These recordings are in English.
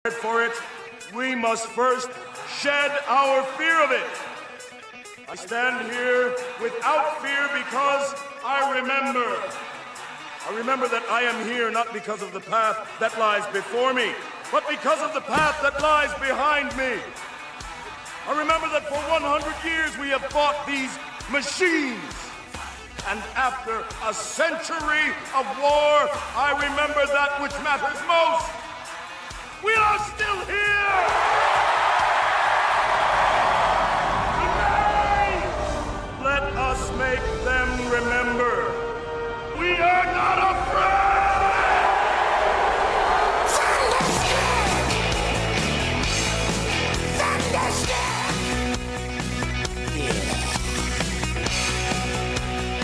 For it, we must first shed our fear of it. I stand here without fear because I remember that I am here not because of the path that lies before me, but because of the path that lies behind me. I remember that for 100 years we have fought these machines. And after a century of war, I remember that which matters most. We are still here! Today, let us make them remember. We are not afraid!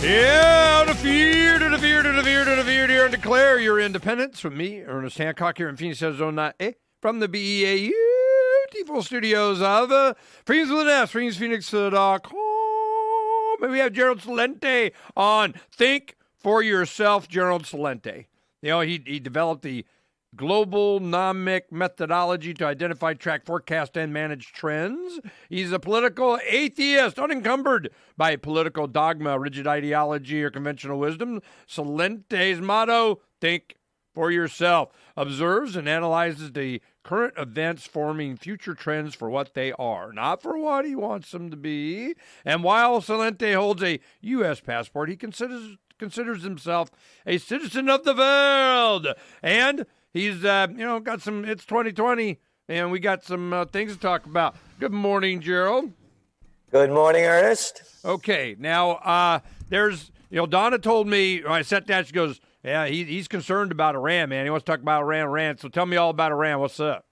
Yeah, to fear, dare and declare your independence from me, Ernest Hancock, here in Phoenix, Arizona, from the BEA beautiful studios of Phoenix with an S, PhoenixPhoenix.com. And we have Gerald Celente on Think for Yourself, Gerald Celente. You know, he developed the global nomic methodology to identify, track, forecast, and manage trends. He's a political atheist, unencumbered by political dogma, rigid ideology, or conventional wisdom. Celente's motto, think for yourself, observes and analyzes the current events, forming future trends for what they are, not for what he wants them to be. And while Celente holds a U.S. passport, he considers himself a citizen of the world. And he's, got some, it's 2020, and we got some things to talk about. Good morning, Gerald. Good morning, Ernest. Okay, now, there's, Donna told me, when I sat down, she goes, yeah, he's concerned about Iran, man. He wants to talk about Iran. So tell me all about Iran. What's up?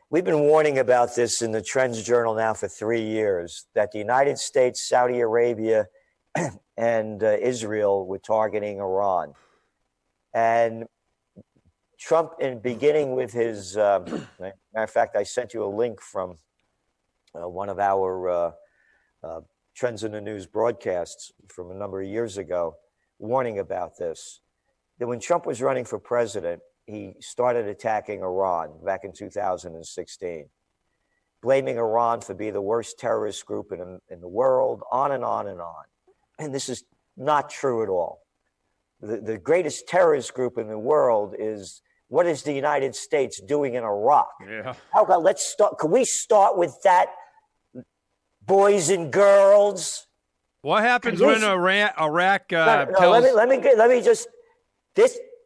We've been warning about this in the Trends Journal now for 3 years, that the United States, Saudi Arabia, and Israel were targeting Iran. And Trump, in beginning with his, matter of fact, I sent you a link from one of our Trends in the News broadcasts from a number of years ago, warning about this. That when Trump was running for president, he started attacking Iran back in 2016, blaming Iran for being the worst terrorist group in the world, on and on and on. And this is not true at all. The greatest terrorist group in the world is, what is the United States doing in Iraq? Yeah. How about, let's start, can we start with that, boys and girls? What happens when Iraq tells... Let me just,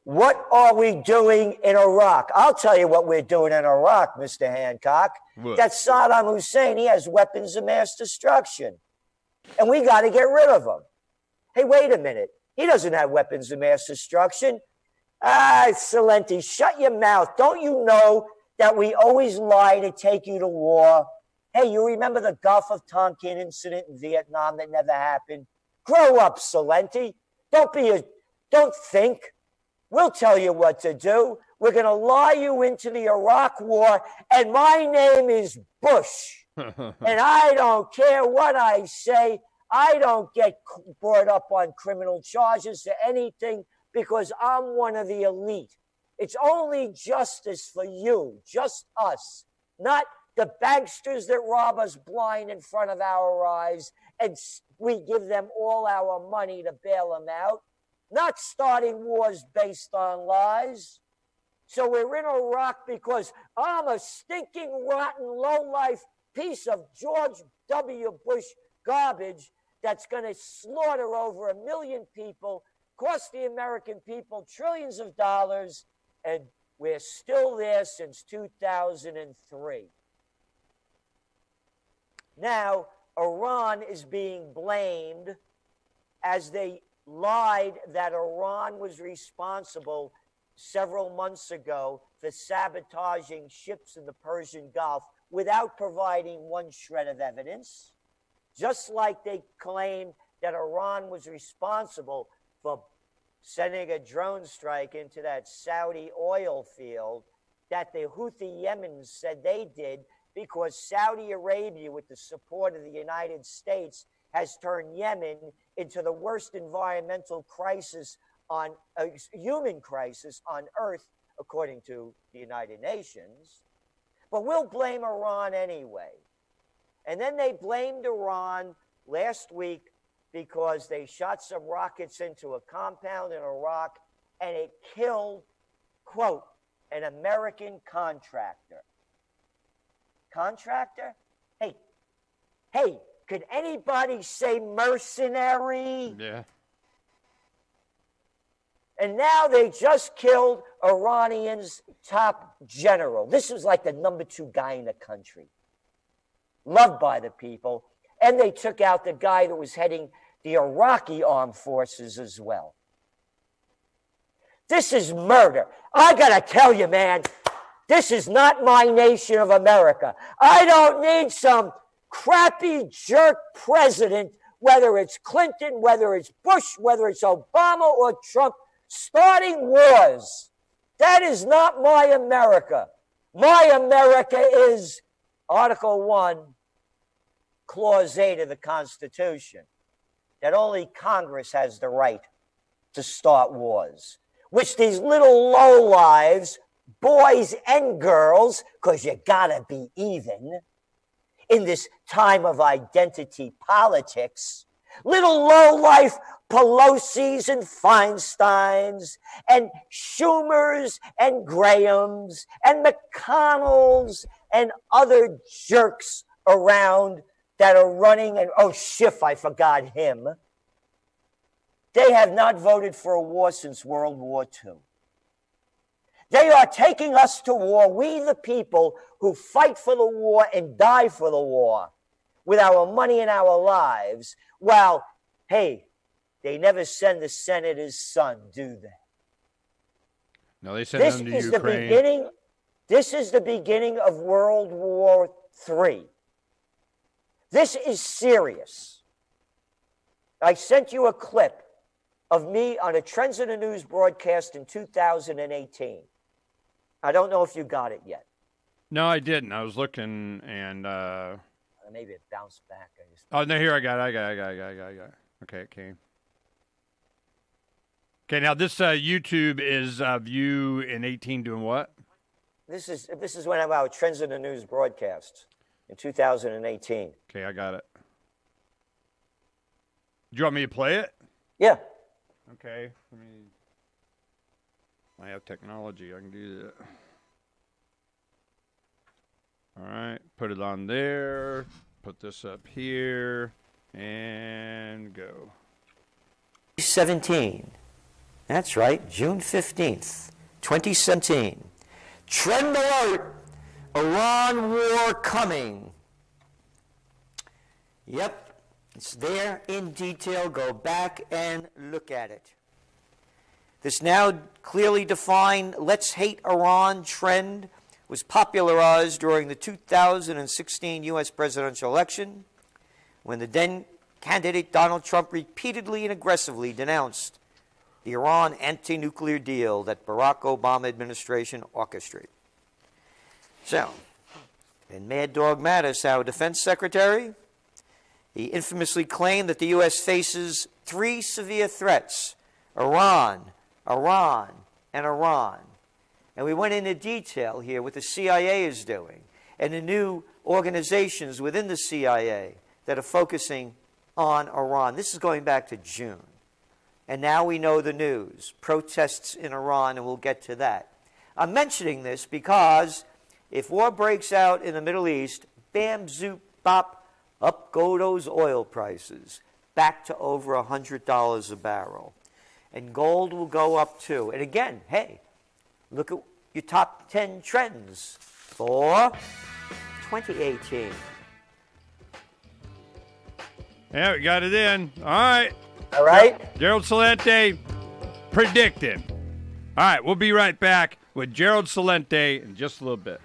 what are we doing in Iraq? I'll tell you what we're doing in Iraq, Mr. Hancock. What? That Saddam Hussein, he has weapons of mass destruction. And we got to get rid of him. Hey, wait a minute. He doesn't have weapons of mass destruction. Celente, shut your mouth. Don't you know that we always lie to take you to war? Hey, you remember the Gulf of Tonkin incident in Vietnam that never happened? Grow up, Celente. Don't think. We'll tell you what to do. We're going to lie you into the Iraq war, and my name is Bush. And I don't care what I say. I don't get brought up on criminal charges or anything because I'm one of the elite. It's only justice for you, just us, not the banksters that rob us blind in front of our eyes, and we give them all our money to bail them out, not starting wars based on lies. So we're in Iraq because I'm a stinking, rotten, low-life piece of George W. Bush garbage that's going to slaughter over 1 million people, cost the American people trillions of dollars, and we're still there since 2003. Now, Iran is being blamed as they lied that Iran was responsible several months ago for sabotaging ships in the Persian Gulf without providing one shred of evidence, just like they claimed that Iran was responsible for sending a drone strike into that Saudi oil field that the Houthi Yemens said they did because Saudi Arabia, with the support of the United States, has turned Yemen into the worst environmental crisis human crisis on earth according to the United Nations. But we'll blame Iran anyway. And then they blamed Iran last week because they shot some rockets into a compound in Iraq and it killed, quote, an American contractor. Contractor? Hey, could anybody say mercenary? Yeah. And now they just killed Iranian's top general. This was like the number 2 guy in the country. Loved by the people. And they took out the guy that was heading the Iraqi armed forces as well. This is murder. I gotta tell you, man, this is not my nation of America. I don't need some crappy jerk president, whether it's Clinton, whether it's Bush, whether it's Obama or Trump, starting wars. That is not my America. My America is Article 1, Clause 8 of the Constitution, that only Congress has the right to start wars, which these little lowlives, boys and girls, because you gotta be even, in this time of identity politics, little lowlife Pelosi's and Feinsteins and Schumers and Grahams and McConnells and other jerks around that are running, and oh, Schiff, I forgot him. They have not voted for a war since World War II. They are taking us to war, we the people who fight for the war and die for the war with our money and our lives. Well, hey, they never send the senator's son, do they? No, they send them to Ukraine. This is the beginning of World War III. This is serious. I sent you a clip of me on a Trends in the News broadcast in 2018. I don't know if you got it yet. No, I didn't. I was looking and... maybe it bounced back. Oh, no, here I got it. Okay, it came. Okay, now this YouTube is of you in 18 doing what? This is one of our Trends in the News broadcasts in 2018. Okay, I got it. Do you want me to play it? Yeah. Okay, I have technology. I can do that. All right, put it on there. Put this up here, and go. 17. That's right, June 15th, 2017. Trend alert, Iran war coming. Yep, it's there in detail. Go back and look at it. This now clearly defined let's hate Iran trend was popularized during the 2016 U.S. presidential election when the then candidate Donald Trump repeatedly and aggressively denounced the Iran anti-nuclear deal that Barack Obama administration orchestrated. So, in Mad Dog Mattis, our defense secretary, he infamously claimed that the U.S. faces 3 severe threats: Iran, Iran, and Iran. And we went into detail here what the CIA is doing and the new organizations within the CIA that are focusing on Iran. This is going back to June. And now we know the news, protests in Iran, and we'll get to that. I'm mentioning this because if war breaks out in the Middle East, bam, zoop, bop, up go those oil prices, back to over $100 a barrel. And gold will go up too. And again, hey, look at your top 10 trends for 2018. Yeah, we got it in. All right. All right. Gerald Celente predicting. All right, we'll be right back with Gerald Celente in just a little bit.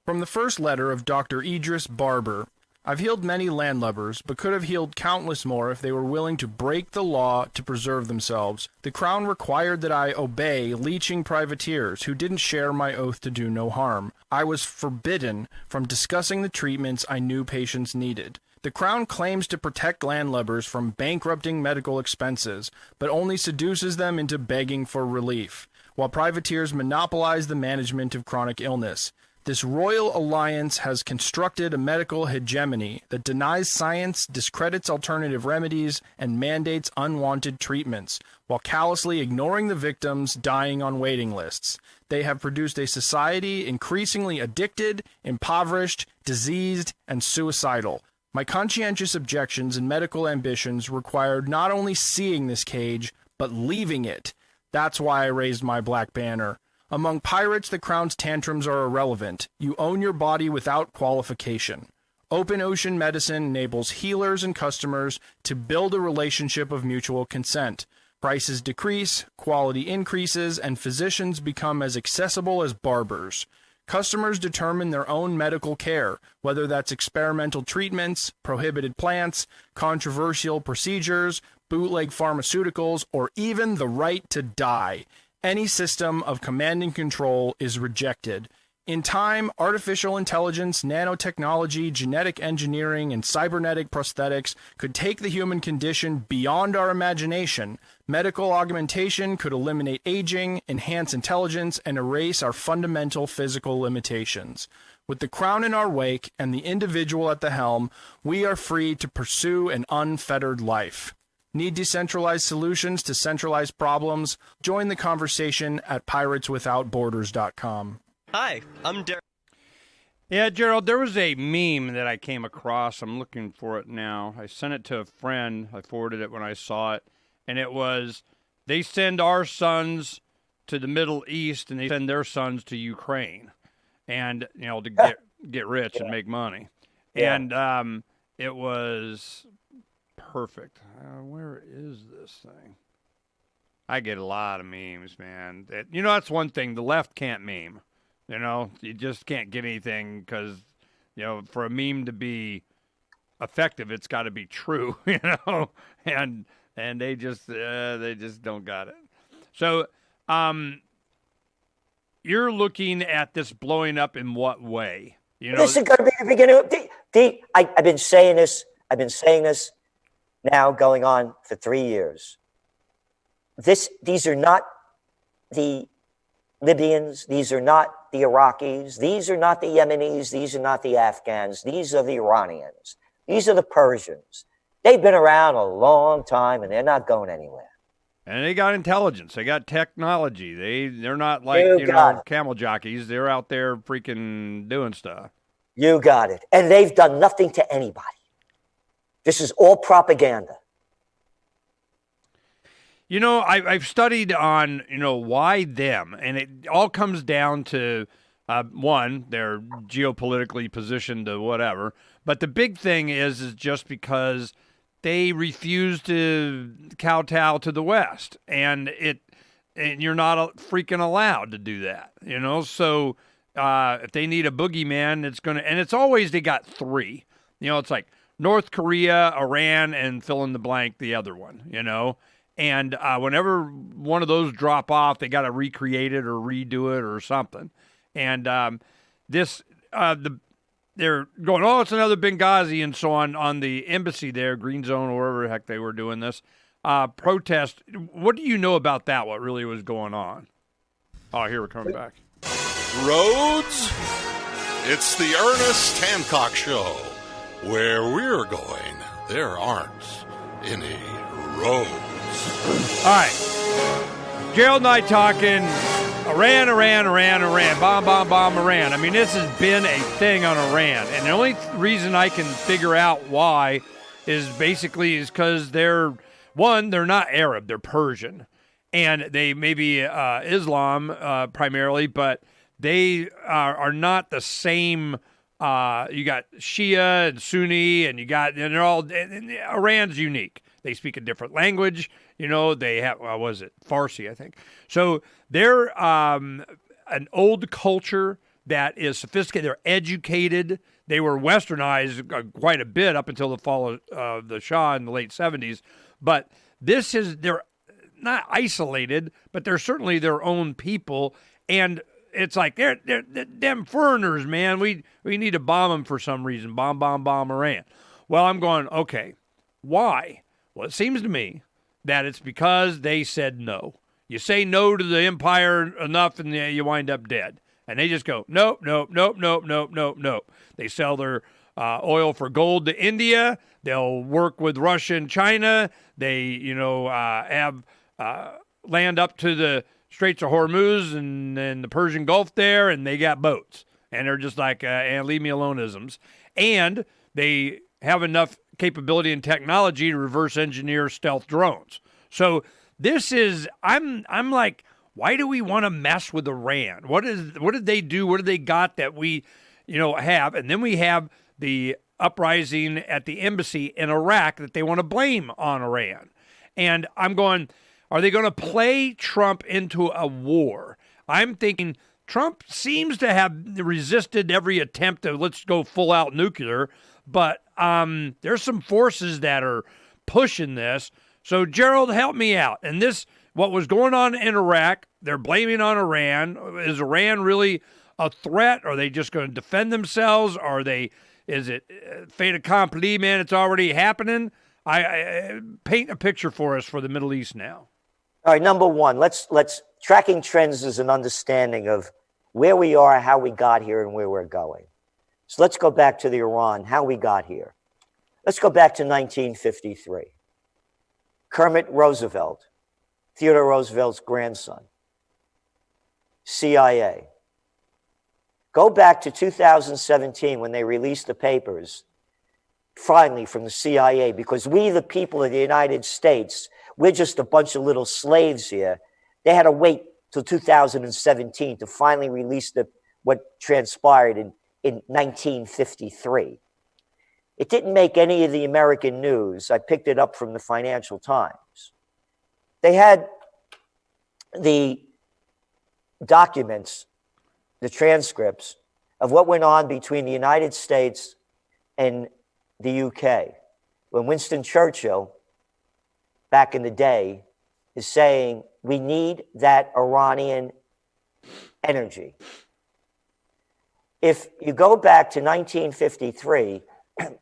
From the first letter of Dr. Idris Barber, I've healed many landlubbers, but could have healed countless more if they were willing to break the law to preserve themselves. The Crown required that I obey leeching privateers who didn't share my oath to do no harm. I was forbidden from discussing the treatments I knew patients needed. The Crown claims to protect landlubbers from bankrupting medical expenses, but only seduces them into begging for relief, while privateers monopolize the management of chronic illness. This royal alliance has constructed a medical hegemony that denies science, discredits alternative remedies, and mandates unwanted treatments, while callously ignoring the victims dying on waiting lists. They have produced a society increasingly addicted, impoverished, diseased, and suicidal. My conscientious objections and medical ambitions required not only seeing this cage, but leaving it. That's why I raised my black banner. Among pirates, the Crown's tantrums are irrelevant. You own your body without qualification. Open ocean medicine enables healers and customers to build a relationship of mutual consent. Prices decrease, quality increases, and physicians become as accessible as barbers. Customers determine their own medical care, whether that's experimental treatments, prohibited plants, controversial procedures, bootleg pharmaceuticals, or even the right to die. Any system of command and control is rejected. In time, artificial intelligence, nanotechnology, genetic engineering, and cybernetic prosthetics could take the human condition beyond our imagination. Medical augmentation could eliminate aging, enhance intelligence, and erase our fundamental physical limitations. With the Crown in our wake and the individual at the helm, we are free to pursue an unfettered life. Need decentralized solutions to centralized problems? Join the conversation at pirateswithoutborders.com. Hi, I'm Derek. Yeah, Gerald, there was a meme that I came across. I'm looking for it now. I sent it to a friend. I forwarded it when I saw it. And it was, they send our sons to the Middle East and they send their sons to Ukraine. And, you know, to get rich and make money. Yeah. And it was perfect. Where is this thing? I get a lot of memes, man. That's one thing. The left can't meme. You know, you just can't get anything because, for a meme to be effective, it's got to be true, and they just don't got it. So, you're looking at this blowing up in what way? This is going to be the beginning of I've been saying this. I've been saying this now going on for 3 years. These are not the Libyans. These are not the Iraqis. These are not the Yemenis. These are not the Afghans. These are the Iranians. These are the Persians. They've been around a long time, and they're not going anywhere. And they got intelligence. They got technology. They're not like, camel jockeys. They're out there freaking doing stuff. You got it. And they've done nothing to anybody. This is all propaganda. I've studied on, why them. And it all comes down to, one, they're geopolitically positioned to whatever. But the big thing is just because they refuse to kowtow to the West. And you're not freaking allowed to do that, So if they need a boogeyman, it's always they got three. It's like North Korea, Iran, and fill in the blank, the other one, And whenever one of those drop off, they got to recreate it or redo it or something. And they're going, it's another Benghazi and so on the embassy there, Green Zone or wherever the heck they were doing this protest. What do you know about that? What really was going on? Oh, here we're coming back. Roads? It's the Ernest Hancock Show. Where we're going, there aren't any roads. All right. Gerald and I talking Iran, bomb, Iran. I mean, this has been a thing on Iran. And the only reason I can figure out why is because they're not Arab, they're Persian. And they may be Islam primarily, but they are not the same. You got Shia and Sunni, and Iran's unique. They speak a different language. They have, Farsi, I think. So they're an old culture. that is sophisticated. They're educated. They were westernized quite a bit up until the fall of the Shah in the late 70s. But they're not isolated, but they're certainly their own people. And it's like, they're them foreigners, man. We need to bomb them for some reason. Bomb Iran. Well, I'm going, okay, why? Well, it seems to me that it's because they said no. You say no to the empire enough and you wind up dead. And they just go, nope. They sell their oil for gold to India. They'll work with Russia and China. They, have land up to the Straits of Hormuz and the Persian Gulf there, and they got boats. And they're just like, leave me alone-isms. And they have enough capability and technology to reverse engineer stealth drones. So this is, I'm like, why do we want to mess with Iran? What did they do? What did they got that we, have? And then we have the uprising at the embassy in Iraq that they want to blame on Iran. And I'm going, are they going to play Trump into a war? I'm thinking Trump seems to have resisted every attempt to let's go full out nuclear, but there's some forces that are pushing this. So Gerald, help me out. And this, what was going on in Iraq, they're blaming on Iran. Is Iran really a threat? Are they just going to defend themselves? Is it fait accompli, man? It's already happening. I paint a picture for us for the Middle East now. All right, number one, let's tracking trends is an understanding of where we are, how we got here, and where we're going. So let's go back to the Iran, how we got here. Let's go back to 1953. Kermit Roosevelt, Theodore Roosevelt's grandson, CIA. Go back to 2017 when they released the papers, finally from the CIA, because we, the people of the United States, we're just a bunch of little slaves here. They had to wait till 2017 to finally release what transpired in 1953. It didn't make any of the American news. I picked it up from the Financial Times. They had the documents, the transcripts of what went on between the United States and the UK. When Winston Churchill, back in the day, is saying, we need that Iranian energy. If you go back to 1953,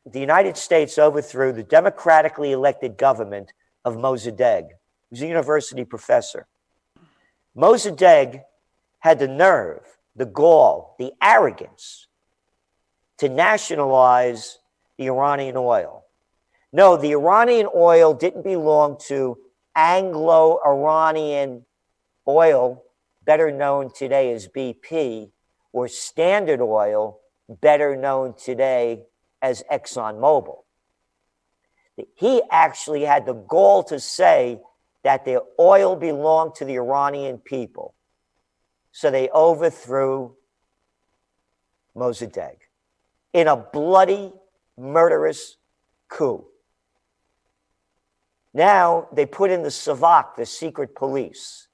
the United States overthrew the democratically elected government of Mossadegh. He was a university professor. Mossadegh had the nerve, the gall, the arrogance to nationalize the Iranian oil. No, the Iranian oil didn't belong to Anglo-Iranian oil, better known today as BP, or Standard Oil, better known today as ExxonMobil. He actually had the gall to say that their oil belonged to the Iranian people. So they overthrew Mossadegh in a bloody, murderous coup. Now they put in the Savak, the secret police.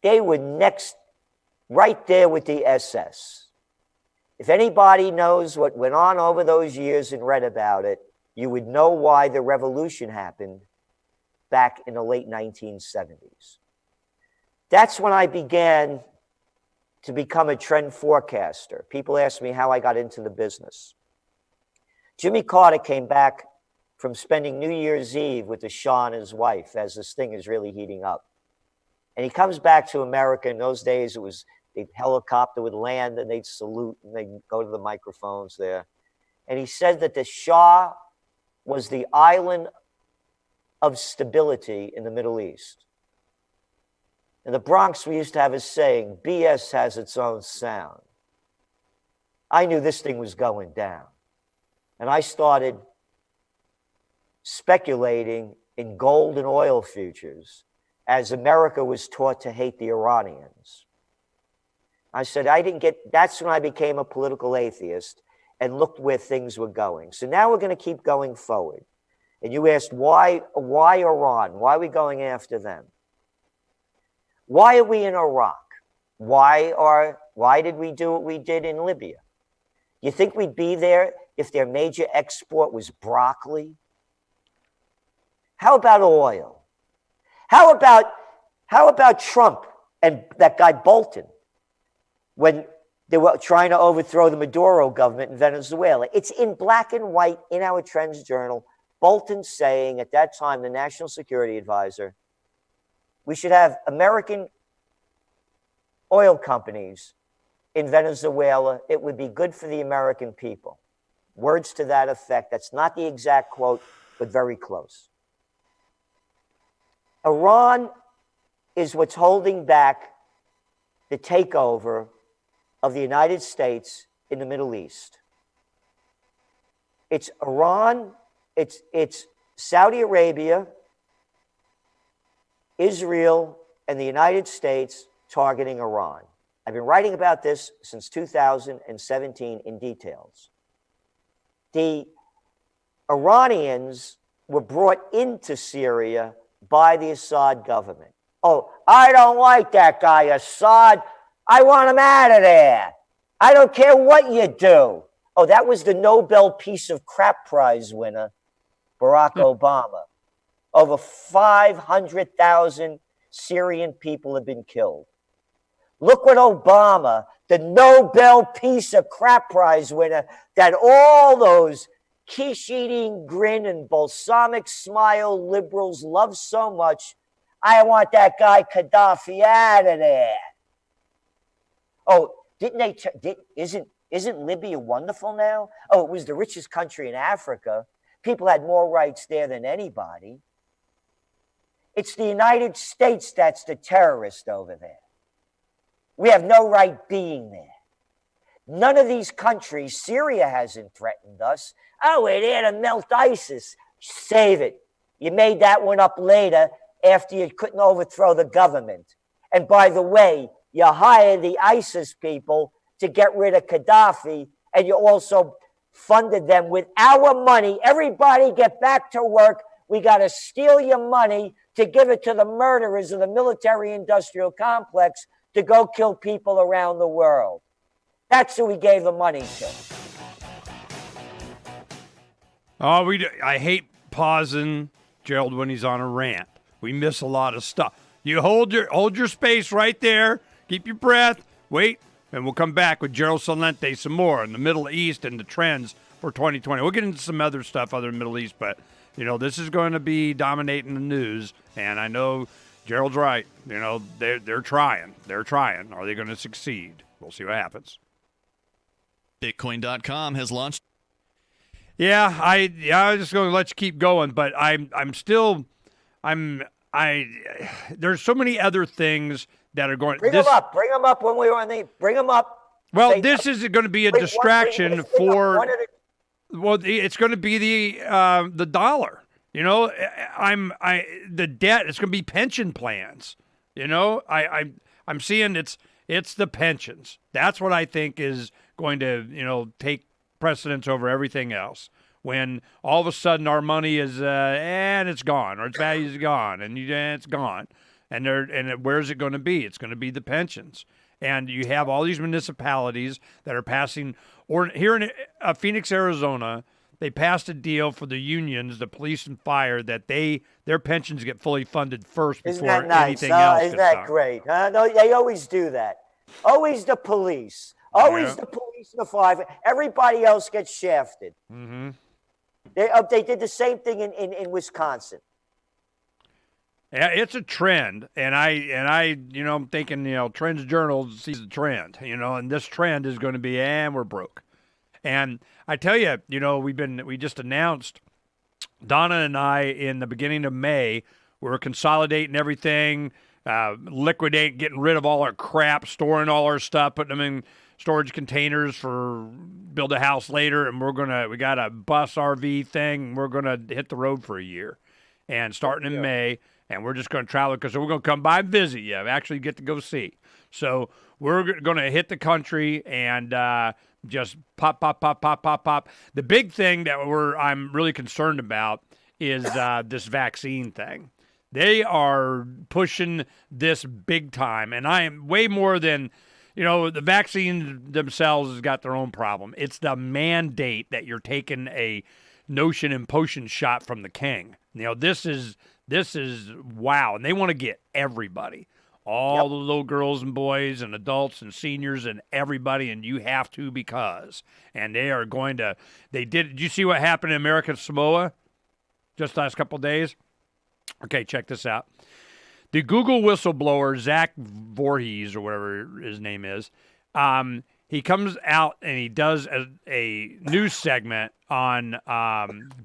They were next, right there with the SS. If anybody knows what went on over those years and read about it, you would know why the revolution happened back in the late 1970s. That's when I began to become a trend forecaster. People ask me how I got into the business. Jimmy Carter came back from spending New Year's Eve with the Shah and his wife as this thing is really heating up. And he comes back to America. In those days, it was the helicopter would land and they'd salute and they'd go to the microphones there. And he said that the Shah was the island of stability in the Middle East. In the Bronx, we used to have a saying, BS has its own sound. I knew this thing was going down. And I started speculating in gold and oil futures as America was taught to hate the Iranians. I said, that's when I became a political atheist and looked where things were going. So now we're going to keep going forward. And you asked, why Iran? Why are we going after them? Why are we in Iraq? Why are Why did we do what we did in Libya? You think we'd be there if their major export was broccoli? How about oil? How about Trump and that guy Bolton when they were trying to overthrow the Maduro government in Venezuela? It's in black and white in our Trends Journal. Bolton saying at that time, the national security advisor, we should have American oil companies in Venezuela. It would be good for the American people. Words to that effect. That's not the exact quote, but very close. Iran is what's holding back the takeover of the United States in the Middle East. It's Iran, it's Saudi Arabia, Israel, and the United States targeting Iran. I've been writing about this since 2017 in details. The Iranians were brought into Syria by the Assad government. Oh, I don't like that guy, Assad. I want him out of there. I don't care what you do. Oh, that was the Nobel Peace of Crap Prize winner, Barack Obama. Over 500,000 Syrian people have been killed. Look what Obama, the Nobel Peace of Crap Prize winner, that all those quiche-eating grin and balsamic smile liberals love so much. I want that guy Gaddafi out of there. Oh, isn't Libya wonderful now? Oh, it was the richest country in Africa. People had more rights there than anybody. It's the United States that's the terrorist over there. We have no right being there. None of these countries, Syria hasn't threatened us. Oh, we're there to melt ISIS. Save it. You made that one up later after you couldn't overthrow the government. And by the way, you hired the ISIS people to get rid of Gaddafi, and you also funded them with our money. Everybody get back to work. We got to steal your money to give it to the murderers of the military-industrial complex to go kill people around the world. That's who we gave the money to. Oh, I hate pausing Gerald when he's on a rant. We miss a lot of stuff. You hold your space right there. Keep your breath. Wait, and we'll come back with Gerald Celente some more in the Middle East and the trends for 2020. We'll get into some other stuff other than Middle East, but this is going to be dominating the news, and I know Gerald's right. They're trying. They're trying. Are they going to succeed? We'll see what happens. Bitcoin.com has launched. Yeah, I was just going to let you keep going, but there's so many other things that are going. Bring them up. Bring them up when we were on the. Bring them up. Well, this is going to be a distraction for. Well, it's going to be the dollar. The debt. It's going to be pension plans. I'm seeing it's the pensions. That's what I think is going to take precedence over everything else. When all of a sudden our money is and it's gone, or its value is gone, and it's gone, and where's it going to be? It's going to be the pensions. And you have all these municipalities that are passing, or here in Phoenix, Arizona, they passed a deal for the unions, the police and fire, that their pensions get fully funded first before anything else. Isn't that great? No, they always do that. Always the police. Always the police and the fire. Everybody else gets shafted. Mm-hmm. They did the same thing in Wisconsin. Yeah, it's a trend, and I'm thinking, Trends Journal sees the trend, and this trend is going to be, and we're broke. And I tell you, we just announced, Donna and I, in the beginning of May, we're consolidating everything, liquidating, getting rid of all our crap, storing all our stuff, putting them in storage containers for build a house later, and we got a bus RV thing, and we're gonna hit the road for a year, and starting in May, and we're just gonna travel because we're gonna come by and visit you, actually get to go see. So we're gonna hit the country and just pop. The big thing that I'm really concerned about is this vaccine thing. They are pushing this big time, and I am way more than. the vaccines themselves has got their own problem. It's the mandate that you're taking a notion and potion shot from the king. This is wow, and they want to get everybody, all the little girls and boys and adults and seniors and everybody, and you have to and they are going to. Did you see what happened in American Samoa just last couple of days? Okay, check this out. The Google whistleblower, Zach Voorhees, or whatever his name is, he comes out and he does a news segment on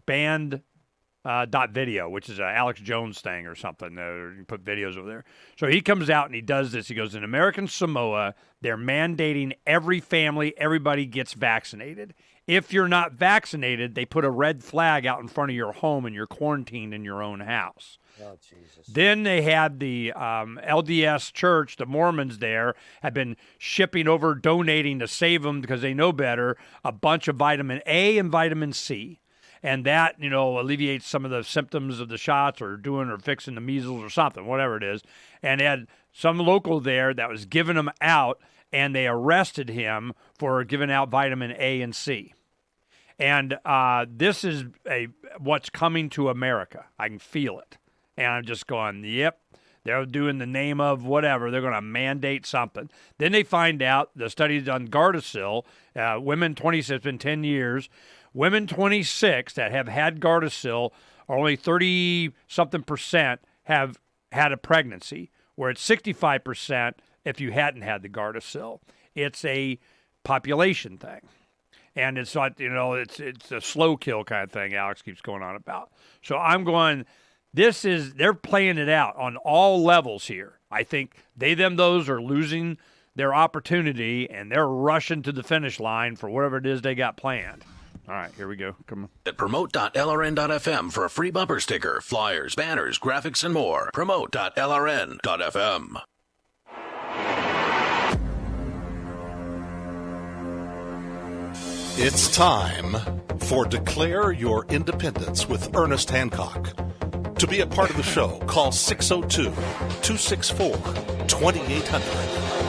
band.video, which is an Alex Jones thing or something. You put videos over there. So he comes out and he does this. He goes, in American Samoa, they're mandating every family, everybody gets vaccinated. If you're not vaccinated, they put a red flag out in front of your home and you're quarantined in your own house. Oh, Jesus. Then they had the LDS Church, the Mormons there, have been shipping over, donating to save them because they know better, a bunch of vitamin A and vitamin C. And that, alleviates some of the symptoms of the shots or fixing the measles or something, whatever it is. And they had some local there that was giving them out, and they arrested him for giving out vitamin A and C. And this is what's coming to America. I can feel it. And I'm just going, yep, they're doing the name of whatever. They're going to mandate something. Then they find out the studies on Gardasil, women 26, it's been 10 years. Women 26 that have had Gardasil are only 30-something% have had a pregnancy, where it's 65% if you hadn't had the Gardasil. It's a population thing. And it's not, it's a slow kill kind of thing Alex keeps going on about. So I'm going, they're playing it out on all levels here. I think those are losing their opportunity, and they're rushing to the finish line for whatever it is they got planned. All right, here we go. Come on. At promote.lrn.fm for a free bumper sticker, flyers, banners, graphics, and more. Promote.lrn.fm. It's time for Declare Your Independence with Ernest Hancock. To be a part of the show, call 602-264-2800.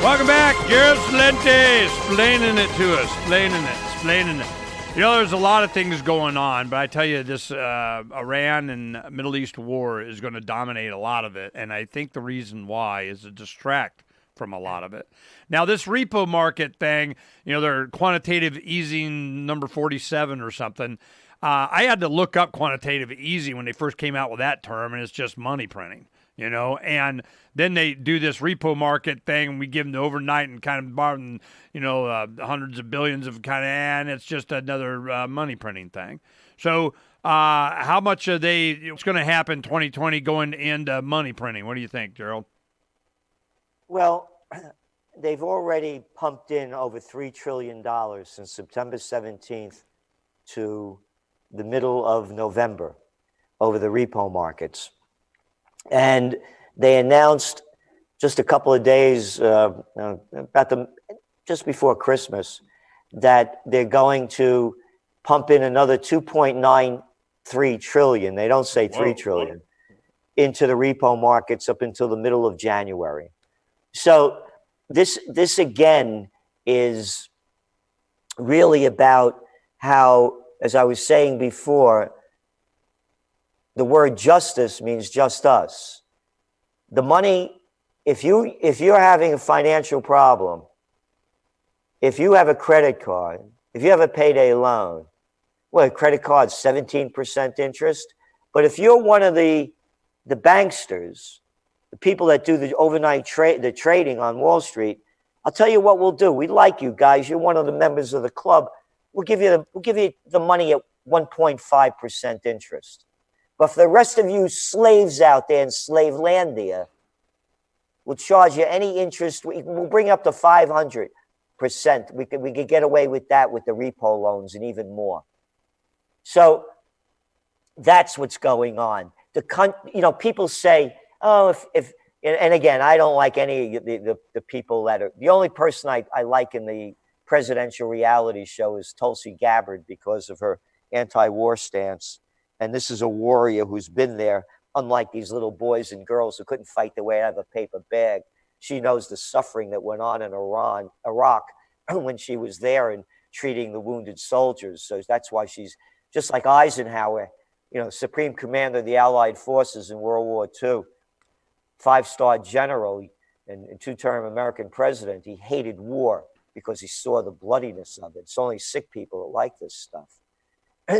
Welcome back. Gerald Celente explaining it to us. Explaining it. There's a lot of things going on, but I tell you, this Iran and Middle East war is going to dominate a lot of it, and I think the reason why is to distract from a lot of it. Now, this repo market thing, they're quantitative easing number 47 or something. I had to look up quantitative easing when they first came out with that term, and it's just money printing, and then they do this repo market thing, and we give them the overnight and kind of borrowing, hundreds of billions of and it's just another money printing thing. So how much are what's going to happen 2020 going into money printing? What do you think, Gerald? Well, they've already pumped in over $3 trillion since September 17th to the middle of November over the repo markets. And they announced just a couple of days, just before Christmas, that they're going to pump in another 2.93 trillion. They don't say 3 trillion into the repo markets up until the middle of January. So this again is really about how, as I was saying before, the word justice means just us. The money, if you're having a financial problem, if you have a credit card, if you have a payday loan, well, a credit card's 17% interest. But if you're one of the banksters, the people that do the overnight the trading on Wall Street, I'll tell you what we'll do. We like you guys. You're one of the members of the club. We'll give you the money at 1.5% interest. But for the rest of you slaves out there in Slavelandia, we'll charge you any interest. We'll bring up to 500%. We could get away with that with the repo loans and even more. So that's what's going on. People say, oh, and again, I don't like any of the people that are, the only person I like in the presidential reality show is Tulsi Gabbard because of her anti-war stance. And this is a warrior who's been there, unlike these little boys and girls who couldn't fight their way out of a paper bag. She knows the suffering that went on in Iraq, when she was there and treating the wounded soldiers. So that's why she's just like Eisenhower, Supreme Commander of the Allied Forces in World War II, 5-star general and two-term American president. He hated war because he saw the bloodiness of it. It's only sick people that like this stuff.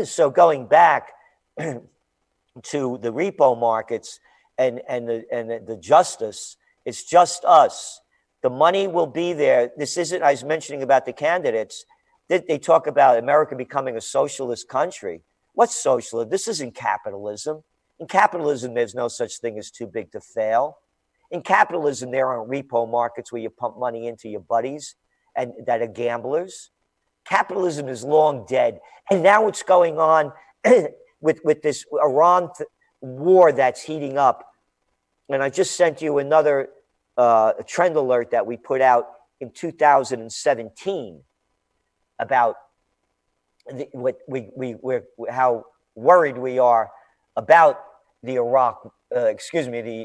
So going back to the repo markets and the justice, it's just us. The money will be there. This isn't, I was mentioning about the candidates. They talk about America becoming a socialist country. What's socialism? This isn't capitalism. In capitalism, there's no such thing as too big to fail. In capitalism, there aren't repo markets where you pump money into your buddies and that are gamblers. Capitalism is long dead. And now what's going on with this Iran war that's heating up. And I just sent you another trend alert that we put out in 2017 about how worried we are about the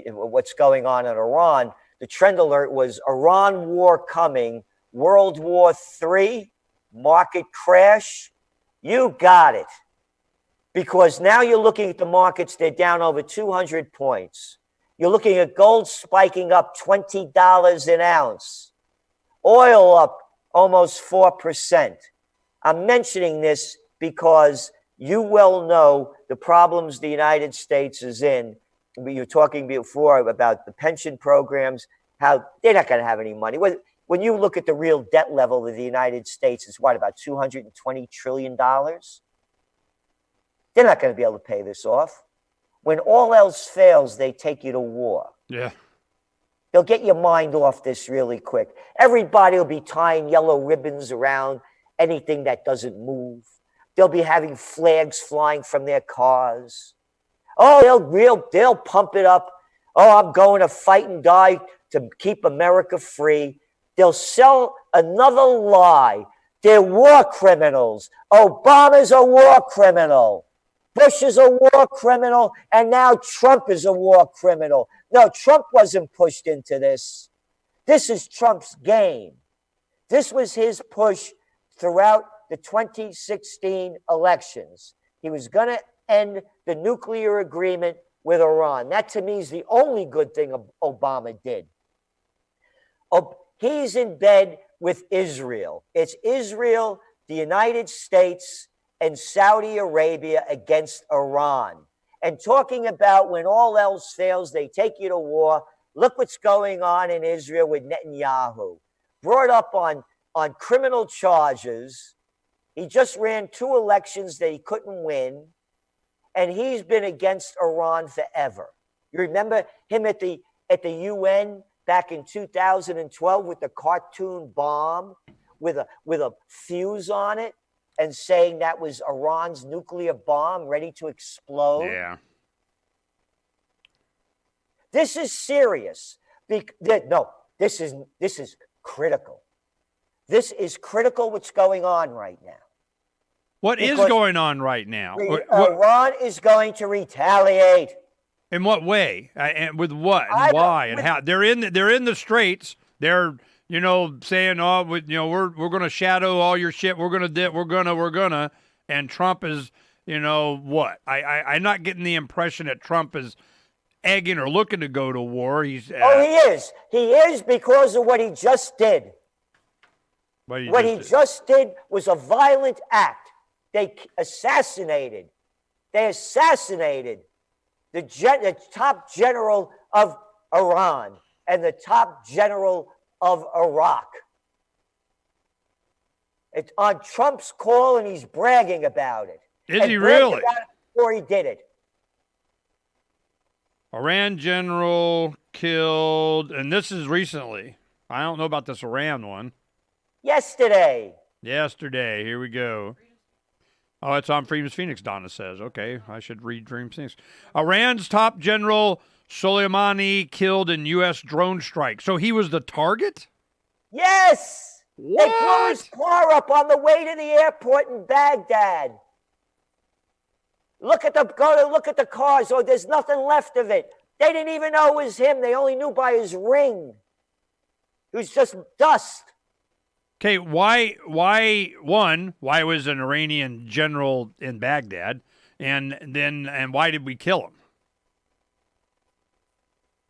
what's going on in Iran. The trend alert was Iran war coming, World War III, market crash. You got it. Because now you're looking at the markets, they're down over 200 points. You're looking at gold spiking up $20 an ounce. Oil up almost 4%. I'm mentioning this because you well know the problems the United States is in. You were talking before about the pension programs, how they're not going to have any money. When you look at the real debt level of the United States, it's what, about $220 trillion? They're not going to be able to pay this off. When all else fails, they take you to war. Yeah. They'll get your mind off this really quick. Everybody will be tying yellow ribbons around anything that doesn't move. They'll be having flags flying from their cars. Oh, they'll pump it up. Oh, I'm going to fight and die to keep America free. They'll sell another lie. They're war criminals. Obama's a war criminal. Bush is a war criminal, and now Trump is a war criminal. No, Trump wasn't pushed into this. This is Trump's game. This was his push throughout the 2016 elections. He was going to end the nuclear agreement with Iran. That, to me, is the only good thing Obama did. He's in bed with Israel. It's Israel, the United States, and Saudi Arabia against Iran. And talking about when all else fails, they take you to war. Look what's going on in Israel with Netanyahu. Brought up on criminal charges. He just ran 2 elections that he couldn't win. And he's been against Iran forever. You remember him at the UN back in 2012 with the cartoon bomb with a fuse on it, and saying that was Iran's nuclear bomb ready to explode. Yeah. This is serious. No, this is critical. This is critical what's going on right now. What is going on right now? Iran is going to retaliate. In what way? And with what? And why? And how? They're in the straits. They're saying, we're going to shadow all your shit. We're gonna. And Trump is, what? I'm not getting the impression that Trump is egging or looking to go to war. He is. He is because of what he just did. What he just did was a violent act. They assassinated the top general of Iran and the top general of Iraq. It's on Trump's call, and he's bragging about it. Is he really? Before he did it. Iran general killed, and this is recently. I don't know about this Iran one. Yesterday. Here we go. Oh, it's on Freedom's Phoenix, Donna says. Okay, I should read Dream Phoenix. Iran's top general Soleimani killed in U.S. drone strike. So he was the target? Yes! What? They blew his car up on the way to the airport in Baghdad. Look at the cars. Oh, there's nothing left of it. They didn't even know it was him. They only knew by his ring. It was just dust. Okay, why was an Iranian general in Baghdad, and why did we kill him?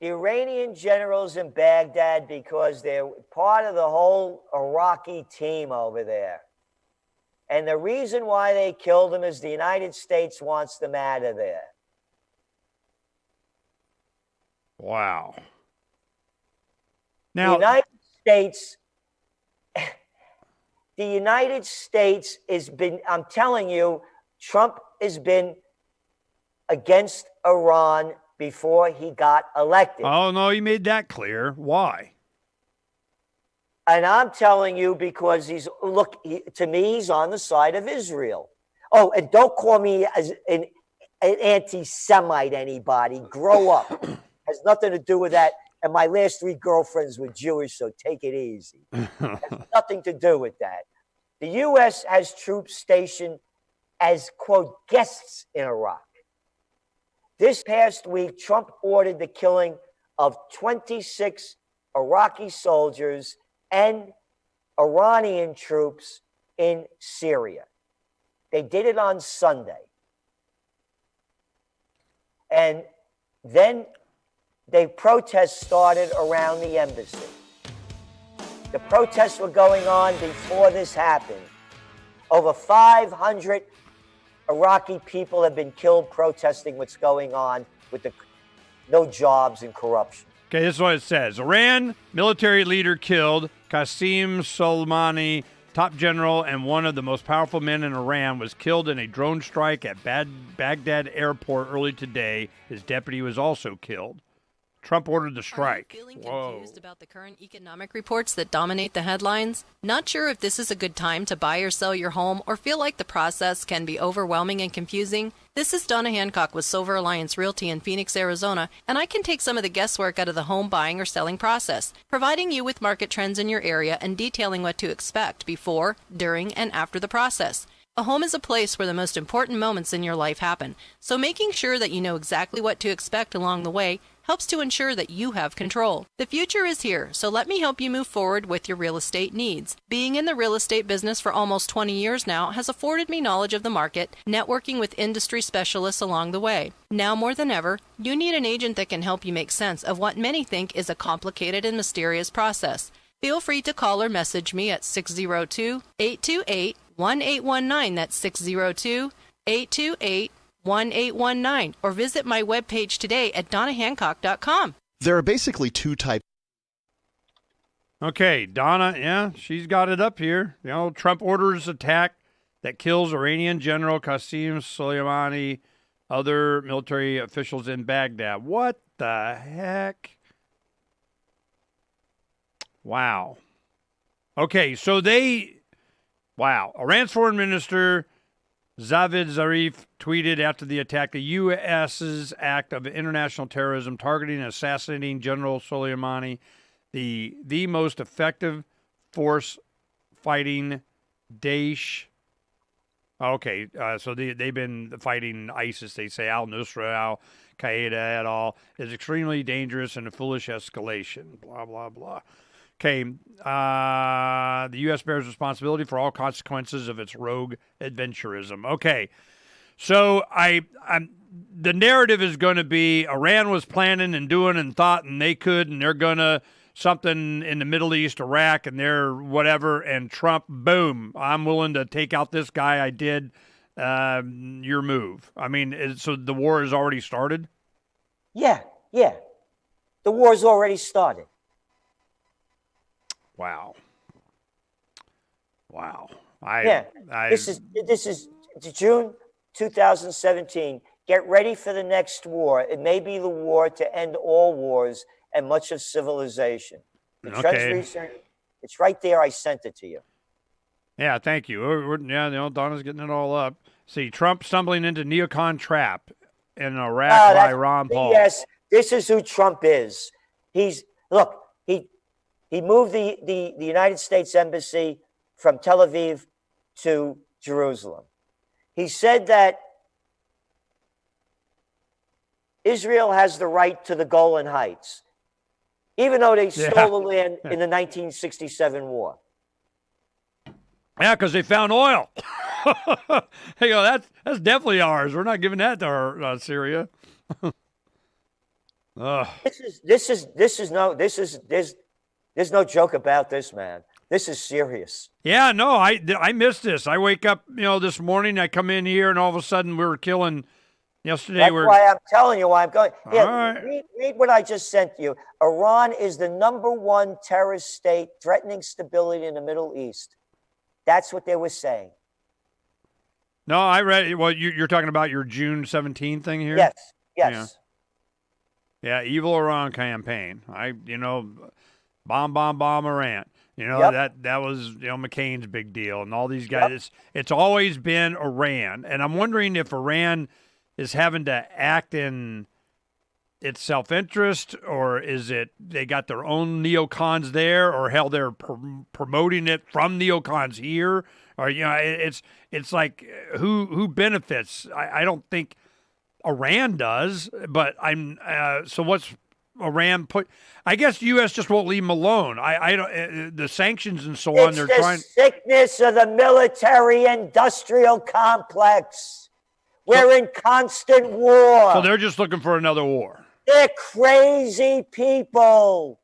The Iranian generals in Baghdad because they're part of the whole Iraqi team over there. And the reason why they killed them is the United States wants them out of there. Wow. The Now, United States has been, I'm telling you, Trump has been against Iran before he got elected. oh no, you made that clear. Why? And I'm telling you because to me, he's on the side of Israel. Oh, and don't call me as an anti-Semite, anybody. Grow up. Has nothing to do with that. And my last 3 girlfriends were Jewish, so take it easy. Has nothing to do with that. The U.S. has troops stationed as, quote, guests in Iraq. This past week, Trump ordered the killing of 26 Iraqi soldiers and Iranian troops in Syria. They did it on Sunday. And then the protests started around the embassy. The protests were going on before this happened. Over 500 Iraqi people have been killed protesting what's going on with the no jobs and corruption. Okay, this is what it says. Iran military leader killed. Qasem Soleimani, top general and one of the most powerful men in Iran, was killed in a drone strike at Baghdad airport early today. His deputy was also killed. Trump ordered the strike. Are you feeling confused about the current economic reports that dominate the headlines? Not sure if this is a good time to buy or sell your home, or feel like the process can be overwhelming and confusing? This is Donna Hancock with Silver Alliance Realty in Phoenix, Arizona, and I can take some of the guesswork out of the home buying or selling process, providing you with market trends in your area and detailing what to expect before, during, and after the process. A home is a place where the most important moments in your life happen, so making sure that you know exactly what to expect along the way helps to ensure that you have control. The future is here, so let me help you move forward with your real estate needs. Being in the real estate business for almost 20 years now has afforded me knowledge of the market, networking with industry specialists along the way. Now more than ever, you need an agent that can help you make sense of what many think is a complicated and mysterious process. Feel free to call or message me at 602-828-1819. That's 602-828-1819. or visit my webpage today at donnahancock.com. There are basically 2 types. Okay, Donna, yeah, she's got it up here. You know, Trump orders attack that kills Iranian General Qasem Soleimani, other military officials in Baghdad. What the heck? Wow. Okay, so Iran's foreign minister Javad Zarif tweeted after the attack, the U.S.'s act of international terrorism targeting and assassinating General Soleimani, the most effective force fighting Daesh. Okay, so they've been fighting ISIS, they say, al-Nusra, al-Qaeda et al., is extremely dangerous and a foolish escalation, blah, blah, blah. Okay, the U.S. bears responsibility for all consequences of its rogue adventurism. Okay, so the narrative is going to be Iran was planning and doing and thought and they could and they're going to something in the Middle East, Iraq, and they're whatever, and Trump, boom, I'm willing to take out this guy. I did your move. I mean, so the war has already started? Yeah. The war's already started. Wow. This is June 2017. Get ready for the next war. It may be the war to end all wars and much of civilization. The Trends Research, it's right there. I sent it to you. Yeah, thank you. Donna's getting it all up. See, Trump stumbling into neocon trap in Iraq by Ron Paul. Yes, this is who Trump is. He moved the United States Embassy from Tel Aviv to Jerusalem. He said that Israel has the right to the Golan Heights, even though they stole the land in the 1967 war. Yeah, because they found oil. Hey, that's definitely ours. We're not giving that to Syria. There's no joke about this, man. This is serious. Yeah, no, I missed this. I wake up, this morning. I come in here, and all of a sudden we were killing. Yesterday, That's why I'm telling you why I'm going. Here, right. read what I just sent you. Iran is the #1 terrorist state threatening stability in the Middle East. That's what they were saying. No, I read it. Well, you're talking about your June 17 thing here? Yes. Yeah, evil Iran campaign. Bomb Iran. That was McCain's big deal, and all these guys. It's always been Iran, and I'm wondering if Iran is having to act in its self-interest, or is it they got their own neocons there, or hell, they're promoting it from neocons here, or it's like who benefits? I don't think Iran does, but so what's Iran put? I guess the U.S. just won't leave them alone. I don't the sanctions and so on. They're trying. Sickness of the military-industrial complex. We're in constant war. So they're just looking for another war. They're crazy people.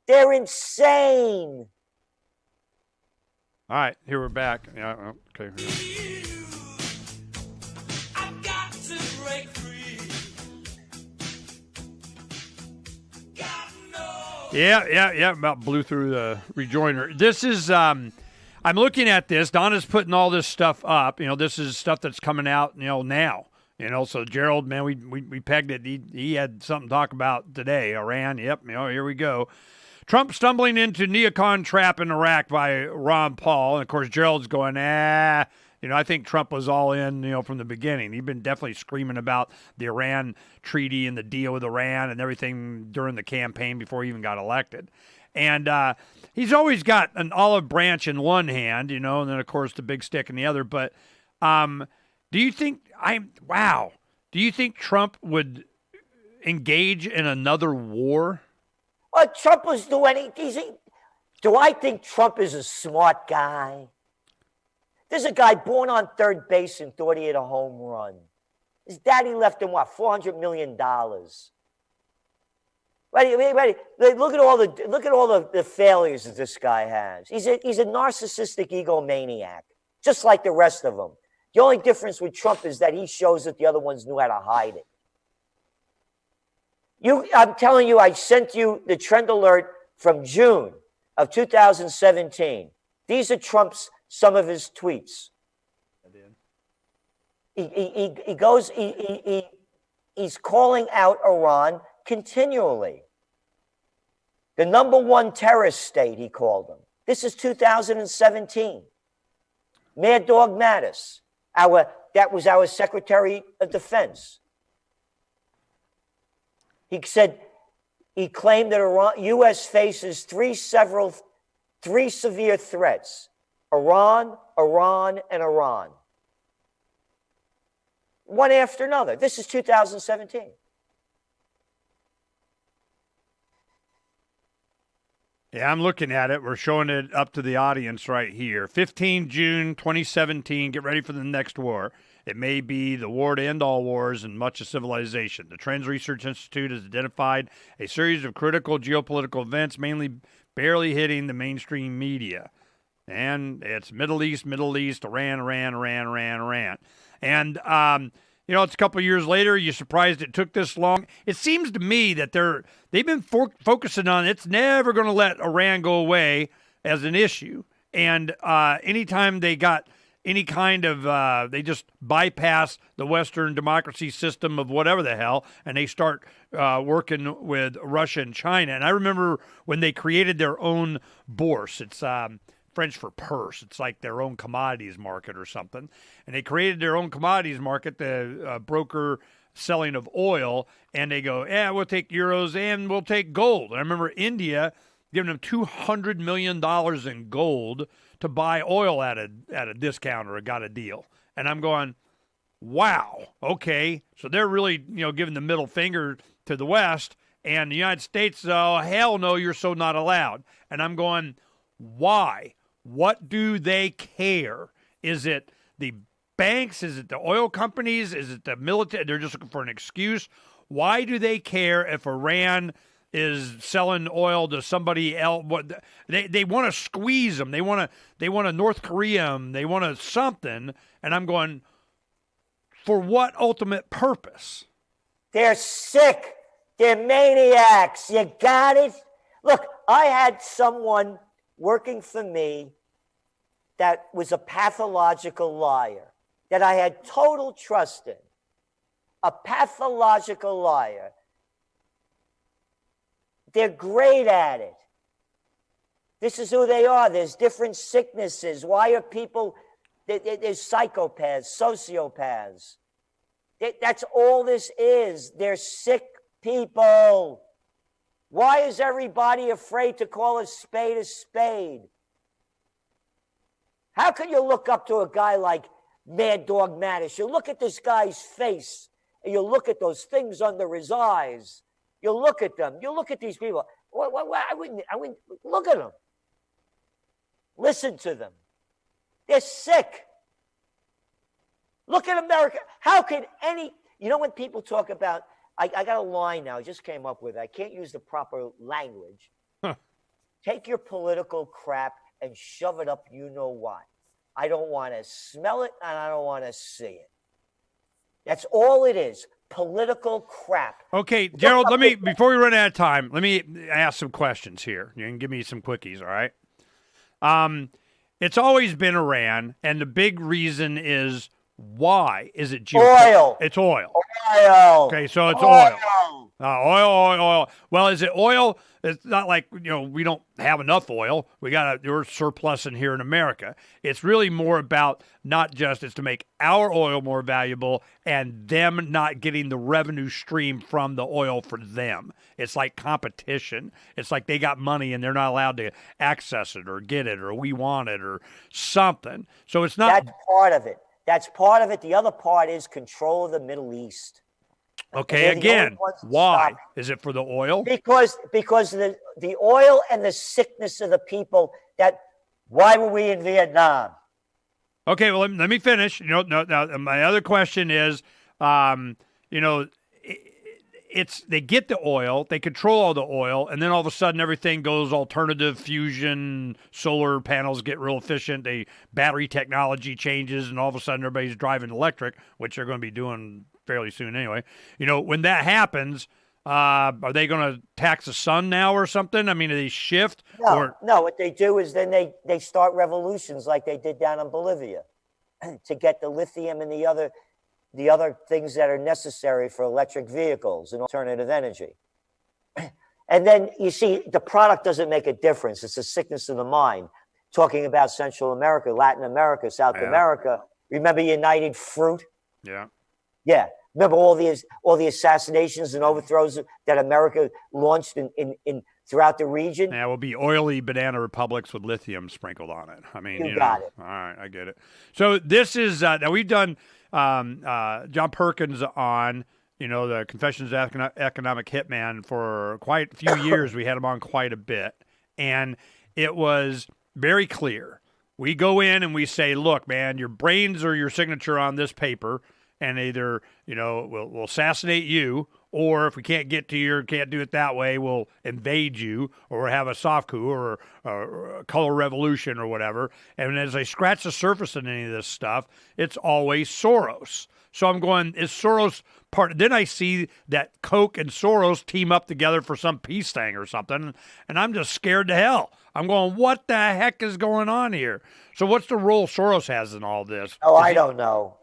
They're insane. All right, here we're back. Yeah, okay. Yeah. About blew through the rejoinder. This is I'm looking at this. Donna's putting all this stuff up. This is stuff that's coming out, now. So Gerald, man, we pegged it. He had something to talk about today. Iran, yep, here we go. Trump stumbling into neocon trap in Iraq by Ron Paul. And, of course, Gerald's going, I think Trump was all in, from the beginning. He'd been definitely screaming about the Iran treaty and the deal with Iran and everything during the campaign before he even got elected. And he's always got an olive branch in one hand, and then, of course, the big stick in the other. But do you think Trump would engage in another war? Well, Trump was doing do I think Trump is a smart guy? There's a guy born on third base and thought he had a home run. His daddy left him, $400 million. Ready. Look at all the failures that this guy has. He's a narcissistic egomaniac, just like the rest of them. The only difference with Trump is that he shows that the other ones knew how to hide it. I'm telling you, I sent you the trend alert from June of 2017. These are some of his tweets. He's calling out Iran continually. The #1 terrorist state, he called them. This is 2017. Mad Dog Mattis, that was our Secretary of Defense. He claimed that U.S. faces three severe threats: Iran, and Iran. One after another. This is 2017. Yeah, I'm looking at it. We're showing it up to the audience right here. 15 June 2017. Get ready for the next war. It may be the war to end all wars and much of civilization. The Trends Research Institute has identified a series of critical geopolitical events, mainly barely hitting the mainstream media. And it's Middle East, Iran. And, it's a couple of years later. You're surprised it took this long. It seems to me that they've been focusing on it's never going to let Iran go away as an issue. And anytime they got any kind of, they just bypass the Western democracy system of whatever the hell, and they start working with Russia and China. And I remember when they created their own bourse. It's French for purse. It's like their own commodities market or something. And they created their own commodities market, the broker selling of oil, and they go, we'll take euros and we'll take gold. And I remember India giving them $200 million in gold to buy oil at a discount or got a deal. And I'm going, wow, okay, so they're really, giving the middle finger to the West, and the United States, oh, hell no, you're so not allowed. And I'm going, why? What do they care? Is it the banks? Is it the oil companies? Is it the military? They're just looking for an excuse. Why do they care if Iran is selling oil to somebody else? What they want to squeeze them. They want to North Korea them. They want to something. And I'm going, for what ultimate purpose? They're sick. They're maniacs. You got it? Look, I had someone working for me that was a pathological liar, that I had total trust in. A pathological liar. They're great at it. This is who they are. There's different sicknesses. Why are people, there's psychopaths, sociopaths. That's all this is. They're sick people. Why is everybody afraid to call a spade a spade? How can you look up to a guy like Mad Dog Mattis? You look at this guy's face, and you look at those things under his eyes. You look at them. You look at these people. I wouldn't look at them. Listen to them. They're sick. Look at America. How can when people talk about, I got a line now, I just came up with it. I can't use the proper language. Take your political crap and shove it up you know what. I don't want to smell it and I don't want to see it. That's all it is. Political crap. Okay, Gerald, before we run out of time, let me ask some questions here. You can give me some quickies, all right? It's always been Iran, and the big reason is why? Is it oil? It's oil. Oil. Okay, so it's oil. Oil. Well, is it oil? It's not like, we don't have enough oil. We're surplus in here in America. It's really more about it's to make our oil more valuable and them not getting the revenue stream from the oil for them. It's like competition. It's like they got money and they're not allowed to access it or get it or we want it or something. So it's not. That's part of it. That's part of it. The other part is control of the Middle East. Okay, again, why? Is it for the oil? Because the oil and the sickness of the people. Why were we in Vietnam? Okay, well, let me finish. Now, my other question is, it's they get the oil, they control all the oil, and then all of a sudden everything goes alternative fusion, solar panels get real efficient, battery technology changes, and all of a sudden everybody's driving electric, which they're going to be doing fairly soon anyway. When that happens, are they going to tax the sun now or something? I mean, do they shift? No, what they do is then they start revolutions like they did down in Bolivia to get the lithium and the other things that are necessary for electric vehicles and alternative energy. And then you see the product doesn't make a difference. It's a sickness of the mind. Talking about Central America, Latin America, South America. Remember United Fruit? Yeah. Yeah. Remember all the assassinations and overthrows that America launched in throughout the region? Yeah, it will be oily banana republics with lithium sprinkled on it. I mean, you got it. All right, I get it. So this is now we've done John Perkins on the Confessions of Economic Hitman for quite a few years. We had him on quite a bit, and it was very clear. We go in and we say, look, man, your brains are your signature on this paper. And either, we'll assassinate you, or if we can't get to you or can't do it that way, we'll invade you or have a soft coup or a color revolution or whatever. And as I scratch the surface in any of this stuff, it's always Soros. So I'm going, is Soros part? Then I see that Koch and Soros team up together for some peace thing or something, and I'm just scared to hell. I'm going, what the heck is going on here? So what's the role Soros has in all this? Oh, I don't know.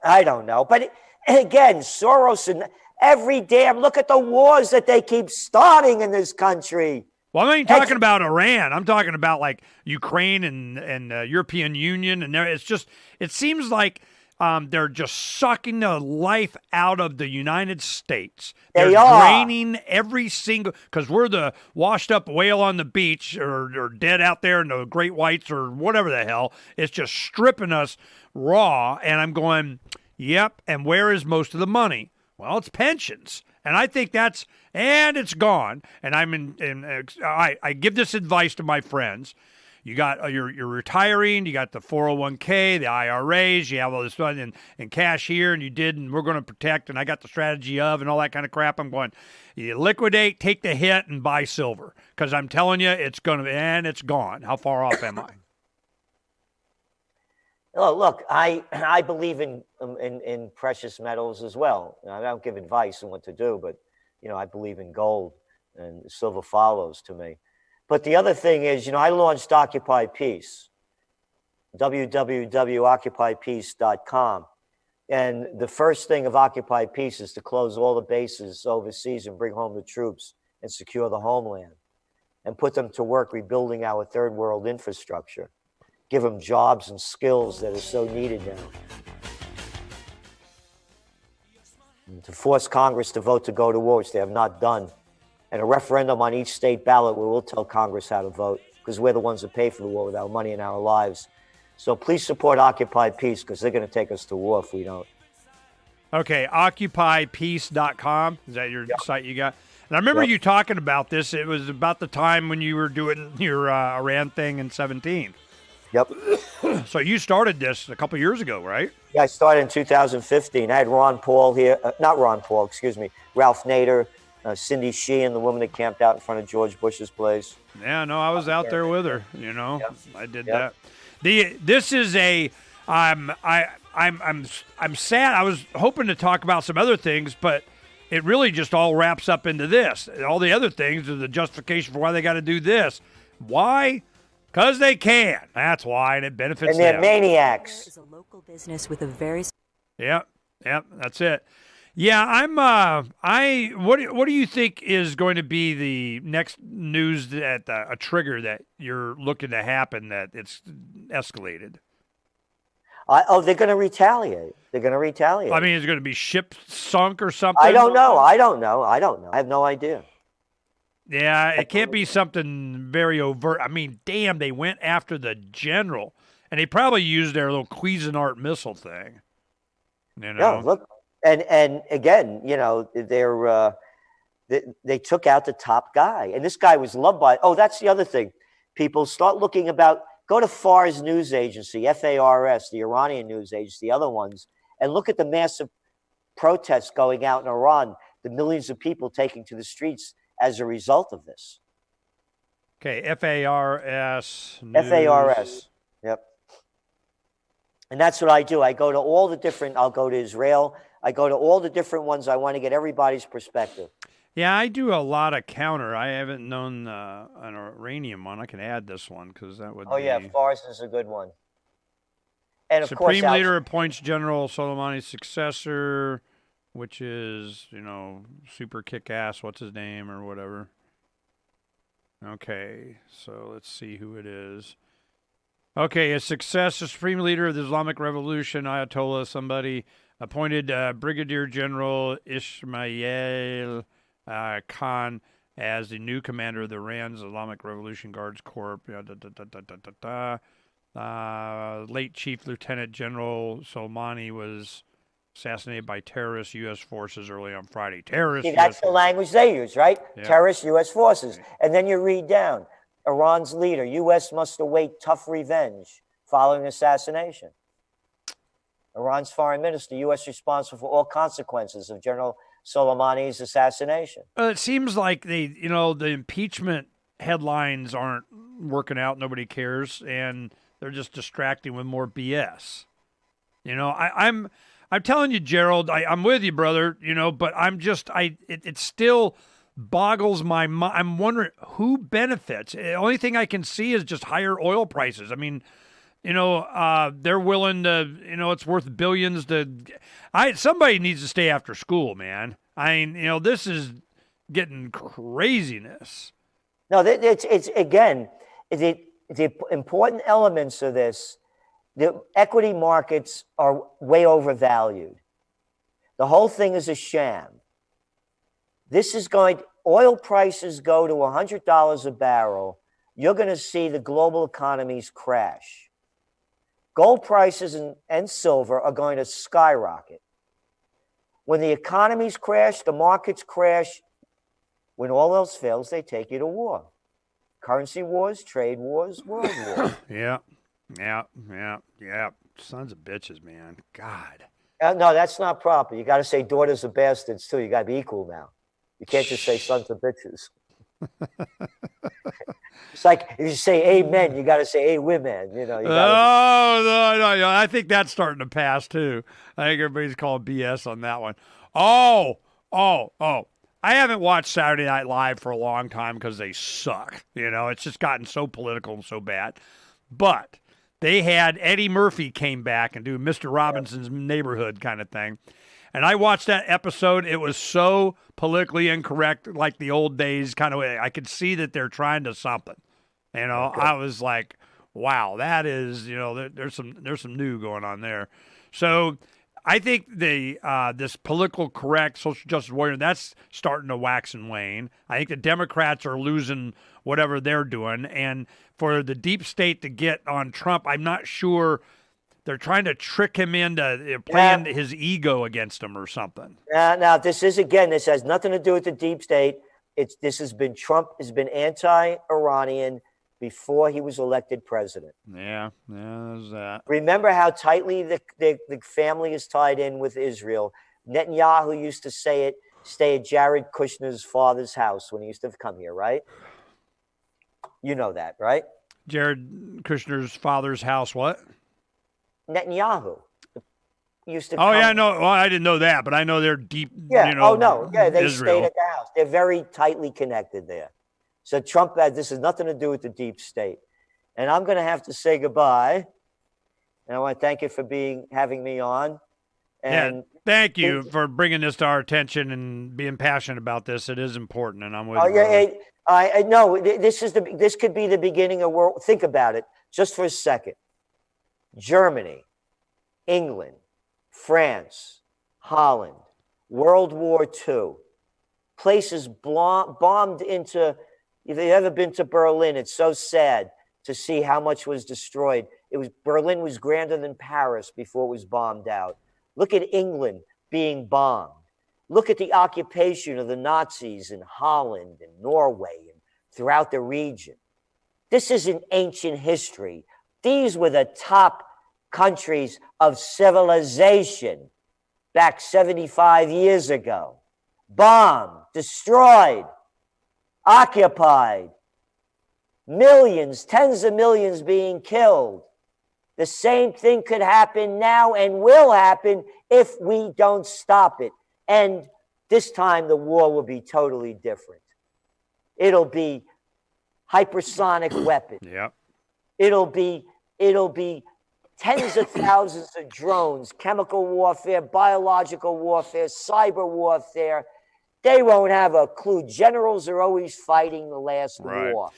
But again, Soros and every damn, look at the wars that they keep starting in this country. Well, I'm not even talking about Iran. I'm talking about like Ukraine and European Union. And it seems like they're just sucking the life out of the United States. They're draining every single, because we're the washed up whale on the beach or dead out there in the great whites or whatever the hell. It's just stripping us raw. And I'm going, Yep. And where is most of the money? Well, it's pensions. And I think it's gone. And I give this advice to my friends. You got you're retiring. You got the 401k, the IRAs. You have all this money and cash here, and and we're going to protect. And I got the strategy of and all that kind of crap. I'm going, you liquidate, take the hit, and buy silver because I'm telling you, it's gone. How far off am I? Oh, look, I believe in precious metals as well. I don't give advice on what to do, but I believe in gold, and silver follows to me. But the other thing is, I launched Occupy Peace, www.occupypeace.com. And the first thing of Occupy Peace is to close all the bases overseas and bring home the troops and secure the homeland and put them to work rebuilding our third world infrastructure. Give them jobs and skills that are so needed now. And to force Congress to vote to go to war, which they have not done. And a referendum on each state ballot where we'll tell Congress how to vote because we're the ones that pay for the war with our money and our lives. So please support Occupy Peace because they're going to take us to war if we don't. Okay, occupypeace.com. Is that your site you got? And I remember you talking about this. It was about the time when you were doing your Iran thing in 17. Yep. So you started this a couple years ago, right? Yeah, I started in 2015. I had Ron Paul here. Not Ron Paul, excuse me. Ralph Nader, Cindy Sheehan, the woman that camped out in front of George Bush's place. Yeah, no, I was out there with her. I did that. This is I'm sad. I was hoping to talk about some other things, but it really just all wraps up into this. All the other things are the justification for why they got to do this. Why? Because they can. That's why, and it benefits them. And they're maniacs. Is a local business with a very. Yep, that's it. Yeah, what do you think is going to be the next news that a trigger that you're looking to happen that it's escalated? They're going to retaliate. I mean, is it going to be ship sunk or something? I don't know. I have no idea. Yeah, it can't be something very overt. I mean, damn, they went after the general, and they probably used their little Cuisinart missile thing. Yeah, look. And again, they took out the top guy. And this guy was loved by, that's the other thing. People start looking go to FARS news agency, FARS, the Iranian news agency, the other ones, and look at the massive protests going out in Iran, the millions of people taking to the streets as a result of this. Okay, FARS. FARS, yep. And that's what I do. I go to I'll go to Israel. I go to all the different ones. I want to get everybody's perspective. Yeah, I do a lot of counter. I haven't known an Iranian one. I can add this one because that would yeah, Fars is a good one. And of Supreme course, Leader appoints General Soleimani's successor, which is, super kick-ass, what's his name or whatever. Okay, so let's see who it is. Okay, his successor, Supreme Leader of the Islamic Revolution, Ayatollah somebody, appointed Brigadier General Ismail Khan as the new commander of the Iran's Islamic Revolution Guards Corps. Late Chief Lieutenant General Soleimani was assassinated by terrorist U.S. forces early on Friday. See, that's the language they use, right? Yeah. Terrorist U.S. forces. And then you read down, Iran's leader, U.S. must await tough revenge following assassination. Iran's foreign minister, U.S. responsible for all consequences of General Soleimani's assassination. It seems like the impeachment headlines aren't working out. Nobody cares, and they're just distracting with more BS. I'm telling you, Gerald, I'm with you, brother. But it still boggles my mind. I'm wondering who benefits. The only thing I can see is just higher oil prices. I mean, they're willing to, it's worth billions somebody needs to stay after school, man. I mean, this is getting craziness. No, it's again, the important elements of this, the equity markets are way overvalued. The whole thing is a sham. Oil prices go to $100 a barrel. You're going to see the global economies crash. Gold prices and silver are going to skyrocket. When the economies crash, the markets crash. When all else fails, they take you to war. Currency wars, trade wars, world wars. Yeah. Sons of bitches, man. God. No, that's not proper. You got to say daughters of bastards, too. You got to be equal now. You can't just say sons of bitches. It's like if you say amen, you got to say hey women. You know. No. I think that's starting to pass too. I think everybody's calling BS on that one. Oh. I haven't watched Saturday Night Live for a long time because they suck. It's just gotten so political and so bad. But they had Eddie Murphy came back and do Mr. Robinson's Neighborhood kind of thing. And I watched that episode. It was so politically incorrect, like the old days kind of way. I could see that they're trying to something. Okay. I was like, wow, that is, there's some new going on there. So I think this political correct social justice warrior, that's starting to wax and wane. I think the Democrats are losing whatever they're doing. And for the deep state to get on Trump, I'm not sure. They're trying to trick him into playing his ego against him or something. Now, this has nothing to do with the deep state. Trump has been anti-Iranian before he was elected president. Yeah, there's that. Remember how tightly the family is tied in with Israel. Netanyahu used to stay at Jared Kushner's father's house when he used to come here, right? You know that, right? Jared Kushner's father's house, what? Netanyahu used to come. Oh, yeah, no. Well, I didn't know that, but I know they're deep, they Israel. stayed at the house. They're very tightly connected there. So Trump, this has nothing to do with the deep state. And I'm going to have to say goodbye. And I want to thank you for having me on. And thank you for bringing this to our attention and being passionate about this. It is important, and I'm with you. I know this could be the beginning of world. Think about it just for a second. Germany, England, France, Holland, World War II, places bombed into. If you've ever been to Berlin, it's so sad to see how much was destroyed. Berlin was grander than Paris before it was bombed out. Look at England being bombed. Look at the occupation of the Nazis in Holland and Norway and throughout the region. This isn't ancient history. These were the top countries of civilization back 75 years ago. Bombed, destroyed, occupied, millions, tens of millions being killed. The same thing could happen now and will happen if we don't stop it. And this time the war will be totally different. It'll be hypersonic weapons. Yep. It'll be tens of thousands of drones, chemical warfare, biological warfare, cyber warfare. They won't have a clue. Generals are always fighting the last war.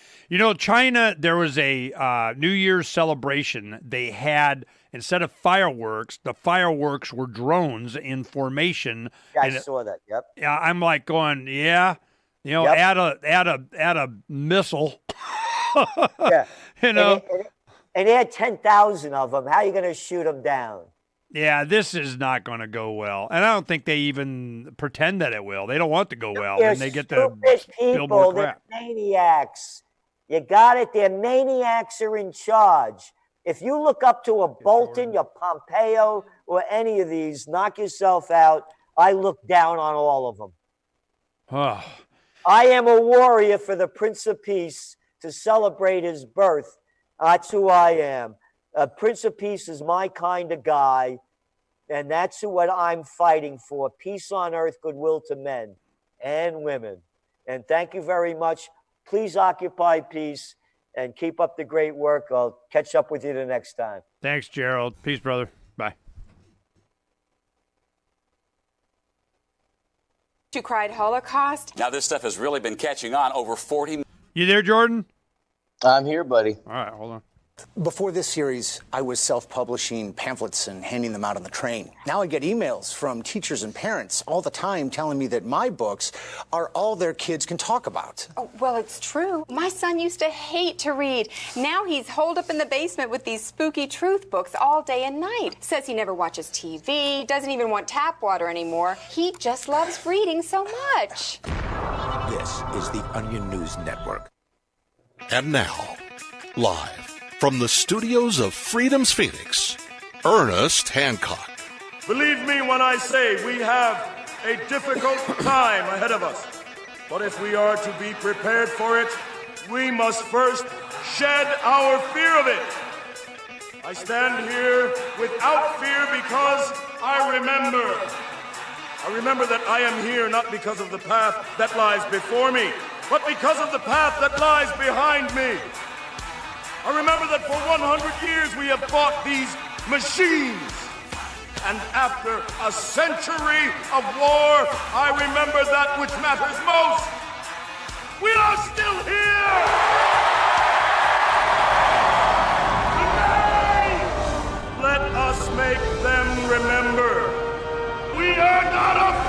China, there was a New Year's celebration. They had, instead of fireworks, the fireworks were drones in formation. Yeah, I saw that. Yep. Yeah, I'm like going, add a missile. Yeah. And they had 10,000 of them. How are you going to shoot them down? Yeah, this is not going to go well. And I don't think they even pretend that it will. They don't want it to go well. They're and they get to build people. more crap. They're maniacs. You got it. Their maniacs are in charge. If you look up to a Bolton, your Pompeo, or any of these, knock yourself out. I look down on all of them. Oh. I am a warrior for the Prince of Peace to celebrate his birth. That's who I am. Prince of Peace is my kind of guy, and that's what I'm fighting for. Peace on earth, goodwill to men and women. And thank you very much. Please occupy peace and keep up the great work. I'll catch up with you the next time. Thanks, Gerald. Peace, brother. Bye. You cried Holocaust. Now this stuff has really been catching on. Over 40. You there, Jordan? I'm here, buddy. All right, hold on. Before this series, I was self-publishing pamphlets and handing them out on the train. Now I get emails from teachers and parents all the time telling me that my books are all their kids can talk about. Oh, well, it's true. My son used to hate to read. Now he's holed up in the basement with these spooky truth books all day and night. Says he never watches TV, doesn't even want tap water anymore. He just loves reading so much. This is the Onion News Network. And now, live from the studios of Freedom's Phoenix, Ernest Hancock. Believe me when I say we have a difficult time ahead of us. But if we are to be prepared for it, we must first shed our fear of it. I stand here without fear because I remember that I am here not because of the path that lies before me, but because of the path that lies behind me. I remember that for 100 years we have fought these machines. And after a century of war, I remember that which matters most. We are still here! Today, let us make them remember. We are not afraid!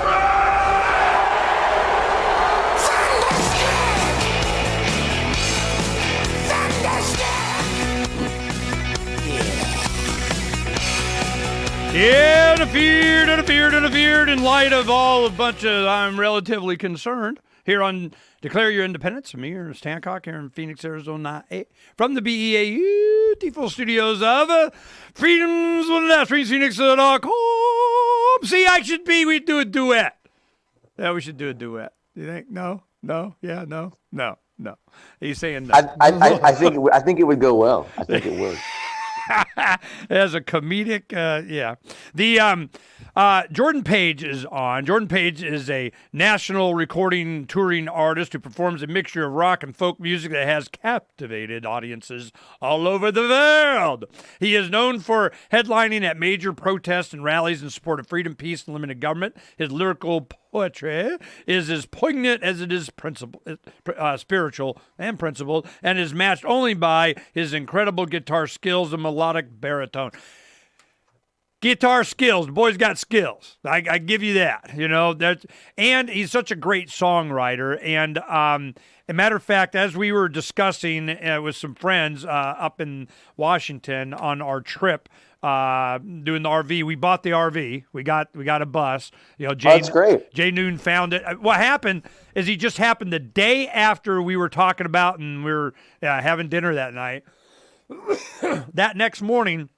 Yeah, interfered in light of all a bunch of I'm relatively concerned here on Declare Your Independence. Me, Ernest Hancock, here in Phoenix, Arizona, from the BEA beautiful studios of Freedom's One and Phoenix.com. See, we'd do a duet. Yeah, we should do a duet. You think? No? Yeah, no. He's saying no. I think it would go well. I think it would. As a comedic, yeah. The Jordan Page is on. Jordan Page is a national recording touring artist who performs a mixture of rock and folk music that has captivated audiences all over the world. He is known for headlining at major protests and rallies in support of freedom, peace, and limited government. His lyrical poetry is as poignant as it is spiritual and principled, and is matched only by his incredible guitar skills and melodic baritone. Guitar skills. The boy's got skills. I give you that. You know, and he's such a great songwriter. And a matter of fact, as we were discussing with some friends up in Washington on our trip, doing the RV, we bought the RV. We got a bus. You know, that's great. Jay Noon found it. What happened is he just happened the day after we were talking about, and we were having dinner that night. That next morning,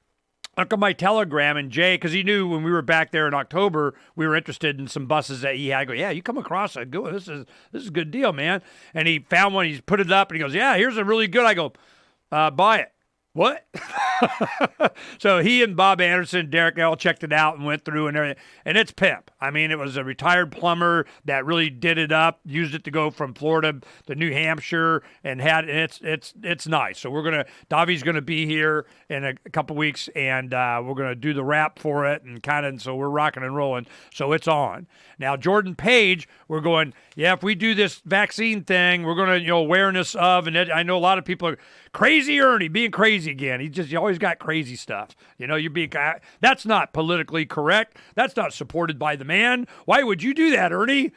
I look at my telegram, and Jay, because he knew when we were back there in October, we were interested in some buses that he had. I go, yeah, you come across it. Go, this is a good deal, man. And he found one. He's put it up, and he goes, yeah, here's a really good. I go, buy it. What? So he and Bob Anderson, Derek, all checked it out and went through and everything. And it's pimp. I mean, it was a retired plumber that really did it up, used it to go from Florida to New Hampshire, and it's nice. So Davi's gonna be here in a couple weeks, and we're gonna do the rap for it, and so we're rocking and rolling. So it's on. Now Jordan Page, we're going, yeah, if we do this vaccine thing, we're gonna, awareness of, and I know a lot of people are crazy Ernie being crazy again. He always got crazy stuff. You're being, that's not politically correct. That's not supported by the man. Why would you do that, Ernie?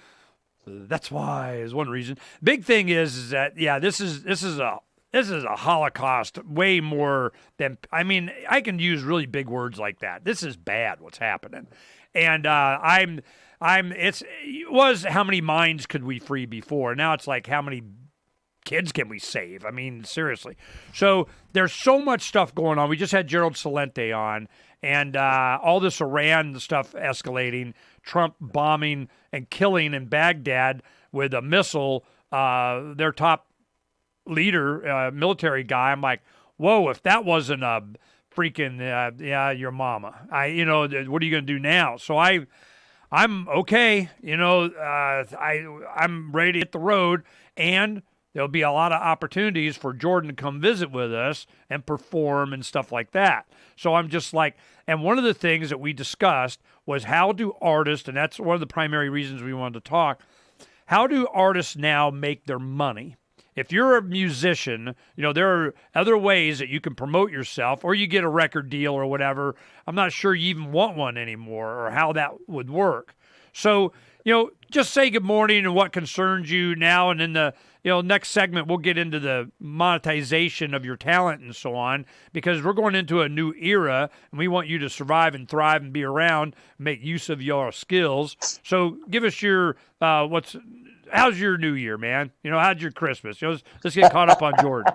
That's why is one reason. Big thing is that, yeah, this is a Holocaust way more than, I can use really big words like that. This is bad what's happening. And it was how many minds could we free before? Now it's like how many kids can we save? Seriously. So there's so much stuff going on. We just had Gerald Celente on, and all this Iran stuff escalating, Trump bombing and killing in Baghdad with a missile, their top leader, military guy. I'm like, whoa, if that wasn't a freaking, your mama. What are you going to do now? So I'm okay. I'm ready to hit the road, and there'll be a lot of opportunities for Jordan to come visit with us and perform and stuff like that. So I'm just like, and one of the things that we discussed was how do artists, and that's one of the primary reasons we wanted to talk, how do artists now make their money? if you're a musician, there are other ways that you can promote yourself, or you get a record deal or whatever. I'm not sure you even want one anymore, or how that would work. So, just say good morning and what concerns you now, and in the next segment we'll get into the monetization of your talent and so on, because we're going into a new era and we want you to survive and thrive and be around, make use of your skills. So give us your how's your new year, man? How's your Christmas? Let's get caught up on Jordan.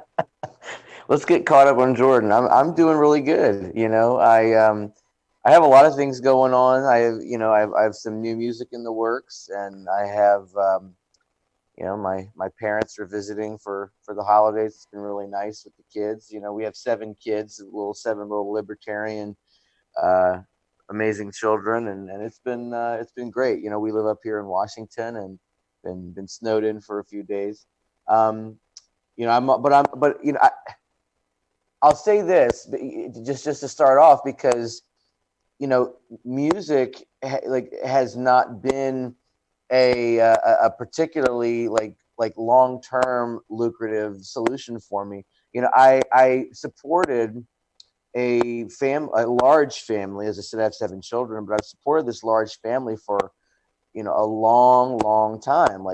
Let's get caught up on Jordan. I'm doing really good. I have a lot of things going on. I have some new music in the works, and I have, my parents are visiting for the holidays. It's been really nice with the kids. We have 7 kids, seven little libertarian, amazing children, and it's been great. We live up here in Washington and been snowed in for a few days. I'll say this just to start off, because music has not been a particularly long-term lucrative solution for me. I supported a large family. As I said, I have 7 children, but I've supported this large family for a long time,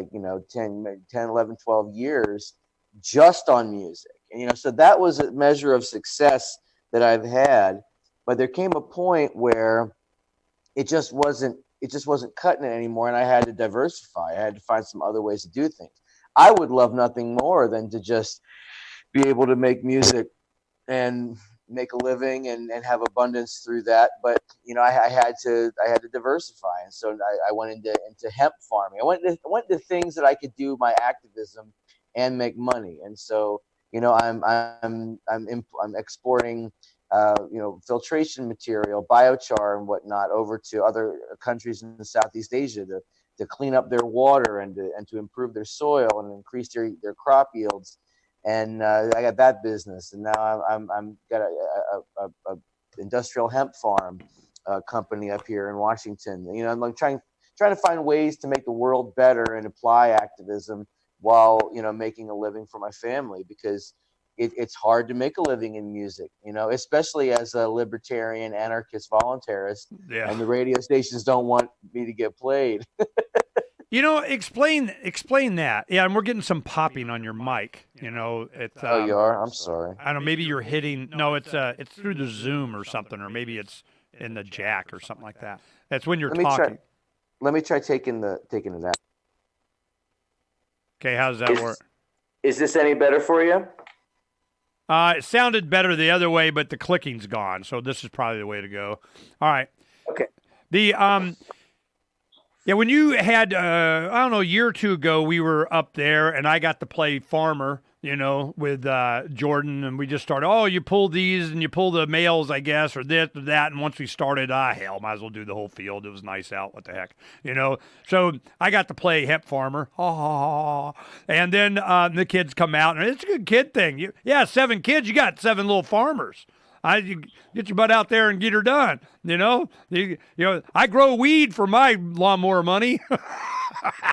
10, 11, 12 years, just on music. And so that was a measure of success that I've had. But there came a point where it just wasn't cutting it anymore, and I had to diversify. I had to find some other ways to do things. I would love nothing more than to just be able to make music and make a living and have abundance through that. But I had to diversify, and so I went into hemp farming. I went into things that I could do my activism and make money. And so I'm exporting filtration material, biochar and whatnot over to other countries in Southeast Asia to clean up their water and to improve their soil and increase their crop yields. And I got that business, and now I'm got a industrial hemp farm company up here in Washington. I'm like trying to find ways to make the world better and apply activism while making a living for my family, because it's hard to make a living in music, especially as a libertarian, anarchist, voluntarist. Yeah. And the radio stations don't want me to get played. Explain that. Yeah, and we're getting some popping on your mic. Oh, you are? I'm sorry. I don't know. Maybe you're hitting. No, it's through the Zoom or something, or maybe it's in the jack or something like that. That's when you're talking. Let me try taking it out. Okay, how does that work? Is this any better for you? It sounded better the other way, but the clicking's gone. So this is probably the way to go. All right. Okay. When you had, a year or two ago, we were up there and I got to play farmer, with Jordan, and we just started, you pull these and you pull the males, I guess, or this or that. And once we started, hell, might as well do the whole field. It was nice out. What the heck, So I got to play hemp farmer. And then the kids come out, and it's a good kid thing. 7 kids, you got 7 little farmers. You get your butt out there and get her done. I grow weed for my lawnmower money.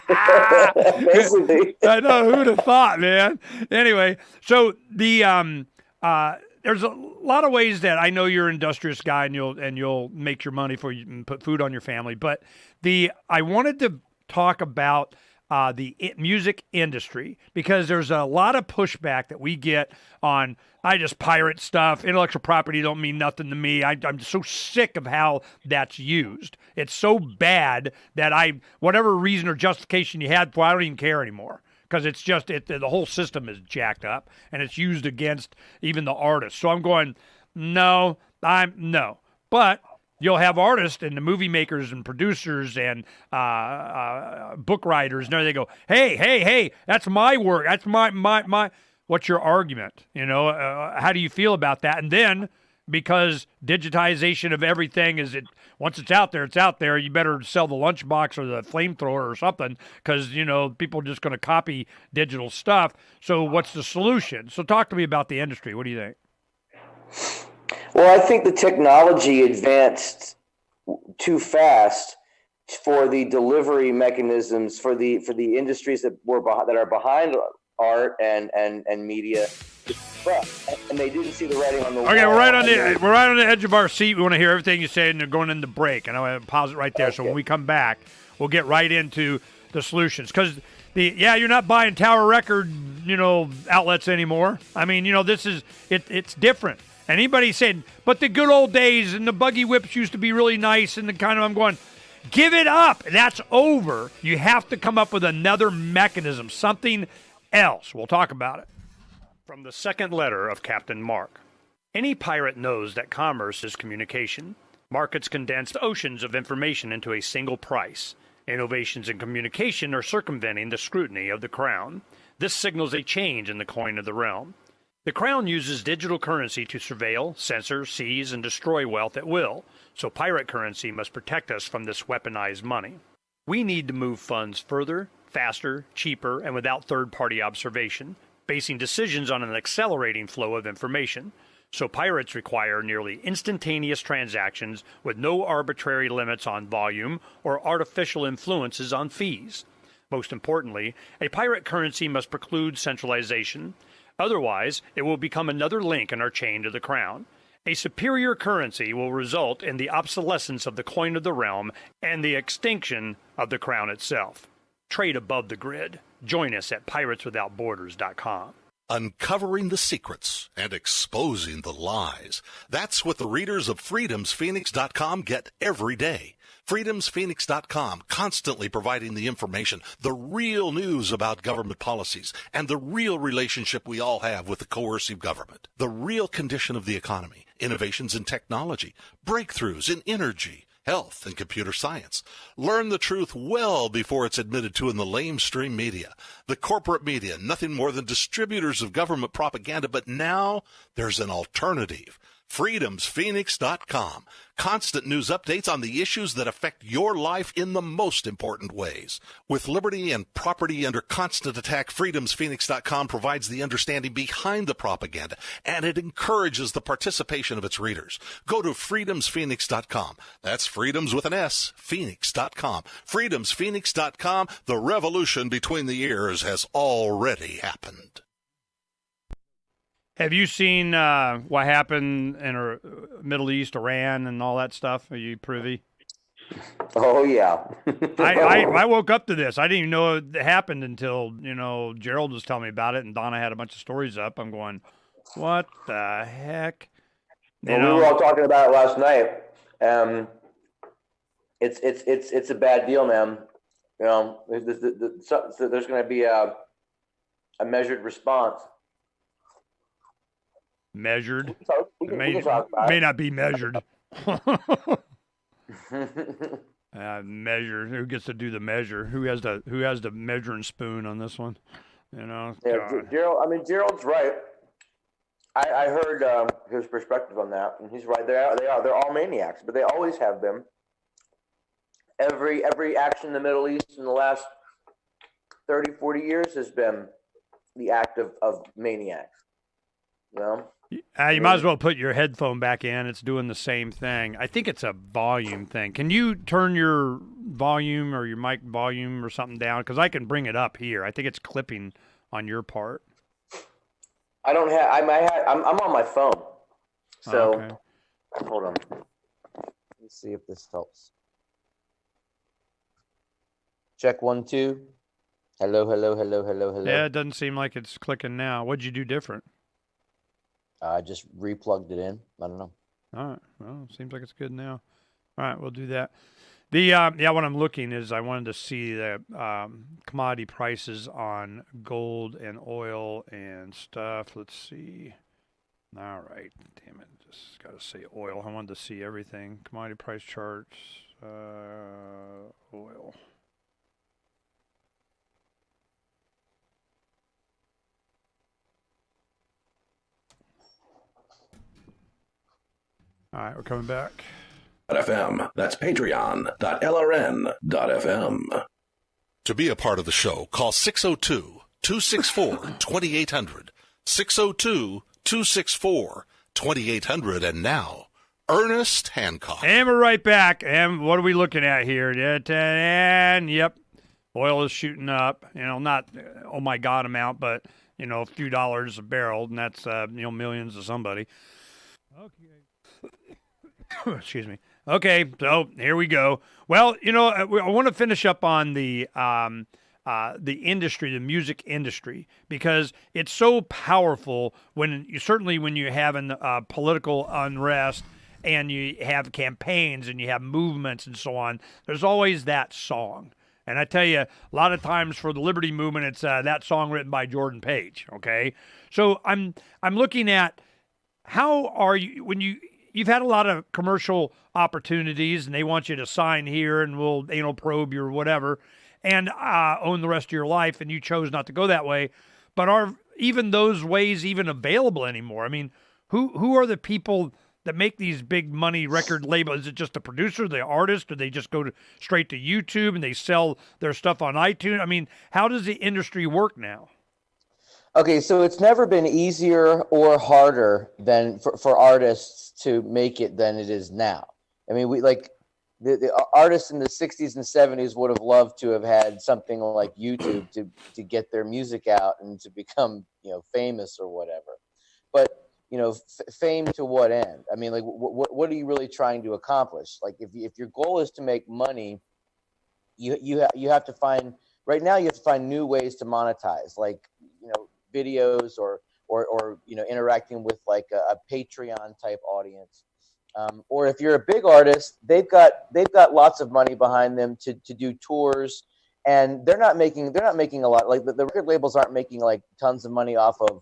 Basically. I know, who'd have thought, man. Anyway, so the there's a lot of ways that I know you're an industrious guy and you'll make your money for you and put food on your family. But I wanted to talk about the music industry, because there's a lot of pushback that we get on, I just pirate stuff. Intellectual property don't mean nothing to me. I'm so sick of how that's used. It's so bad that whatever reason or justification you had for, I don't even care anymore, because it's just the whole system is jacked up and it's used against even the artists. So I'm going, no. But you'll have artists and the movie makers and producers and book writers, and there they go, hey, that's my work. That's my. What's your argument? How do you feel about that? And then, because digitization of everything once it's out there, you better sell the lunchbox or the flamethrower or something, because, people are just going to copy digital stuff. So what's the solution? So talk to me about the industry. What do you think? Well, I think the technology advanced too fast for the delivery mechanisms for the industries that are behind art and media. And they didn't see the writing on the wall. Okay, we're right on the edge of our seat. We want to hear everything you say, and they're going into break. And I'm going to pause it right there. Okay. So when we come back, we'll get right into the solutions. Because you're not buying Tower Record, outlets anymore. I mean, this is it's different. Anybody said, but the good old days and the buggy whips used to be really nice, and I'm going, give it up. That's over. You have to come up with another mechanism, something else. We'll talk about it. From the second letter of Captain Mark. Any pirate knows that commerce is communication. Markets condense oceans of information into a single price. Innovations in communication are circumventing the scrutiny of the crown. This signals a change in the coin of the realm. The crown uses digital currency to surveil, censor, seize, and destroy wealth at will, so pirate currency must protect us from this weaponized money. We need to move funds further, faster, cheaper, and without third-party observation, basing decisions on an accelerating flow of information. So pirates require nearly instantaneous transactions with no arbitrary limits on volume or artificial influences on fees. Most importantly, a pirate currency must preclude centralization. Otherwise, it will become another link in our chain to the crown. A superior currency will result in the obsolescence of the coin of the realm and the extinction of the crown itself. Trade above the grid. Join us at pirateswithoutborders.com. Uncovering the secrets and exposing the lies. That's what the readers of freedomsphoenix.com get every day. freedomsphoenix.com, constantly providing the information, the real news about government policies, and the real relationship we all have with the coercive government. The real condition of the economy, innovations in technology, breakthroughs in energy, health, and computer science. Learn the truth well before it's admitted to in the lamestream media. The corporate media, nothing more than distributors of government propaganda, but now there's an alternative. freedomsphoenix.com. Constant news updates on the issues that affect your life in the most important ways. With liberty and property under constant attack, freedomsphoenix.com provides the understanding behind the propaganda, and it encourages the participation of its readers. Go to freedomsphoenix.com. That's freedoms with an S, phoenix.com. freedomsphoenix.com. The revolution between the ears has already happened. Have you seen what happened in Middle East, Iran, and all that stuff? Are you privy? Oh, yeah. I woke up to this. I didn't even know it happened until, Gerald was telling me about it, and Donna had a bunch of stories up. I'm going, what the heck? We were all talking about it last night. It's a bad deal, man. There's going to be a measured response. Measured. We can talk about may it. not be measured. Measure. Who gets to do the measure? Who has the measuring spoon on this one? Yeah, Gerald's right. I heard his perspective on that, and he's right. They're all maniacs, but they always have been. Every action in the Middle East in the last 30, 40 years has been the act of maniacs. You might as well put your headphone back in. It's doing the same thing. I think it's a volume thing. Can you turn your volume or your mic volume or something down? Because I can bring it up here. I think it's clipping on your part. I don't have. I'm on my phone. So okay. Hold on. Let's see if this helps. Check 1, 2. Hello. Yeah, it doesn't seem like it's clicking now. What'd you do different? I just replugged it in. I don't know. All right. Well, it seems like it's good now. All right, we'll do that. What I'm looking is I wanted to see the commodity prices on gold and oil and stuff. Let's see. All right. Damn it. Just got to say oil. I wanted to see everything. Commodity price charts. Oil. All right, we're coming back. .fm. That's patreon.lrn.fm. To be a part of the show, call 602-264-2800. 602-264-2800. And now, Ernest Hancock. And we're right back. And what are we looking at here? And, yep, Oil is shooting up. Not oh my God amount, but a few dollars a barrel, and that's millions to somebody. Okay. Excuse me. Okay, so here we go. Well, I want to finish up on the industry, the music industry, because it's so powerful when you have an political unrest and you have campaigns and you have movements and so on. There's always that song. And I tell you, a lot of times for the Liberty Movement, it's that song written by Jordan Page. Okay, so I'm looking at how are you when you've had a lot of commercial opportunities and they want you to sign here and we'll anal probe you or whatever and own the rest of your life, and you chose not to go that way. But are even those ways even available anymore? I mean, who are the people that make these big money record labels? Is it just the producer, the artist, or they just go straight to YouTube and they sell their stuff on iTunes? I mean, how does the industry work now? Okay, so it's never been easier or harder than for artists to make it than it is now. I mean, the artists in the 60s and 70s would have loved to have had something like YouTube to get their music out and to become, famous or whatever. But fame to what end? I mean, like, what are you really trying to accomplish? Like, if your goal is to make money, you have to find, right now you have to find new ways to monetize, like, videos or interacting with like a Patreon type audience. Or if you're a big artist, they've got lots of money behind them to do tours, and they're not making a lot. Like the record labels aren't making like tons of money off of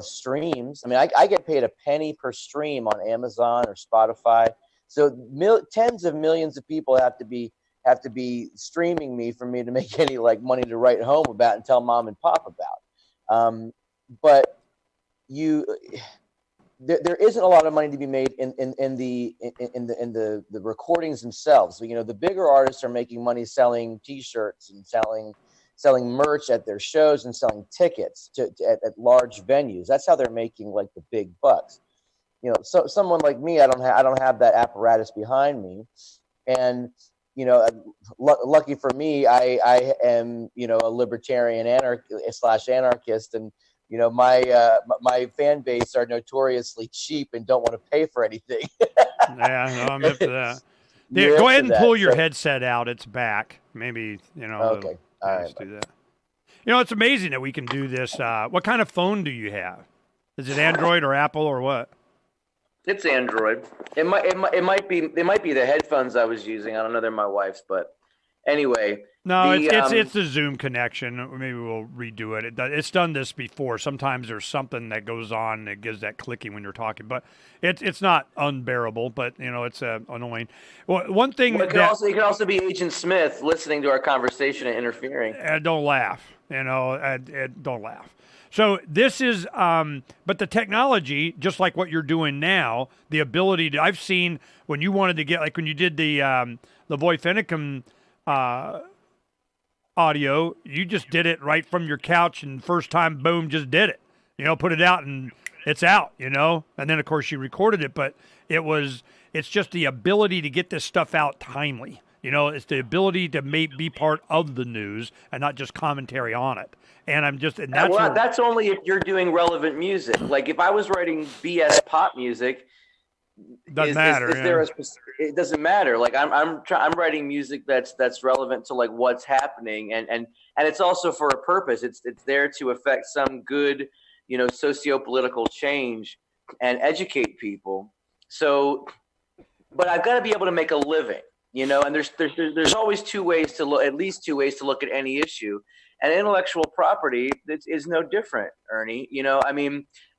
streams. I mean, I get paid a penny per stream on Amazon or Spotify. So tens of millions of people have to be streaming me for me to make any like money to write home about and tell mom and pop about. But there isn't a lot of money to be made in the recordings themselves. So, the bigger artists are making money selling T-shirts and selling merch at their shows and selling tickets at large venues. That's how they're making like the big bucks. So someone like me, I don't have that apparatus behind me, and lucky for me, I am a libertarian anarchist, and my fan base are notoriously cheap and don't want to pay for anything. Yeah, no, I'm up to that. Yeah, go ahead and pull your headset out. It's back. Maybe Okay, all right. Do that. It's amazing that we can do this. What kind of phone do you have? Is it Android or Apple or what? It's Android. It might be the headphones I was using. I don't know. They're my wife's, but anyway. No, it's the Zoom connection. Maybe we'll redo it. It's done this before. Sometimes there's something that goes on that gives that clicking when you're talking, but it's not unbearable. But it's annoying. Well, one thing it can also be Agent Smith listening to our conversation and interfering. Don't laugh. Don't laugh. So this is, but the technology, just like what you're doing now, the ability to, I've seen when you wanted to get, like when you did the Voy Finicum audio, you just did it right from your couch and first time, boom, just did it, put it out and it's out, and then of course you recorded it, but it's just the ability to get this stuff out timely. It's the ability to be part of the news and not just commentary on it. And that's only if you're doing relevant music. Like if I was writing BS pop music, doesn't matter. It doesn't matter. Like I'm writing music that's relevant to like what's happening, and it's also for a purpose. It's there to affect some good, socio-political change and educate people. So, but I've got to be able to make a living. And there's always at least two ways to look at any issue, and intellectual property is no different, Ernie.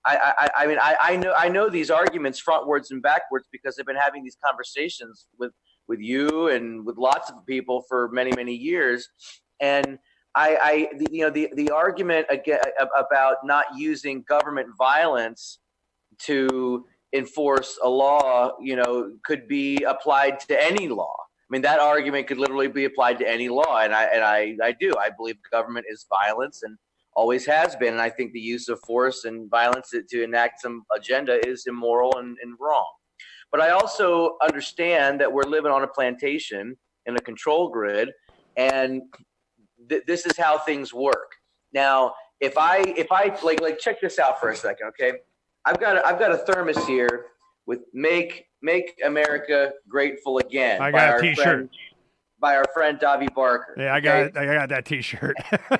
I know these arguments frontwards and backwards because I've been having these conversations with you and with lots of people for many years, and the argument again about not using government violence to enforce a law, could be applied to any law. I mean, that argument could literally be applied to any law, and I do. I believe government is violence and always has been, and I think the use of force and violence to enact some agenda is immoral and wrong. But I also understand that we're living on a plantation in a control grid, and this is how things work. Now, if I like check this out for a second, okay? I've got a thermos here with "Make America Grateful Again" I got a T-shirt by our friend Davi Barker. Yeah, I got that T-shirt.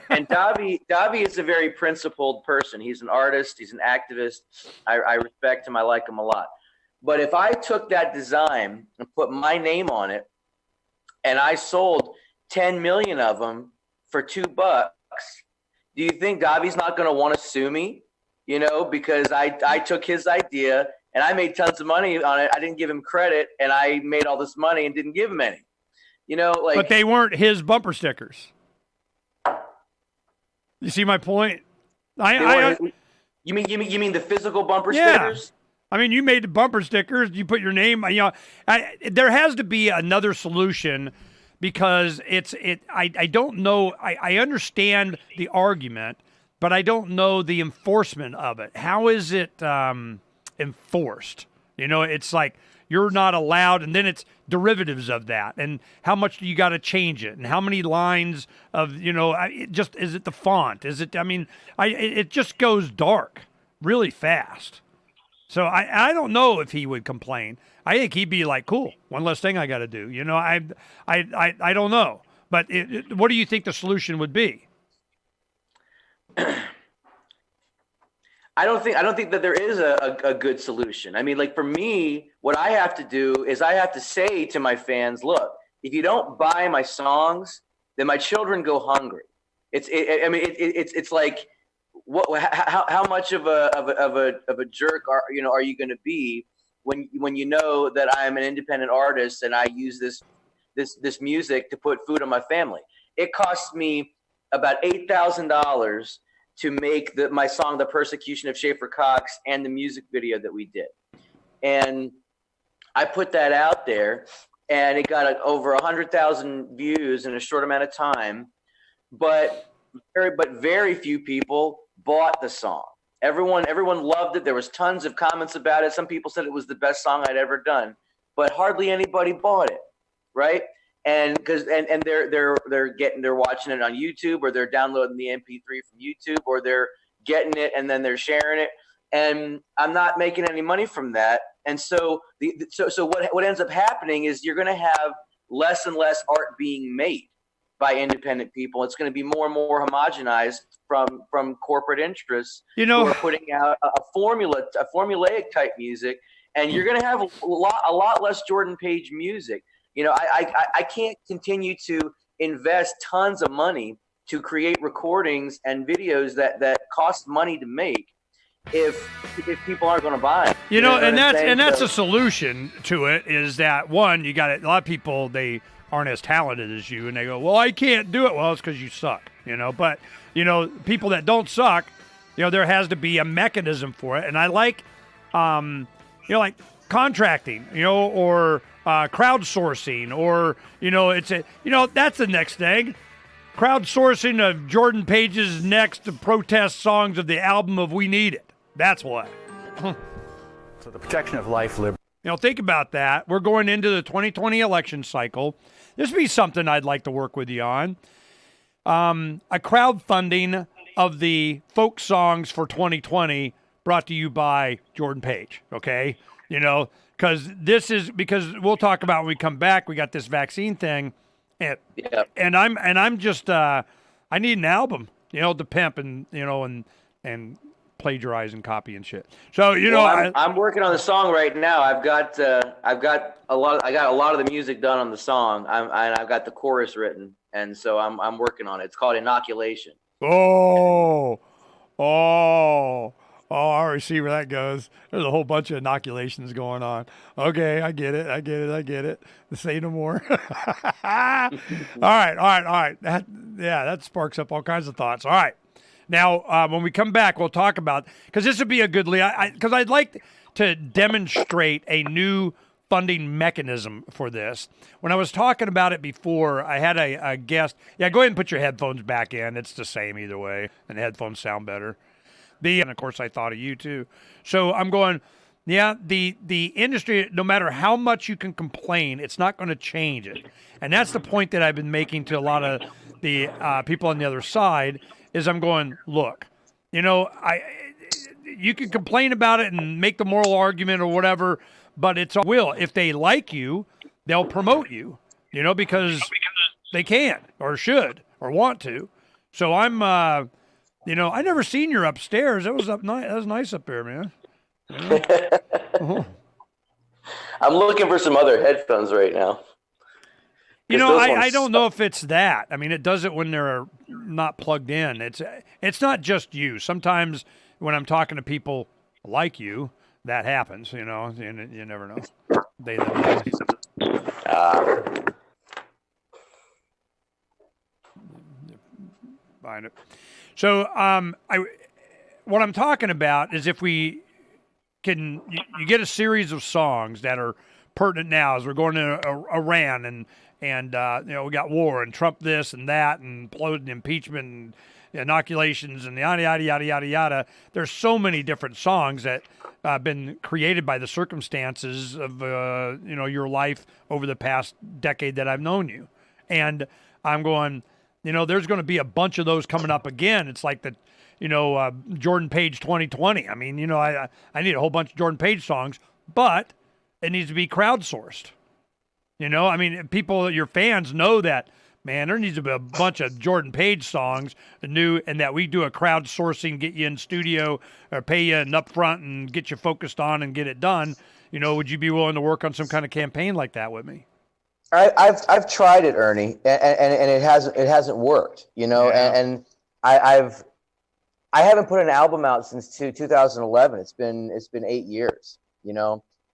And Davi is a very principled person. He's an artist. He's an activist. I respect him. I like him a lot. But if I took that design and put my name on it, and I sold 10 million of them for $2, do you think Davi's not going to want to sue me? You know, because I took his idea and I made tons of money on it. I didn't give him credit, and I made all this money and didn't give him any. You know, like, but they weren't his bumper stickers. You see my point? You mean the physical bumper stickers? I mean, you made the bumper stickers. You put your name. You know, there has to be another solution, because I don't know. I understand the argument, but I don't know the enforcement of it. How is it enforced? You know, it's like you're not allowed, and then it's derivatives of that, and how much do you got to change it, and how many lines of, you know, is it the font? Is it? I mean, it just goes dark really fast. So I don't know if he would complain. I think he'd be like, cool, one less thing I got to do. You know, I don't know. But what do you think the solution would be? I don't think that there is a good solution. I mean, like, for me, what I have to do is I have to say to my fans, look, if you don't buy my songs, then my children go hungry. It's like, how much of a jerk are you going to be when you know that I'm an independent artist and I use this music to put food on my family? It cost me about $8,000 to make my song "The Persecution of Schaefer Cox" and the music video that we did, and I put that out there, and it got over 100,000 views in a short amount of time, but very few people bought the song. Everyone loved it. There was tons of comments about it. Some people said it was the best song I'd ever done, but hardly anybody bought it, right? And they're watching it on YouTube, or they're downloading the MP3 from YouTube, or they're getting it and then they're sharing it, and I'm not making any money from that. And so what ends up happening is you're going to have less and less art being made by independent people. It's going to be more and more homogenized from corporate interests, who are putting out a formulaic type music, and you're going to have a lot less Jordan Page music. You know, I can't continue to invest tons of money to create recordings and videos that cost money to make if people aren't going to buy it. You know, and that's a solution to it, is that, one, you got a lot of people, they aren't as talented as you, and they go, well, I can't do it. Well, it's because you suck, you know. But, you know, people that don't suck, you know, there has to be a mechanism for it. And I like, like contracting, you know, or crowdsourcing, or, you know, that's the next thing. Crowdsourcing of Jordan Page's next protest songs of the album of We Need It. That's what. So the protection of life, liberty. You know, think about that. We're going into the 2020 election cycle. This would be something I'd like to work with you on. A crowdfunding of the folk songs for 2020 brought to you by Jordan Page, okay? You know, because we'll talk about when we come back, we got this vaccine thing, and I'm just I need an album, you know, to pimp and, you know, and plagiarize and copy and shit. So, you know, I'm working on the song right now. I got a lot of the music done on the song. I've got the chorus written, and so I'm working on it. It's called Inoculation. Oh, I already see where that goes. There's a whole bunch of inoculations going on. Okay, I get it. Say no more. All right. That sparks up all kinds of thoughts. All right. Now, when we come back, we'll talk about, because this would be a good lead, because I'd like to demonstrate a new funding mechanism for this. When I was talking about it before, I had a guest. Yeah, go ahead and put your headphones back in. It's the same either way, and the headphones sound better. And of course, I thought of you too. So I'm going, yeah, the industry, no matter how much you can complain, it's not going to change it. And that's the point that I've been making to a lot of the people on the other side is I'm going, look, you can complain about it and make the moral argument or whatever, but it's all will. If they like you, they'll promote you, because they can or should or want to. So I'm, I never seen your upstairs. That was nice. That was nice up there, man. I'm looking for some other headphones right now. I don't know if it's that. I mean, it does it when they're not plugged in. It's not just you. Sometimes when I'm talking to people like you, that happens, you never know. They find it. So, what I'm talking about is if we can, you get a series of songs that are pertinent now as we're going to Iran and we got war and Trump this and that and impeachment and inoculations and yada, yada, yada, yada, yada. There's so many different songs that have been created by the circumstances of, your life over the past decade that I've known you. And I'm going, there's going to be a bunch of those coming up again. It's like the, Jordan Page 2020. I mean, I need a whole bunch of Jordan Page songs, but it needs to be crowdsourced. People, your fans know that, man, there needs to be a bunch of Jordan Page songs new, and that we do a crowdsourcing, get you in studio or pay you an upfront and get you focused on and get it done. Would you be willing to work on some kind of campaign like that with me? I've tried it, Ernie, and it hasn't worked, and I haven't put an album out since 2011. It's been 8 years,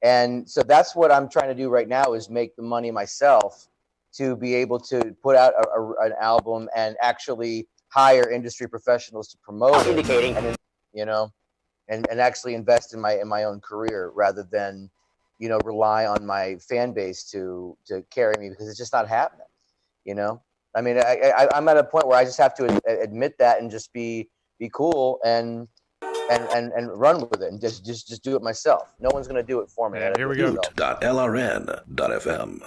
and so that's what I'm trying to do right now is make the money myself to be able to put out an album and actually hire industry professionals to promote indicating it, and actually invest in my own career rather than rely on my fan base to carry me, because it's just not happening. I mean, I'm at a point where I just have to admit that and just be cool and run with it and just do it myself. No one's going to do it for me. Here we go. .lrn.fm.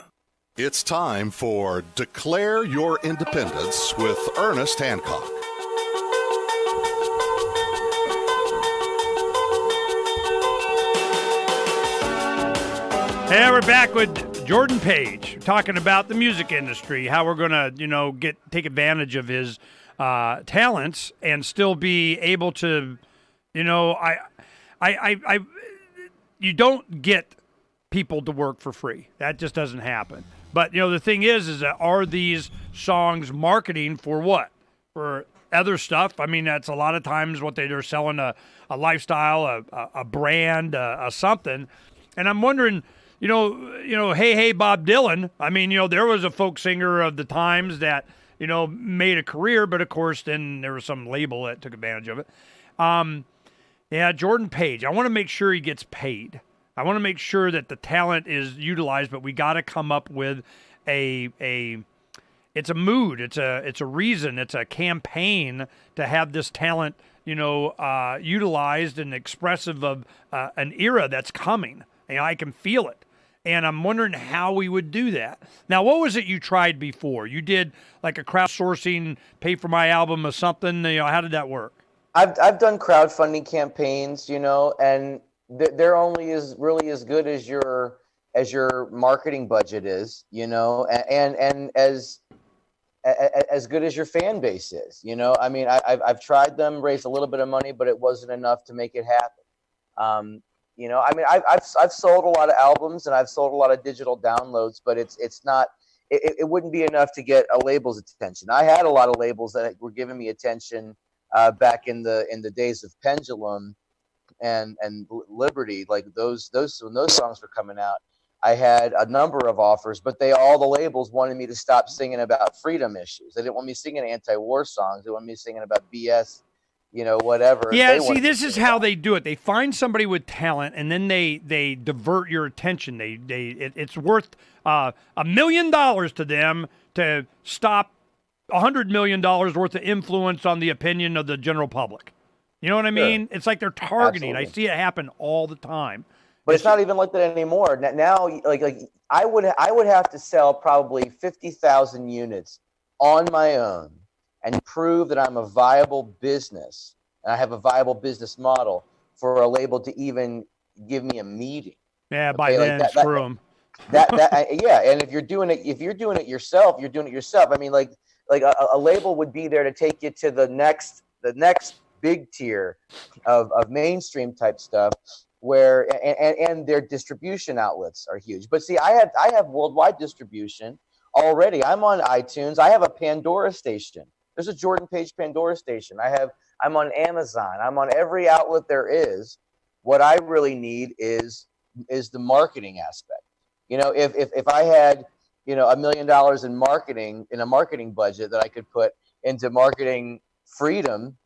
It's time for Declare Your Independence with Ernest Hancock. Hey, we're back with Jordan Page, talking about the music industry, how we're going to, take advantage of his talents and still be able to, you don't get people to work for free. That just doesn't happen. But, the thing is that are these songs marketing for what? For other stuff? I mean, that's a lot of times what they're selling a lifestyle, a brand, something. And I'm wondering, hey, Bob Dylan. I mean, there was a folk singer of the times that, made a career, but of course, then there was some label that took advantage of it. Jordan Page. I want to make sure he gets paid. I want to make sure that the talent is utilized, but we got to come up with it's a mood, it's a reason, it's a campaign to have this talent, utilized and expressive of an era that's coming. I can feel it. And I'm wondering how we would do that. Now, what was it you tried before? You did like a crowdsourcing, pay for my album or something. How did that work? I've done crowdfunding campaigns, and they're only really as good as your marketing budget is, and as good as your fan base is. I mean, I've tried them, raised a little bit of money, but it wasn't enough to make it happen. I mean, I've sold a lot of albums and I've sold a lot of digital downloads, but it's not. It wouldn't be enough to get a label's attention. I had a lot of labels that were giving me attention back in the days of Pendulum and Liberty, like those when those songs were coming out. I had a number of offers, but all the labels wanted me to stop singing about freedom issues. They didn't want me singing anti-war songs. They wanted me singing about BS, whatever. Yeah, see, this is how they do it. They find somebody with talent, and then they divert your attention. It's worth $1 million to them to stop $100 million worth of influence on the opinion of the general public. You know what I mean? Sure. It's like they're targeting. Absolutely. I see it happen all the time. But it's not even like that anymore. Now, like I would have to sell probably 50,000 units on my own and prove that I'm a viable business and I have a viable business model for a label to even give me a meeting. Yeah, by then, like screw them. Yeah, and if you're doing it yourself, you're doing it yourself. I mean, like a label would be there to take you to the next big tier of mainstream type stuff, where and their distribution outlets are huge. But see, I have worldwide distribution already. I'm on iTunes. I have a Pandora station. There's a Jordan Page Pandora station. I'm on Amazon. I'm on every outlet there is. What I really need is the marketing aspect. If I had, $1 million in marketing, in a marketing budget that I could put into marketing freedom,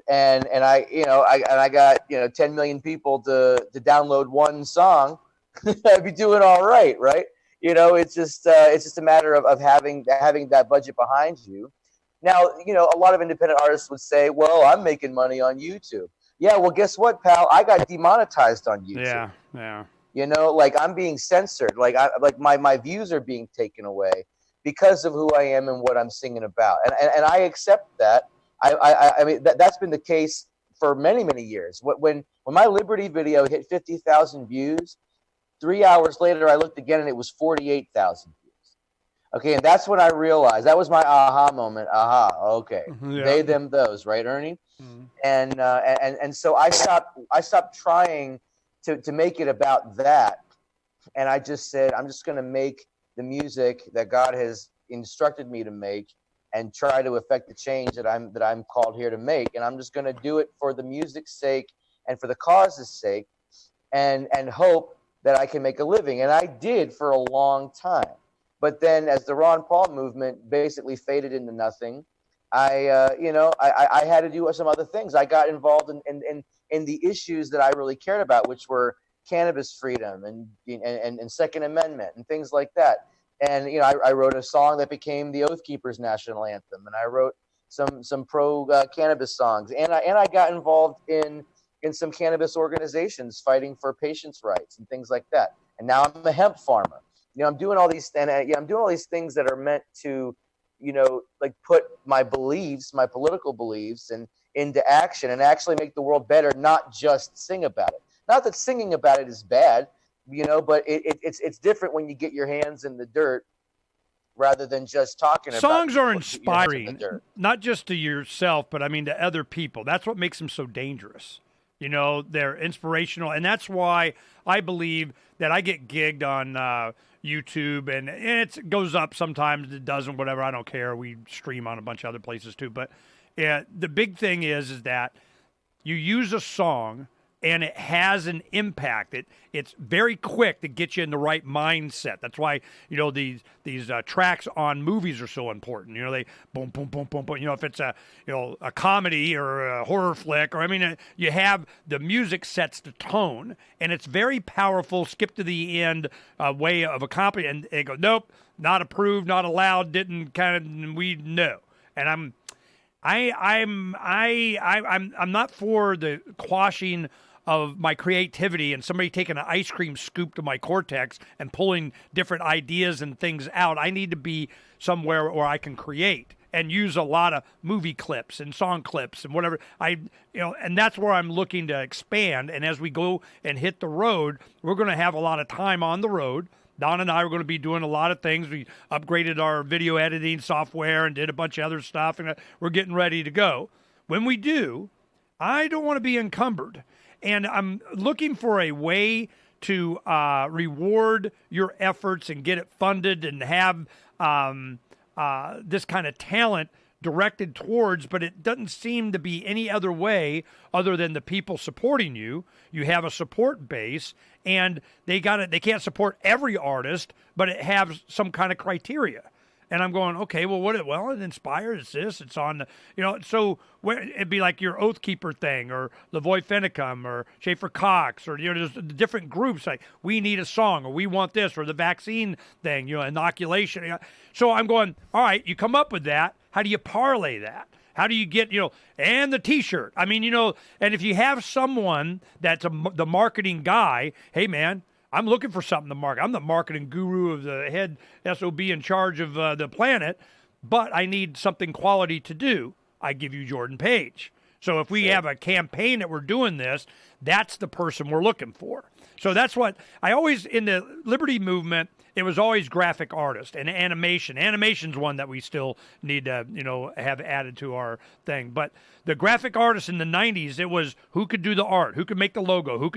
and I got 10 million people to download one song, I'd be doing all right. It's just a matter of having that budget behind you. Now, a lot of independent artists would say, well, I'm making money on YouTube. Yeah, well, guess what, pal? I got demonetized on YouTube. Yeah. Like I'm being censored. Like my views are being taken away because of who I am and what I'm singing about. And I accept that. I mean, that's been the case for many, many years. When my Liberty video hit 50,000 views, 3 hours later, I looked again and it was 48,000 views. Okay, and that's when I realized, that was my aha moment. Okay, Yeah. They, them, those, right, Ernie? Mm-hmm. And so I stopped trying to make it about that, and I just said, I'm just going to make the music that God has instructed me to make, and try to affect the change that I'm called here to make. And I'm just going to do it for the music's sake and for the cause's sake, and hope that I can make a living. And I did for a long time. But then as the Ron Paul movement basically faded into nothing, I had to do some other things. I got involved in the issues that I really cared about, which were cannabis freedom and Second Amendment and things like that. And I wrote a song that became the Oath Keepers national anthem, and I wrote some pro cannabis songs, and I got involved in some cannabis organizations fighting for patients' rights and things like that. And now I'm a hemp farmer. I'm doing all these I'm doing all these things that are meant to, like put my beliefs, my political beliefs, into action and actually make the world better, not just sing about it. Not that singing about it is bad. But it's different when you get your hands in the dirt rather than just talking about it. Songs are inspiring, not just to yourself, but I mean to other people. That's what makes them so dangerous. They're inspirational, and that's why I believe that I get gigged on YouTube, and it goes up sometimes, it doesn't, whatever, I don't care. We stream on a bunch of other places too. But the big thing is that you use a song and it has an impact. It's very quick to get you in the right mindset. That's why these tracks on movies are so important. They boom boom boom boom boom. If it's a comedy or a horror flick, or you have the music sets the tone, and it's very powerful. Skip to the end way of accompanying, and they go, nope, not approved, not allowed, didn't we know. And I'm not for the quashing of my creativity and somebody taking an ice cream scoop to my cortex and pulling different ideas and things out. I need to be somewhere where I can create and use a lot of movie clips and song clips and whatever. And that's where I'm looking to expand. And as we go and hit the road, we're going to have a lot of time on the road. Don and I are going to be doing a lot of things. We upgraded our video editing software and did a bunch of other stuff, and we're getting ready to go. When we do, I don't want to be encumbered. And I'm looking for a way to reward your efforts and get it funded and have this kind of talent directed towards, but it doesn't seem to be any other way other than the people supporting you. You have a support base, and they can't support every artist, but it has some kind of criteria. And I'm going, okay, well, it inspires this. It's on, so it'd be like your Oath Keeper thing, or Lavoy Finicum, or Schaefer Cox, or, there's different groups like we need a song, or we want this, or the vaccine thing, inoculation. So I'm going, all right, you come up with that. How do you parlay that? How do you get, and the T-shirt? I mean, and if you have someone that's the marketing guy, hey, man, I'm looking for something to market. I'm the marketing guru of the head SOB in charge of the planet. but I need something quality to do. I give you Jordan Page. So if we have a campaign that we're doing this, that's the person we're looking for. So that's what I always, in the Liberty movement, it was always graphic artist and animation. Animation's one that we still need to, have added to our thing. But the graphic artists in the 90s, it was who could do the art, who could make the logo,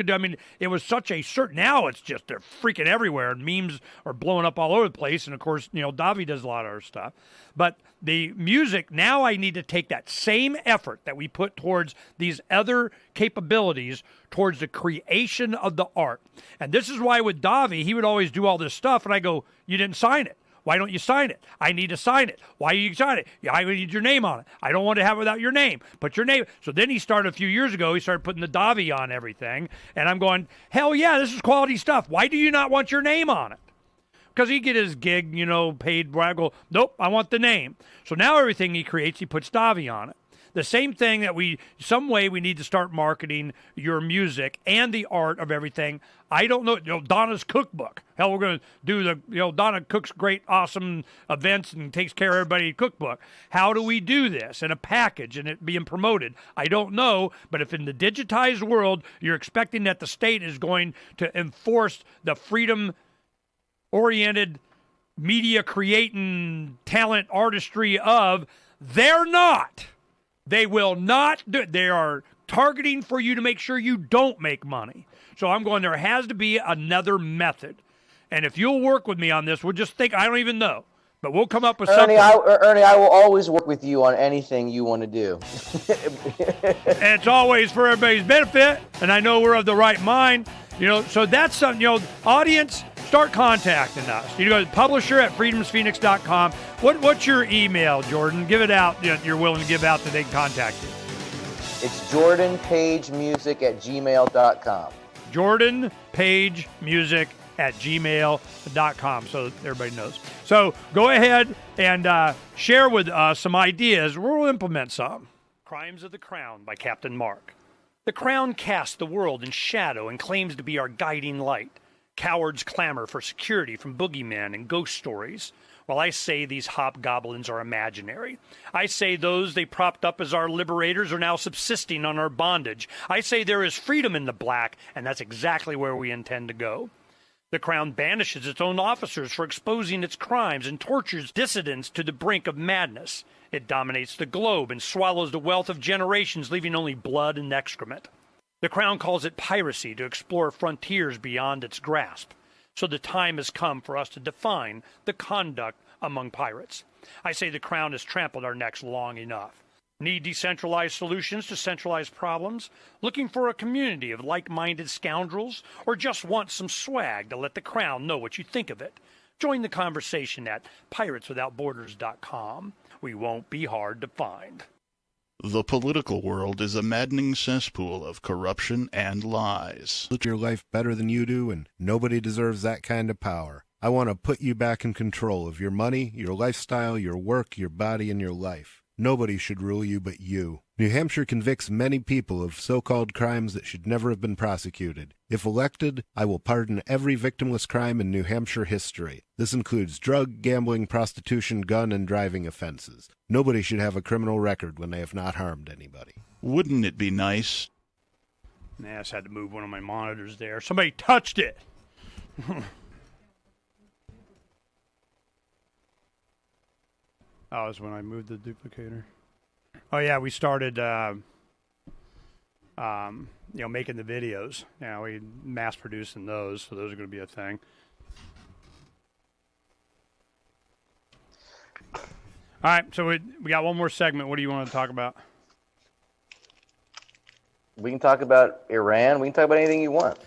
it was such a certain, now it's just, they're freaking everywhere, and memes are blowing up all over the place. And of course, Davi does a lot of our stuff. But the music, now I need to take that same effort that we put towards these other capabilities towards the creation of the art. And this is why with Davi, he would always do all this stuff, and I go, you didn't sign it. Why don't you sign it? I need to sign it. Why do you sign it? I need your name on it. I don't want to have it without your name. Put your name. So then he started a few years ago, he started putting the Davi on everything. And I'm going, hell yeah, this is quality stuff. Why do you not want your name on it? Because he get his gig, paid. Where I go, nope, I want the name. So now everything he creates, he puts Davi on it. The same thing that some way we need to start marketing your music and the art of everything. I don't know, Donna's cookbook. Hell, we're going to do Donna cooks great, awesome events and takes care of everybody cookbook. How do we do this in a package and it being promoted? I don't know, but if in the digitized world, you're expecting that the state is going to enforce the freedom-oriented media creating talent artistry they're not. They will not do it. They are targeting for you to make sure you don't make money. So I'm going, there has to be another method. And if you'll work with me on this, we'll just think, I don't even know, but we'll come up with something. Ernie, I will always work with you on anything you want to do. And it's always for everybody's benefit. And I know we're of the right mind, so that's something, audience, start contacting us. You go to publisher at freedomsphoenix.com. What's your email, Jordan? Give it out. You're willing to give out that they can contact you. It's jordanpagemusic@gmail.com. jordanpagemusic@gmail.com, so everybody knows. So go ahead and share with us some ideas. We'll implement some. Crimes of the Crown by Captain Mark. The Crown casts the world in shadow and claims to be our guiding light. Cowards clamor for security from boogeymen and ghost stories. While I say these hobgoblins are imaginary. I say those they propped up as our liberators are now subsisting on our bondage. I say there is freedom in the black, and that's exactly where we intend to go. The Crown banishes its own officers for exposing its crimes and tortures dissidents to the brink of madness. It dominates the globe and swallows the wealth of generations, leaving only blood and excrement. The Crown calls it piracy to explore frontiers beyond its grasp. So the time has come for us to define the conduct among pirates. I say the Crown has trampled our necks long enough. Need decentralized solutions to centralized problems? Looking for a community of like-minded scoundrels? Or just want some swag to let the Crown know what you think of it? Join the conversation at pirateswithoutborders.com. We won't be hard to find. The political world is a maddening cesspool of corruption and lies. Live your life better than you do, and nobody deserves that kind of power. I want to put you back in control of your money, your lifestyle, your work, your body, and your life. Nobody should rule you but you. New Hampshire convicts many people of so-called crimes that should never have been prosecuted. If elected, I will pardon every victimless crime in New Hampshire history. This includes drug, gambling, prostitution, gun, and driving offenses. Nobody should have a criminal record when they have not harmed anybody. Wouldn't it be nice? Nah, I just had to move one of my monitors there. Somebody touched it. Oh, it's when I moved the duplicator. Oh yeah, we started, making the videos. Yeah, we mass producing those, so those are going to be a thing. All right, so we got one more segment. What do you want to talk about? We can talk about Iran. We can talk about anything you want.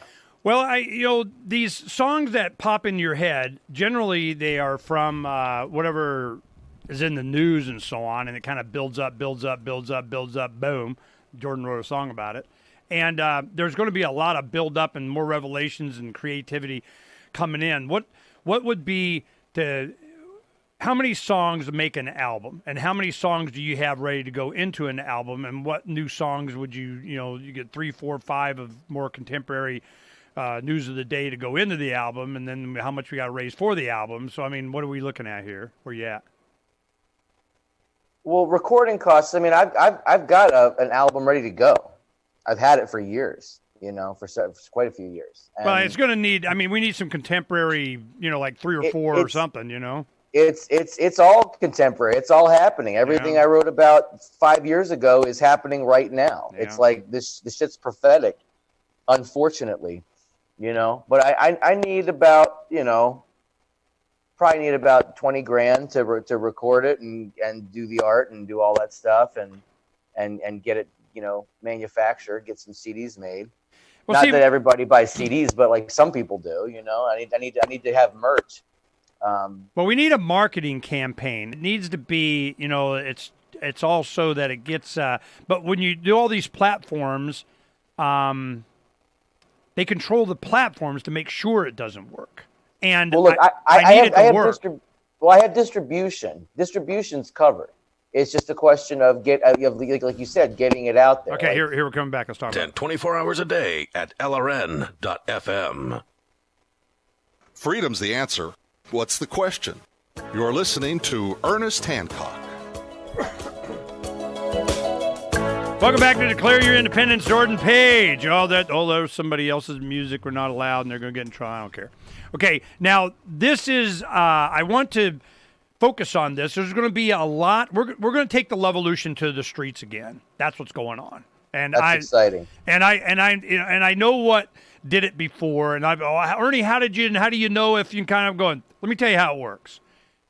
Well, these songs that pop in your head, generally they are from whatever is in the news and so on, and it kind of builds up, boom. Jordan wrote a song about it. And there's going to be a lot of build-up and more revelations and creativity coming in. What would be how many songs make an album? And how many songs do you have ready to go into an album? And what new songs would you get 3, 4, 5 of more contemporary news of the day to go into the album, and then how much we got to raise for the album. So, what are we looking at here? Where you at? Well, recording costs. I mean, I've got an album ready to go. I've had it for years. For quite a few years. Well, it's going to need. I mean, we need some contemporary. Like 3 or 4 or something. It's all contemporary. It's all happening. Everything I wrote about 5 years ago is happening right now. Yeah. It's like this shit's prophetic, unfortunately, But I need about probably need about 20 grand to record it and do the art and do all that stuff and get it manufactured, get some CDs made. Well, Not that everybody buys CDs, but like some people do. I need to have merch. Well, we need a marketing campaign. It needs to be, it's also that it gets. But when you do all these platforms, they control the platforms to make sure it doesn't work. And well, look, I have distribution. Distribution's covered. It's just a question of like you said, getting it out there. Okay, here we're coming back. Let's talk about it. 24 hours a day at LRN.FM. Freedom's the answer. What's the question? You're listening to Ernest Hancock. Welcome back to Declare Your Independence, Jordan Page. Although somebody else's music, we're not allowed, and they're going to get in trouble. I don't care. Okay, now this is, I want to focus on this. There's going to be a lot. We're going to take the Levolution to the streets again. That's what's going on. And that's exciting. And I know what did it before. And Ernie, how do you know if you kind of going? Let me tell you how it works.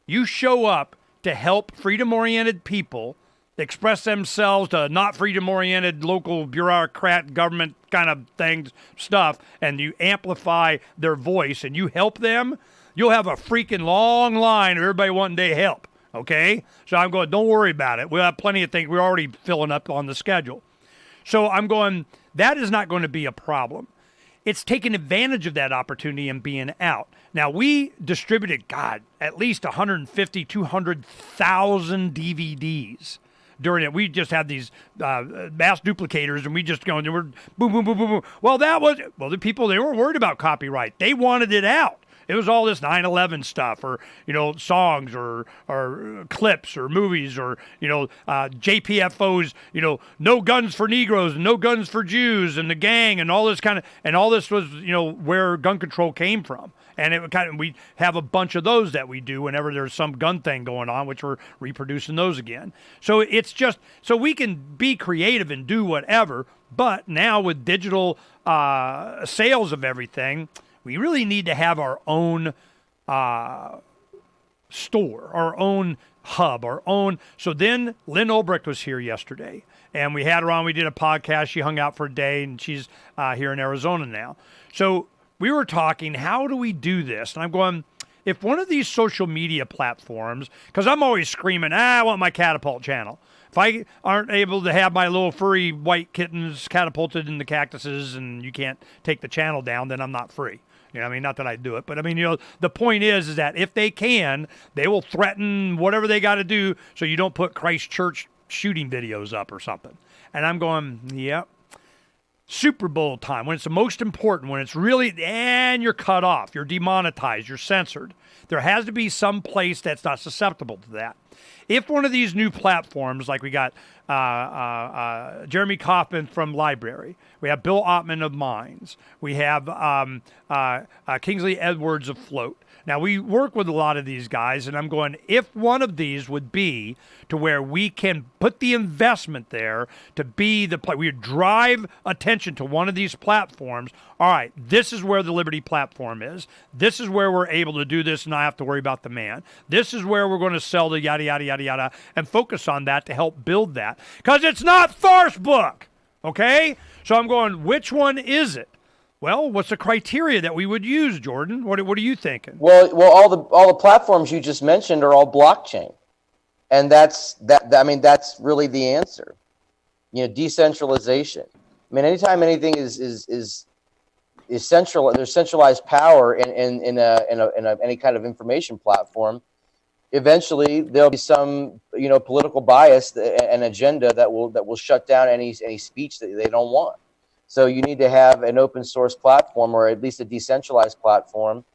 You show up to help freedom-oriented people express themselves to not freedom-oriented local bureaucrat government kind of things, stuff, and you amplify their voice and you help them, you'll have a freaking long line of everybody wanting to help, okay? So I'm going, don't worry about it. We'll have plenty of things. We're already filling up on the schedule. So I'm going, that is not going to be a problem. It's taking advantage of that opportunity and being out. Now, we distributed, at least 150, 200,000 DVDs during it. We just had these mass duplicators, and we just going, we're boom, boom, boom, boom, boom. Well, the people, they weren't worried about copyright. They wanted it out. It was all this 9/11 stuff, or songs, or clips, or movies, or JPFOs. No guns for Negroes, and no guns for Jews, and the gang, and all this and all this was where gun control came from. And we have a bunch of those that we do whenever there's some gun thing going on, which we're reproducing those again. So it's just so we can be creative and do whatever. But now with digital sales of everything, we really need to have our own store, our own hub, our own. So then Lynn Ulbricht was here yesterday, and we had her on. We did a podcast. She hung out for a day, and she's here in Arizona now. So we were talking, how do we do this? And I'm going, if one of these social media platforms, because I'm always screaming, I want my catapult channel. If I aren't able to have my little furry white kittens catapulted in the cactuses and you can't take the channel down, then I'm not free. Not that I do it, but the point is that if they can, they will threaten whatever they got to do so you don't put Christchurch shooting videos up or something. And I'm going, yep. Super Bowl time, when it's the most important, when it's really, and you're cut off, you're demonetized, you're censored. There has to be some place that's not susceptible to that. If one of these new platforms, like we got Jeremy Kaufman from Library, we have Bill Ottman of Minds, we have Kingsley Edwards of Float. Now, we work with a lot of these guys, and I'm going, if one of these would be to where we can put the investment there to be we drive attention to one of these platforms, all right, this is where the Liberty platform is. This is where we're able to do this and not have to worry about the man. This is where we're going to sell the yada, yada, yada, yada, and focus on that to help build that. Because it's not farce book, okay? So I'm going, which one is it? Well, what's the criteria that we would use, Jordan? What are you thinking? Well, all the platforms you just mentioned are all blockchain, and that's really the answer. Decentralization. I mean, anytime anything is central, there's centralized power in any kind of information platform. Eventually, there'll be some political bias and agenda that will shut down any speech that they don't want. So you need to have an open source platform, or at least a decentralized platform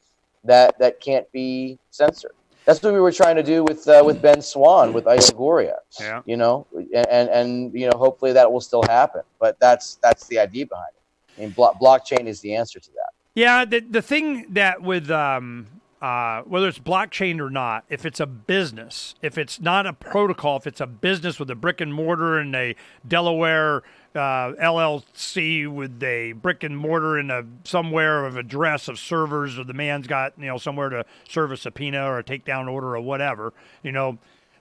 that can't be censored. That's what we were trying to do with Ben Swan with Isogoria. Yeah. You know, and you know, hopefully that will still happen. But that's the idea behind it. I mean, blockchain is the answer to that. Yeah, the thing that with whether it's blockchain or not, if it's a business, if it's not a protocol, if it's a business with a brick and mortar and a Delaware LLC with a brick and mortar in a somewhere of address of servers, or the man's got somewhere to serve a subpoena or a takedown order or whatever,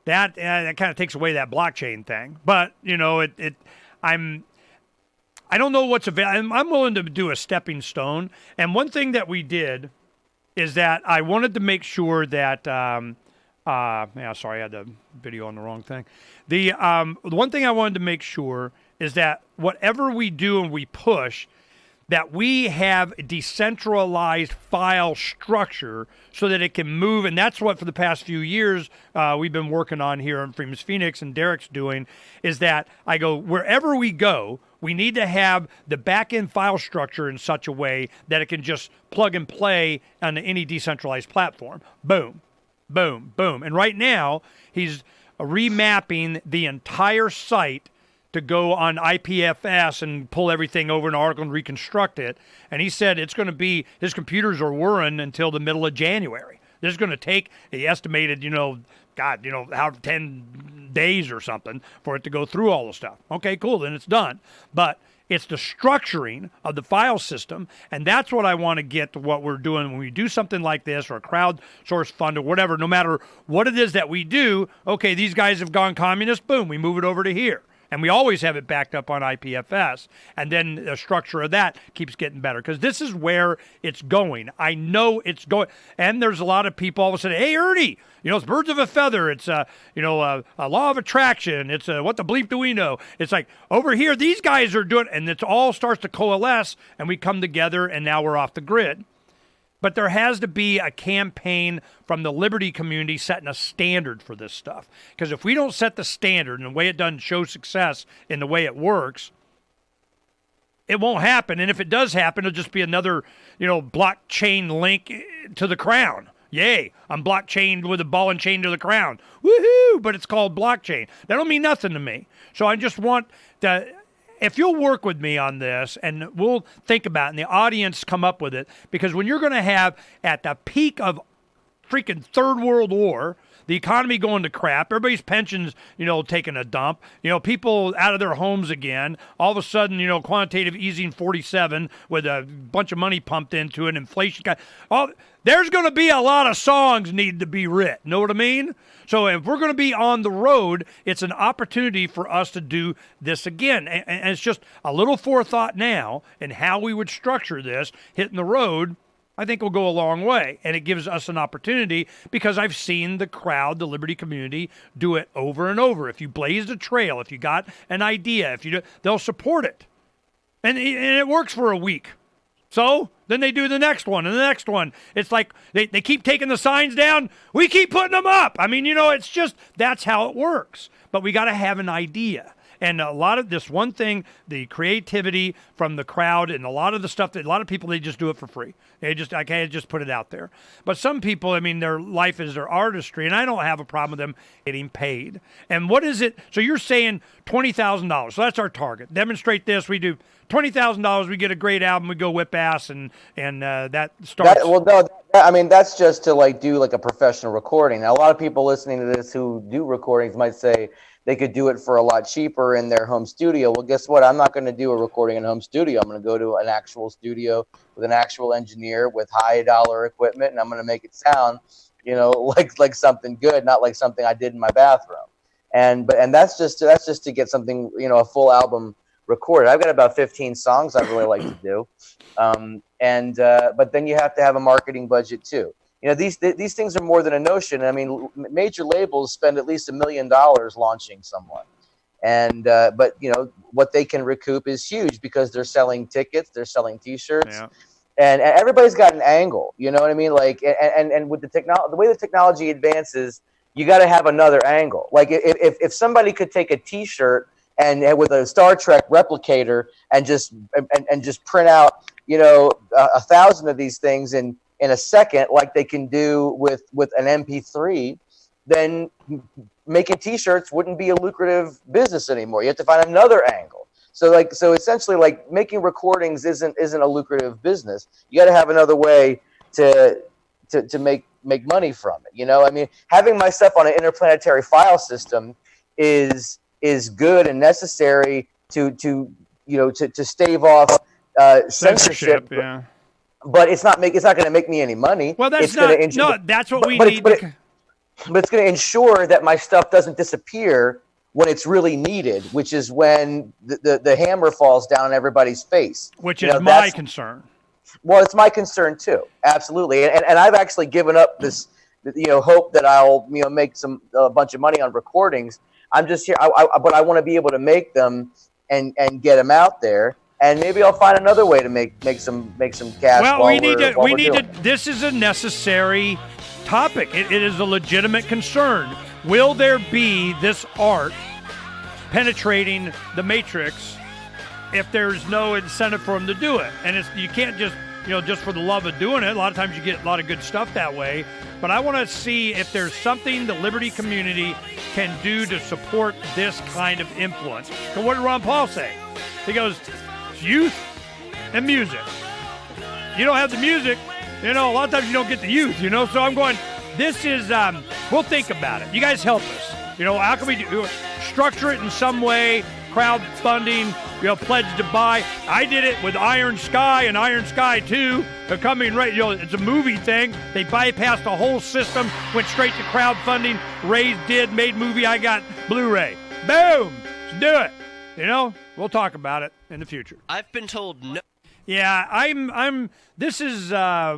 that kind of takes away that blockchain thing. But I don't know what's available. I'm willing to do a stepping stone. And one thing that we did is that I wanted to make sure that, sorry, I had the video on the wrong thing. The one thing I wanted to make sure is that whatever we do and we push, that we have a decentralized file structure so that it can move. And that's what for the past few years we've been working on here in Freedom's Phoenix, and Derek's doing, is that I go, wherever we go, we need to have the back-end file structure in such a way that it can just plug and play on any decentralized platform. Boom, boom, boom. And right now, he's remapping the entire site to go on IPFS and pull everything over an article and reconstruct it. And he said it's going to be, his computers are whirring until the middle of January. This is going to take, he estimated, 10 days or something for it to go through all the stuff. Okay, cool, then it's done. But it's the structuring of the file system, and that's what I want to get to what we're doing when we do something like this, or a crowdsourced fund or whatever. No matter what it is that we do, okay, these guys have gone communist, boom, we move it over to here. And we always have it backed up on IPFS. And then the structure of that keeps getting better, because this is where it's going. I know it's going. And there's a lot of people all of a sudden, hey, Ernie, it's birds of a feather. It's, a law of attraction. It's what the bleep do we know? It's like over here, these guys are doing, and it all starts to coalesce, and we come together, and now we're off the grid. But there has to be a campaign from the Liberty community setting a standard for this stuff. Because if we don't set the standard and the way it doesn't show success in the way it works, it won't happen. And if it does happen, it'll just be another, blockchain link to the crown. Yay, I'm blockchained with a ball and chain to the crown. Woohoo! But it's called blockchain. That don't mean nothing to me. So I just want to... If you'll work with me on this, and we'll think about it, and the audience come up with it, because when you're going to have, at the peak of freaking Third World War, the economy going to crap, everybody's pensions, taking a dump, people out of their homes again, all of a sudden, quantitative easing 47 with a bunch of money pumped into it, inflation, there's going to be a lot of songs need to be written. Know what I mean? So if we're going to be on the road, it's an opportunity for us to do this again. And it's just a little forethought now in how we would structure this, hitting the road, I think will go a long way. And it gives us an opportunity, because I've seen the crowd, the Liberty community, do it over and over. If you blazed a trail, if you got an idea, they'll support it. And it works for a week. So then they do the next one and the next one. It's like they keep taking the signs down. We keep putting them up. I mean, it's just, that's how it works. But we got to have an idea. And a lot of this one thing, the creativity from the crowd, and a lot of the stuff that a lot of people, they just do it for free. I can't just put it out there. But some people, I mean, their life is their artistry, and I don't have a problem with them getting paid. And what is it? So you're saying $20,000. So that's our target. Demonstrate this. We do $20,000. We get a great album. We go whip ass, and that starts. That's just to do a professional recording. Now, a lot of people listening to this who do recordings might say they could do it for a lot cheaper in their home studio. Well, guess what? I'm not going to do a recording in a home studio. I'm going to go to an actual studio with an actual engineer with $high-dollar equipment, and I'm going to make it sound, like something good, not like something I did in my bathroom. And that's just to get something, a full album recorded. I've got about 15 songs I'd really like to do, but then you have to have a marketing budget too. These things are more than a notion. I mean, major labels spend at least $1 million launching someone, and but what they can recoup is huge, because they're selling tickets, they're selling T-shirts, and everybody's got an angle. You know what I mean? And with the way the technology advances, you got to have another angle. Like if somebody could take a T-shirt and with a Star Trek replicator and just print out 1,000 of these things in in a second, like they can do with an MP3, then making T-shirts wouldn't be a lucrative business anymore. You have to find another angle. So essentially, like making recordings isn't a lucrative business. You got to have another way to make money from it. You know, I mean, having my stuff on an interplanetary file system is good and necessary to stave off censorship. Yeah. But it's not going to make me any money. Well, that's it's gonna that's what we need. But it's going to ensure that my stuff doesn't disappear when it's really needed, which is when the hammer falls down on everybody's face. Which is my concern. Well, it's my concern too, absolutely. And I've actually given up this, hope that I'll make a bunch of money on recordings. I'm just here, but I want to be able to make them and get them out there. And maybe I'll find another way to make some cash. Well, we need to. This is a necessary topic. It is a legitimate concern. Will there be this art penetrating the matrix if there's no incentive for them to do it? And you can't just just for the love of doing it. A lot of times you get a lot of good stuff that way. But I want to see if there's something the liberty community can do to support this kind of influence. So what did Ron Paul say? He goes, it's youth and music. You don't have the music, a lot of times you don't get the youth, So I'm going, this is, we'll think about it. You guys help us. How can we structure it in some way, crowdfunding, pledge to buy. I did it with Iron Sky and Iron Sky 2. They're coming right, it's a movie thing. They bypassed the whole system, went straight to crowdfunding. Ray's made movie, I got Blu-ray. Boom! Let's do it. We'll talk about it in the future. I've been told no. Yeah, this is,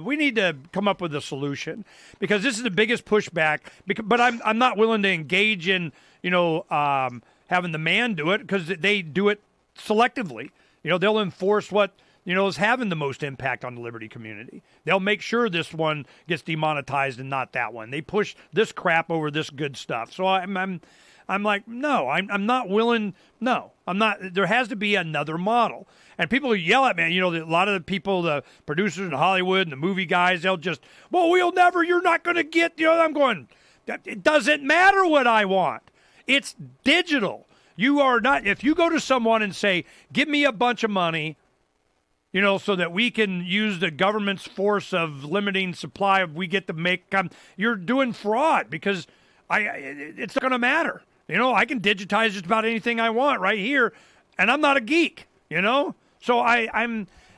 we need to come up with a solution because this is the biggest pushback, but I'm not willing to engage in, having the man do it because they do it selectively. They'll enforce what, is having the most impact on the liberty community. They'll make sure this one gets demonetized and not that one. They push this crap over this good stuff. So I'm like, no, I'm not willing. No, I'm not. There has to be another model. And people yell at me, a lot of the people, the producers in Hollywood and the movie guys, they'll just, you're not going to get, I'm going, it doesn't matter what I want. It's digital. You are not, if you go to someone and say, give me a bunch of money, so that we can use the government's force of limiting supply, we get to make, you're doing fraud because it's not going to matter. I can digitize just about anything I want right here, and I'm not a geek, So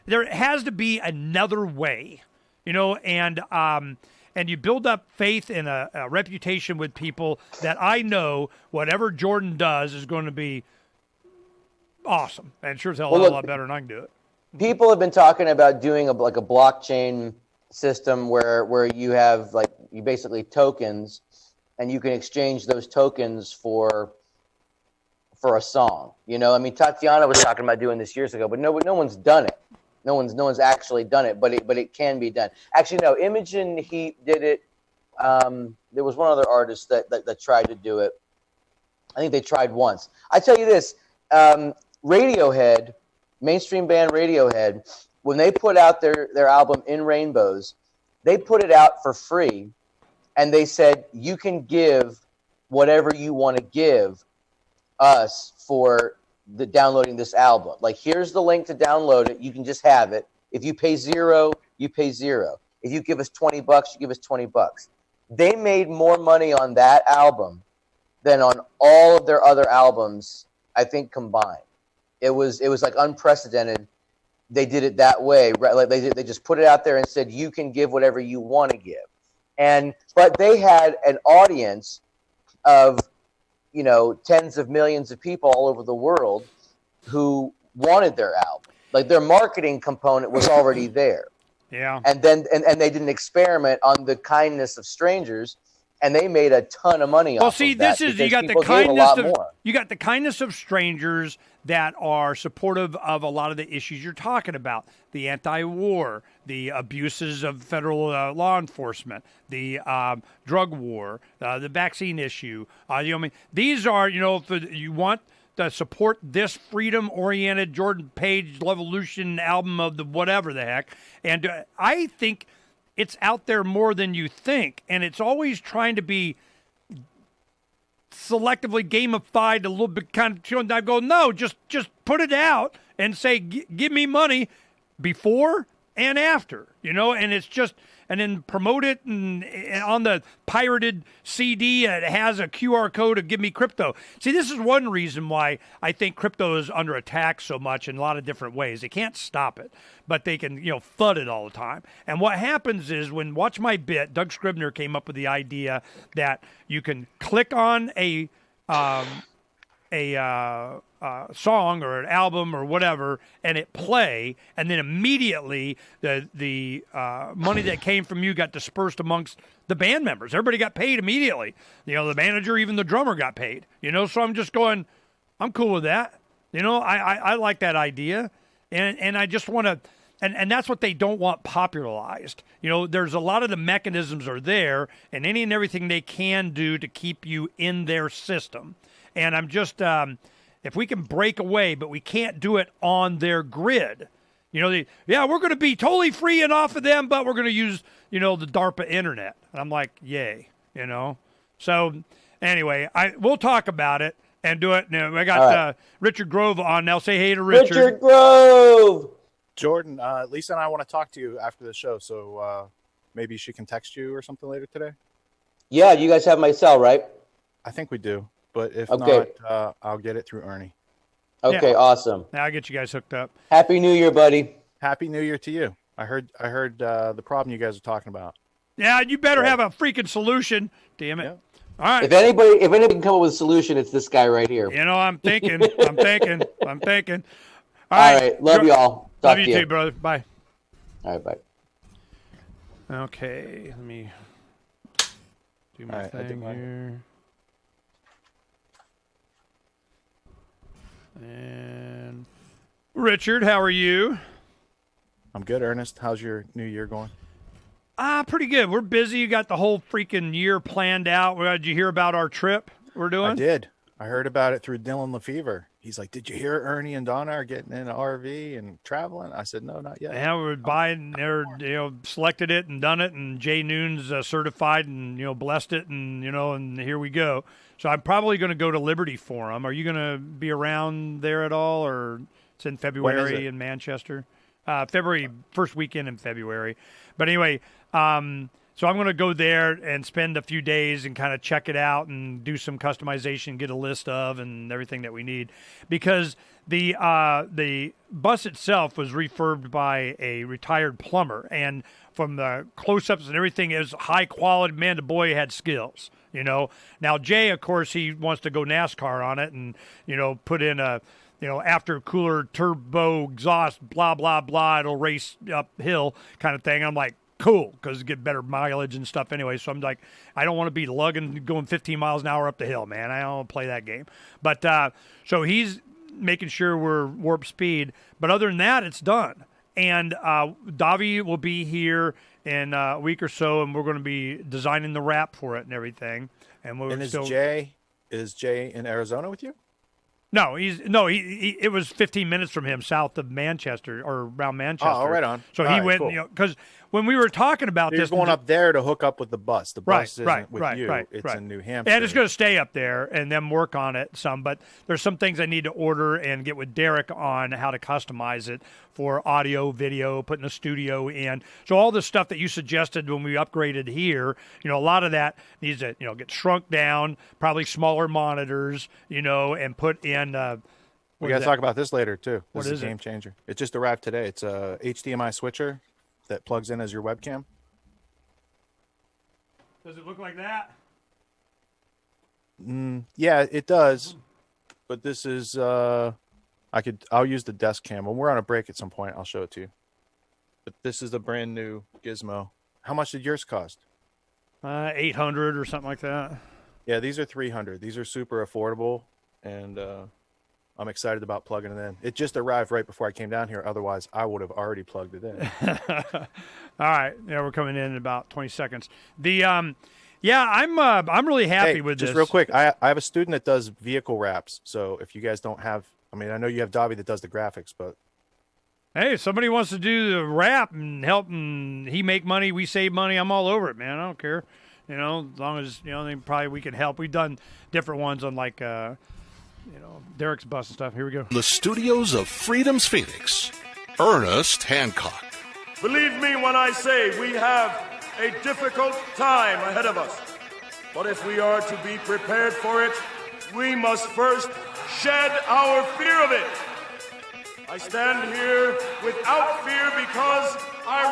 there has to be another way, and you build up faith and a reputation with people that I know whatever Jordan does is going to be awesome. And sure as hell a lot better than I can do it. People have been talking about doing a blockchain system where you have you basically tokens and you can exchange those tokens for a song. Tatiana was talking about doing this years ago, but no one's done it. No one's actually done it, but it can be done. Actually, no, Imogen Heap did it. There was one other artist that tried to do it. I think they tried once. I tell you this, Radiohead, mainstream band Radiohead, when they put out their album In Rainbows, they put it out for free, and they said, you can give whatever you want to give us for the downloading this album. Here's the link to download it. You can just have it. If you pay $0, you pay $0. If you give us $20, you give us $20. They made more money on that album than on all of their other albums, I think, combined. It was unprecedented. They did it that way, right? They just put it out there and said, you can give whatever you want to give. But they had an audience of tens of millions of people all over the world who wanted their album. Their marketing component was already there. Yeah. And then they did an experiment on the kindness of strangers, and they made a ton of money off of that. This is you got the kindness of strangers that are supportive of a lot of the issues you're talking about. The anti-war, the abuses of federal law enforcement, the drug war, the vaccine issue. These are, if you want to support this freedom-oriented Jordan Page Levolution album of the whatever the heck, and I think it's out there more than you think, and it's always trying to be selectively gamified a little bit, kind of. I go, no, just put it out and say, give me money before and after, and it's just, and then promote it, and on the pirated CD it has a QR code to give me crypto. See, this is one reason why I think crypto is under attack so much in a lot of different ways. They can't stop it, but they can, flood it all the time. And what happens is when Watch My Bit, Doug Scribner came up with the idea that you can click on a song or an album or whatever, and it play, and then immediately the money that came from you got dispersed amongst the band members. Everybody got paid immediately. The manager, even the drummer got paid. So I'm just going, I'm cool with that. I like that idea, and I just want to. And that's what they don't want popularized. There's a lot of the mechanisms are there, and any and everything they can do to keep you in their system. And I'm just, if we can break away, but we can't do it on their grid. We're going to be totally free and off of them, but we're going to use, the DARPA internet. And I'm like, yay, So anyway, we'll talk about it and do it. I got Richard Grove on now. Say hey to Richard. Richard Grove. Jordan, Lisa and I want to talk to you after the show, so maybe she can text you or something later today? Yeah, you guys have my cell, right? I think we do, but if not, I'll get it through Ernie. Okay, awesome. Now I'll get you guys hooked up. Happy New Year, buddy. Happy New Year to you. I heard the problem you guys are talking about. Yeah, you better have a freaking solution. Damn it. Yeah. All right. If anybody can come up with a solution, it's this guy right here. I'm thinking. All right. Love you all. Love you too, brother. Bye. All right, bye. Okay, let me do my thing here. And Richard, how are you? I'm good, Ernest. How's your new year going? Pretty good. We're busy. You got the whole freaking year planned out. Did you hear about our trip we're doing? I did. I heard about it through Dylan Lefevre. He's like, did you hear Ernie and Donna are getting in an RV and traveling? I said, no, not yet. Yeah, we're buying, selected it and done it, and Jay Noon's certified and, blessed it, and, and here we go. So I'm probably going to go to Liberty Forum. Are you going to be around there at all, or it's in February in Manchester? February, first weekend in February. But anyway, so I'm going to go there and spend a few days and kind of check it out and do some customization, get a list of and everything that we need, because the bus itself was refurbed by a retired plumber, and from the close-ups and everything, it was high quality. Man, the boy had skills. Now Jay, of course, he wants to go NASCAR on it and put in a after cooler turbo exhaust, blah blah blah. It'll race uphill kind of thing. I'm like, cool, because get better mileage and stuff anyway. So I'm like, I don't want to be lugging, going 15 miles an hour up the hill, man. I don't want to play that game. But so he's making sure we're warp speed. But other than that, it's done. And Davi will be here in a week or so, and we're going to be designing the wrap for it and everything. And is Jay in Arizona with you? No, it was 15 minutes from him, south of Manchester, or around Manchester. Oh, right on. So he went, because when we were talking about this, you're going up there to hook up with the bus. The bus isn't with you. It's in New Hampshire. And it's going to stay up there and then work on it some. But there's some things I need to order and get with Derek on how to customize it for audio, video, putting a studio in. So all the stuff that you suggested when we upgraded here, a lot of that needs to, get shrunk down, probably smaller monitors, and put in. We got to talk about this later too. What is a game changer. It just arrived today. It's a HDMI switcher that plugs in as your webcam. Does it look like that? Yeah, it does. But this is I'll use the desk cam. When we're on a break at some point, I'll show it to you. But this is a brand new gizmo. How much did yours cost? 800 or something like that. Yeah, these are 300. These are super affordable, and I'm excited about plugging it in. It just arrived right before I came down here. Otherwise, I would have already plugged it in. All right. Yeah, we're coming in about 20 seconds. I'm really happy with this. Just real quick, I have a student that does vehicle wraps. So if you guys don't have, I know you have Davi that does the graphics, but Hey, if somebody wants to do the rap and help, and he make money, we save money, I'm all over it, man. I don't care. As long as, we can help. We've done different ones on like, Derek's bus and stuff. Here we go. The studios of Freedom's Phoenix, Ernest Hancock. Believe me when I say we have a difficult time ahead of us. But if we are to be prepared for it, we must first shed our fear of it. I stand here without fear because I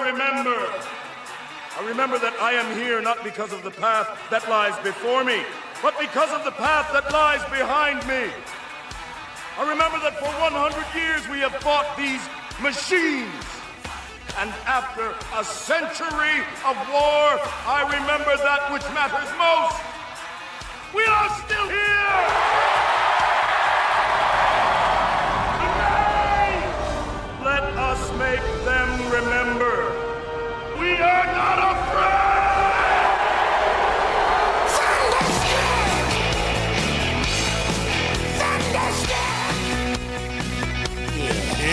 remember that I am here not because of the path that lies before me, but because of the path that lies behind me. I remember that for 100 years we have fought these machines. And after a century of war, I remember that which matters most. We are still here! Today, let us make them remember. We are not afraid!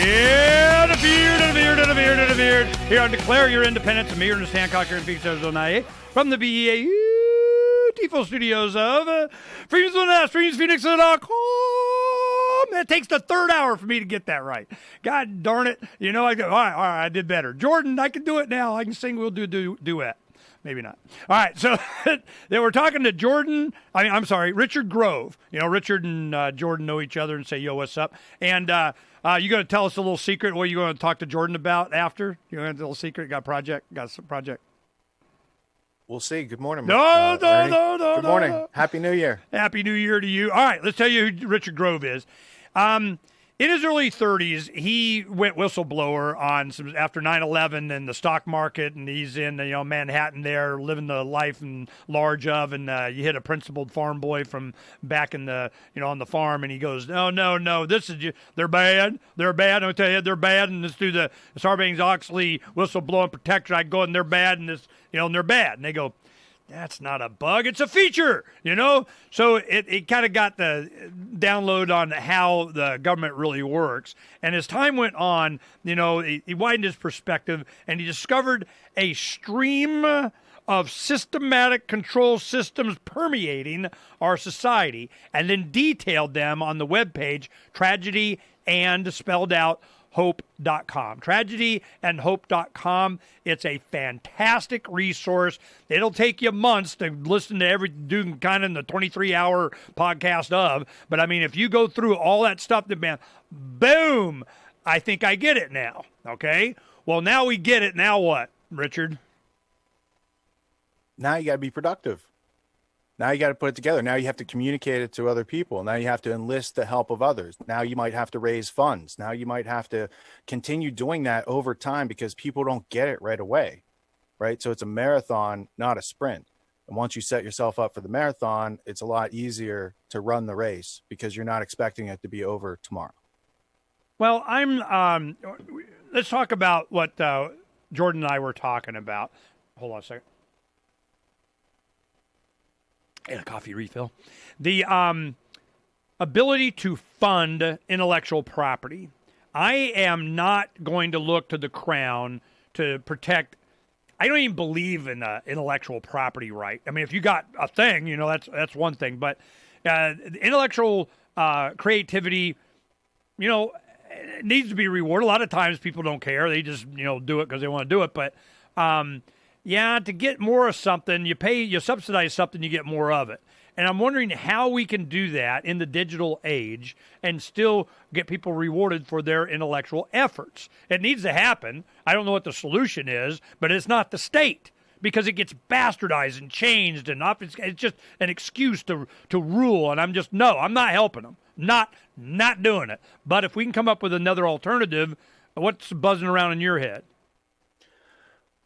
Yeah, the beard. Here on Declare Your Independence. I'm Ernest Hancock here in Phoenix, Arizona, from the beautiful studios of FreedomsPhoenix.com. It takes the third hour for me to get that right. God darn it. I go, all right, I did better. Jordan, I can do it now. I can sing. We'll do duet. Maybe not. All right, so they were talking to Richard Grove. Richard and Jordan know each other and say, yo, what's up? And you going to tell us a little secret? What are you going to talk to Jordan about after? You going to have a little secret? Got some project? We'll see. Good morning. No. Good morning. Happy New Year. Happy New Year to you. All right, let's tell you who Richard Grove is. In his early 30s, he went whistleblower after 9/11 and the stock market, and he's in Manhattan there, living the life and large of, and you hit a principled farm boy from back in the on the farm, and he goes, no, they're bad, I'll tell you, they're bad, and let's do the Sarbanes-Oxley whistleblowing protection. I go and they're bad, and and they're bad, and they go, that's not a bug, it's a feature, So it kind of got the download on how the government really works. And as time went on, he widened his perspective, and he discovered a stream of systematic control systems permeating our society, and then detailed them on the webpage Tragedy and spelled out hope.com. Tragedyandhope.com. It's a fantastic resource. It'll take you months to listen to do kind of in the 23-hour podcast of. But I mean, if you go through all that stuff, boom, I think I get it now. Okay? Well, now we get it. Now what, Richard? Now you got to be productive. Now you got to put it together. Now you have to communicate it to other people. Now you have to enlist the help of others. Now you might have to raise funds. Now you might have to continue doing that over time because people don't get it right away, right? So it's a marathon, not a sprint. And once you set yourself up for the marathon, it's a lot easier to run the race because you're not expecting it to be over tomorrow. Well, let's talk about what Jordan and I were talking about. Hold on a second. And a coffee refill. The ability to fund intellectual property. I am not going to look to the Crown to protect. I don't even believe in intellectual property right. I mean, if you got a thing, that's one thing. But intellectual creativity, it needs to be rewarded. A lot of times people don't care. They just, do it because they want to do it. But to get more of something, you subsidize something, you get more of it. And I'm wondering how we can do that in the digital age and still get people rewarded for their intellectual efforts. It needs to happen. I don't know what the solution is, but it's not the state because it gets bastardized and changed, and it's just an excuse to rule. And I'm not helping them. Not doing it. But if we can come up with another alternative, what's buzzing around in your head?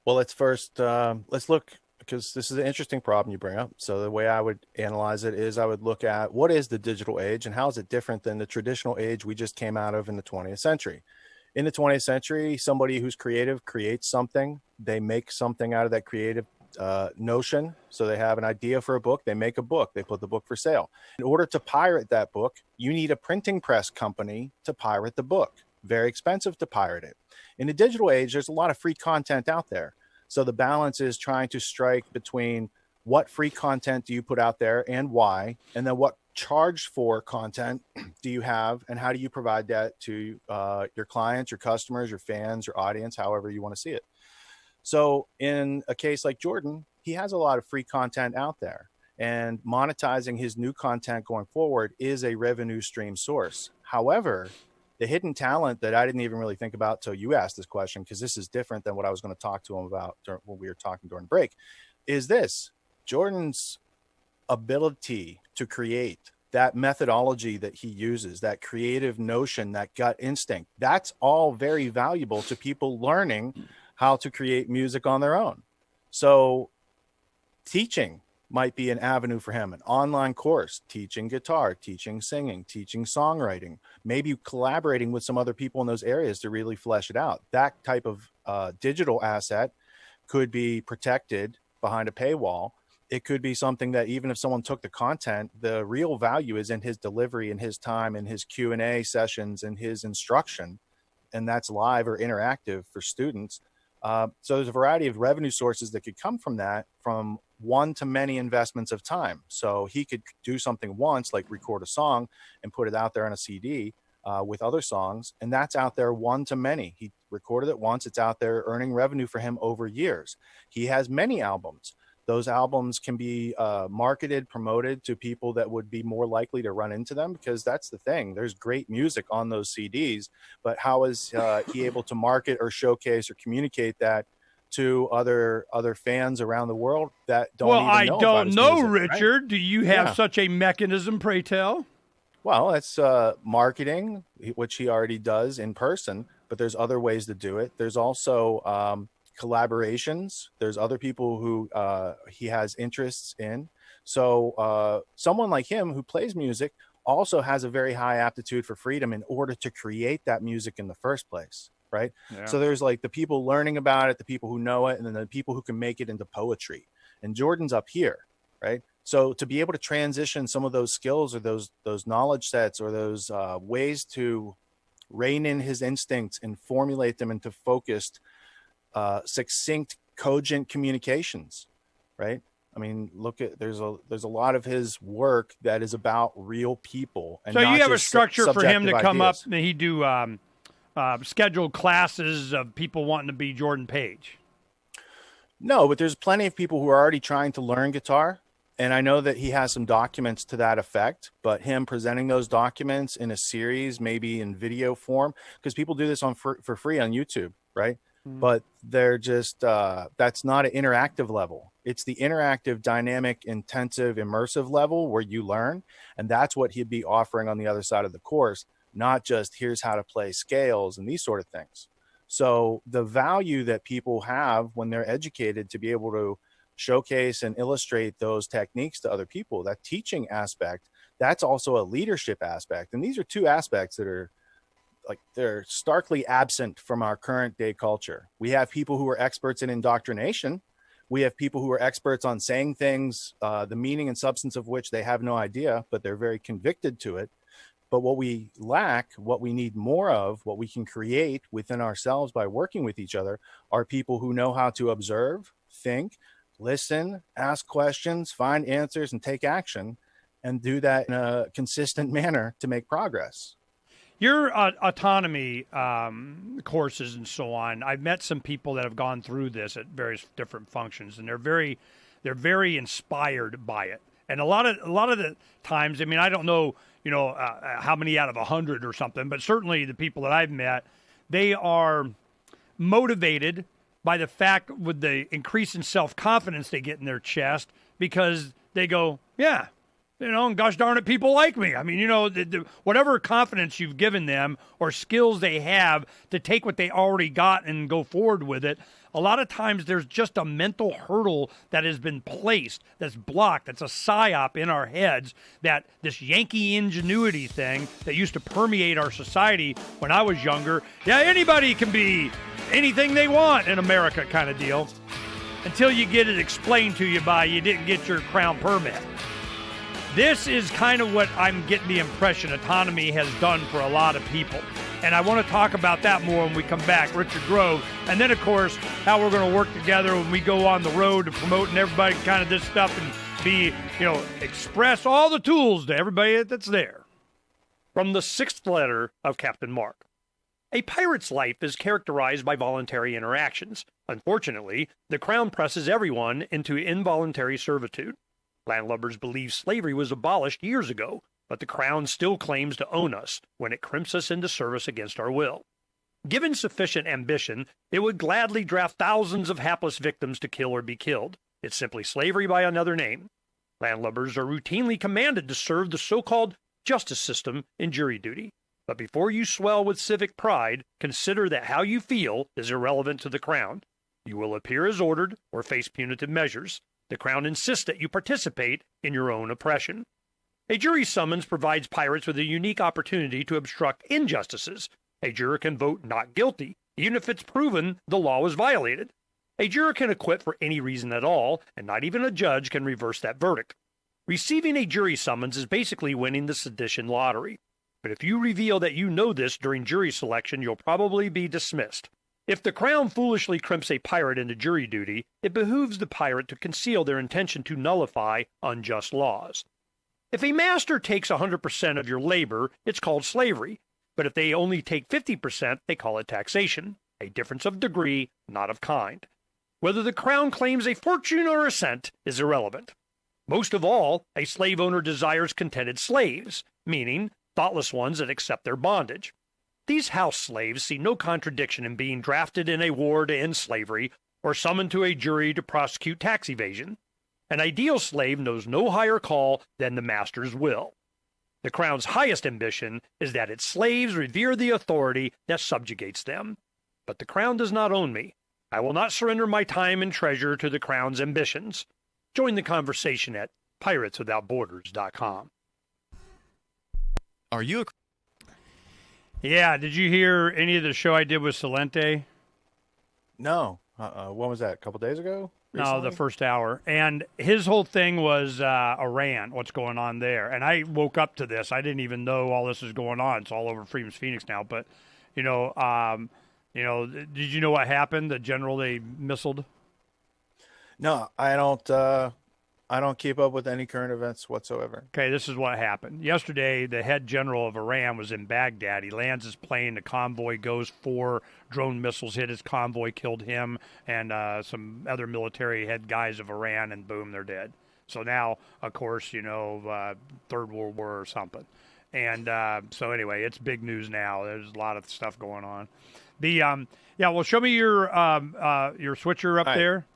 Well, let's look, because this is an interesting problem you bring up. So the way I would analyze it is I would look at what is the digital age and how is it different than the traditional age we just came out of in the 20th century. In the 20th century, somebody who's creative creates something. They make something out of that creative notion. So they have an idea for a book. They make a book. They put the book for sale. In order to pirate that book, you need a printing press company to pirate the book. Very expensive to pirate it. In the digital age, there's a lot of free content out there. So the balance is trying to strike between what free content do you put out there and why, and then what charged for content do you have, and how do you provide that to your clients, your customers, your fans, your audience, however you want to see it. So in a case like Jordan, he has a lot of free content out there, and monetizing his new content going forward is a revenue stream source. However, the hidden talent that I didn't even really think about till you asked this question, because this is different than what I was going to talk to him about when we were talking during break, is this: Jordan's ability to create, that methodology that he uses, that creative notion, that gut instinct, that's all very valuable to people learning how to create music on their own. So teaching might be an avenue for him, an online course, teaching guitar, teaching singing, teaching songwriting, maybe collaborating with some other people in those areas to really flesh it out. That type of digital asset could be protected behind a paywall. It could be something that even if someone took the content, the real value is in his delivery and his time and his Q&A sessions and his instruction. And that's live or interactive for students. So there's a variety of revenue sources that could come from that, from one to many investments of time. So he could do something once, like record a song and put it out there on a CD with other songs. And that's out there one to many. He recorded it once. It's out there earning revenue for him over years. He has many albums. Those albums can be marketed, promoted to people that would be more likely to run into them, because that's the thing. There's great music on those CDs, but how is he able to market or showcase or communicate that to other fans around the world that don't even know about his music? Well, I don't know, right? Richard. Do you have such a mechanism, pray tell? Well, that's marketing, which he already does in person, but there's other ways to do it. There's also collaborations. There's other people who he has interests in. So someone like him who plays music also has a very high aptitude for freedom in order to create that music in the first place, right? Yeah. So there's like the people learning about it, the people who know it, and then the people who can make it into poetry. And Jordan's up here, right? So to be able to transition some of those skills or those knowledge sets or those ways to rein in his instincts and formulate them into focused, succinct, cogent communications, right? I mean, look at there's a lot of his work that is about real people, and so not you have a just structure for him to come ideas. up and he do scheduled classes of people wanting to be Jordan Page. No, but there's plenty of people who are already trying to learn guitar, and I know that he has some documents to that effect. But him presenting those documents in a series, maybe in video form, because people do this for free on YouTube, right? But they're just that's not an interactive level. It's the interactive, dynamic, intensive, immersive level where you learn, and that's what he'd be offering on the other side of the course, not just here's how to play scales and these sort of things. So the value that people have when they're educated to be able to showcase and illustrate those techniques to other people, that teaching aspect, that's also a leadership aspect. And these are two aspects that are like they're starkly absent from our current day culture. We have people who are experts in indoctrination. We have people who are experts on saying things, the meaning and substance of which they have no idea, but they're very convicted to it. But what we lack, what we need more of, what we can create within ourselves by working with each other, are people who know how to observe, think, listen, ask questions, find answers, and take action, and do that in a consistent manner to make progress. Your autonomy courses and so on, I've met some people that have gone through this at various different functions, and they're very inspired by it. And a lot of the times, I mean, I don't know, how many out of 100 or something, but certainly the people that I've met, they are motivated by the fact with the increase in self-confidence they get in their chest, because they go, yeah, and gosh darn it, people like me. I mean, whatever confidence you've given them or skills they have to take what they already got and go forward with it, a lot of times there's just a mental hurdle that has been placed, that's blocked, that's a psyop in our heads, that this Yankee ingenuity thing that used to permeate our society when I was younger, yeah, anybody can be anything they want in America kind of deal, until you get it explained to you by you didn't get your crown permit. This is kind of what I'm getting the impression autonomy has done for a lot of people. And I want to talk about that more when we come back, Richard Grove. And then, of course, how we're going to work together when we go on the road to promoting everybody kind of this stuff and be, express all the tools to everybody that's there. From the sixth letter of Captain Mark. A pirate's life is characterized by voluntary interactions. Unfortunately, the Crown presses everyone into involuntary servitude. Landlubbers believe slavery was abolished years ago, but the Crown still claims to own us when it crimps us into service against our will. Given sufficient ambition, it would gladly draft thousands of hapless victims to kill or be killed. It's simply slavery by another name. Landlubbers are routinely commanded to serve the so-called justice system in jury duty. But before you swell with civic pride, consider that how you feel is irrelevant to the Crown. You will appear as ordered or face punitive measures. The Crown insists that you participate in your own oppression. A jury summons provides pirates with a unique opportunity to obstruct injustices. A juror can vote not guilty, even if it's proven the law was violated. A juror can acquit for any reason at all, and not even a judge can reverse that verdict. Receiving a jury summons is basically winning the sedition lottery. But if you reveal that you know this during jury selection, you'll probably be dismissed. If the Crown foolishly crimps a pirate into jury duty, it behooves the pirate to conceal their intention to nullify unjust laws. If a master takes 100% of your labor, it's called slavery. But if they only take 50%, they call it taxation, a difference of degree, not of kind. Whether the Crown claims a fortune or a cent is irrelevant. Most of all, a slave owner desires contented slaves, meaning thoughtless ones that accept their bondage. These house slaves see no contradiction in being drafted in a war to end slavery or summoned to a jury to prosecute tax evasion. An ideal slave knows no higher call than the master's will. The Crown's highest ambition is that its slaves revere the authority that subjugates them. But the Crown does not own me. I will not surrender my time and treasure to the Crown's ambitions. Join the conversation at pirateswithoutborders.com. Are you Yeah, did you hear any of the show I did with Salente? No. When was that? A couple days ago? No, the first hour. And his whole thing was Iran, what's going on there. And I woke up to this. I didn't even know all this was going on. It's all over Freedom's Phoenix now. But, did you know what happened? The general they missiled? No, I don't keep up with any current events whatsoever. Okay, this is what happened. Yesterday, the head general of Iran was in Baghdad. He lands his plane. The convoy goes. 4 drone missiles hit his convoy, killed him, and some other military head guys of Iran, and boom, they're dead. So now, of course, Third World War or something. And so anyway, it's big news now. There's a lot of stuff going on. Show me your switcher up there.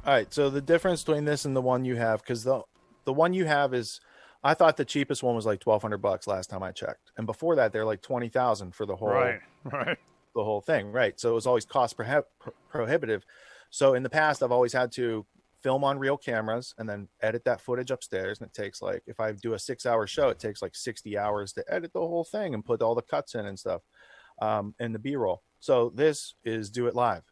All right, so the difference between this and the one you have, because the one you have is, I thought the cheapest one was like $1,200 last time I checked, and before that they're like $20,000 for the whole the whole thing, right? So it was always cost prohibitive. So in the past, I've always had to film on real cameras and then edit that footage upstairs, and it takes like, if I do a 6-hour show, it takes like 60 hours to edit the whole thing and put all the cuts in and stuff, and the B-roll. So this is do it live.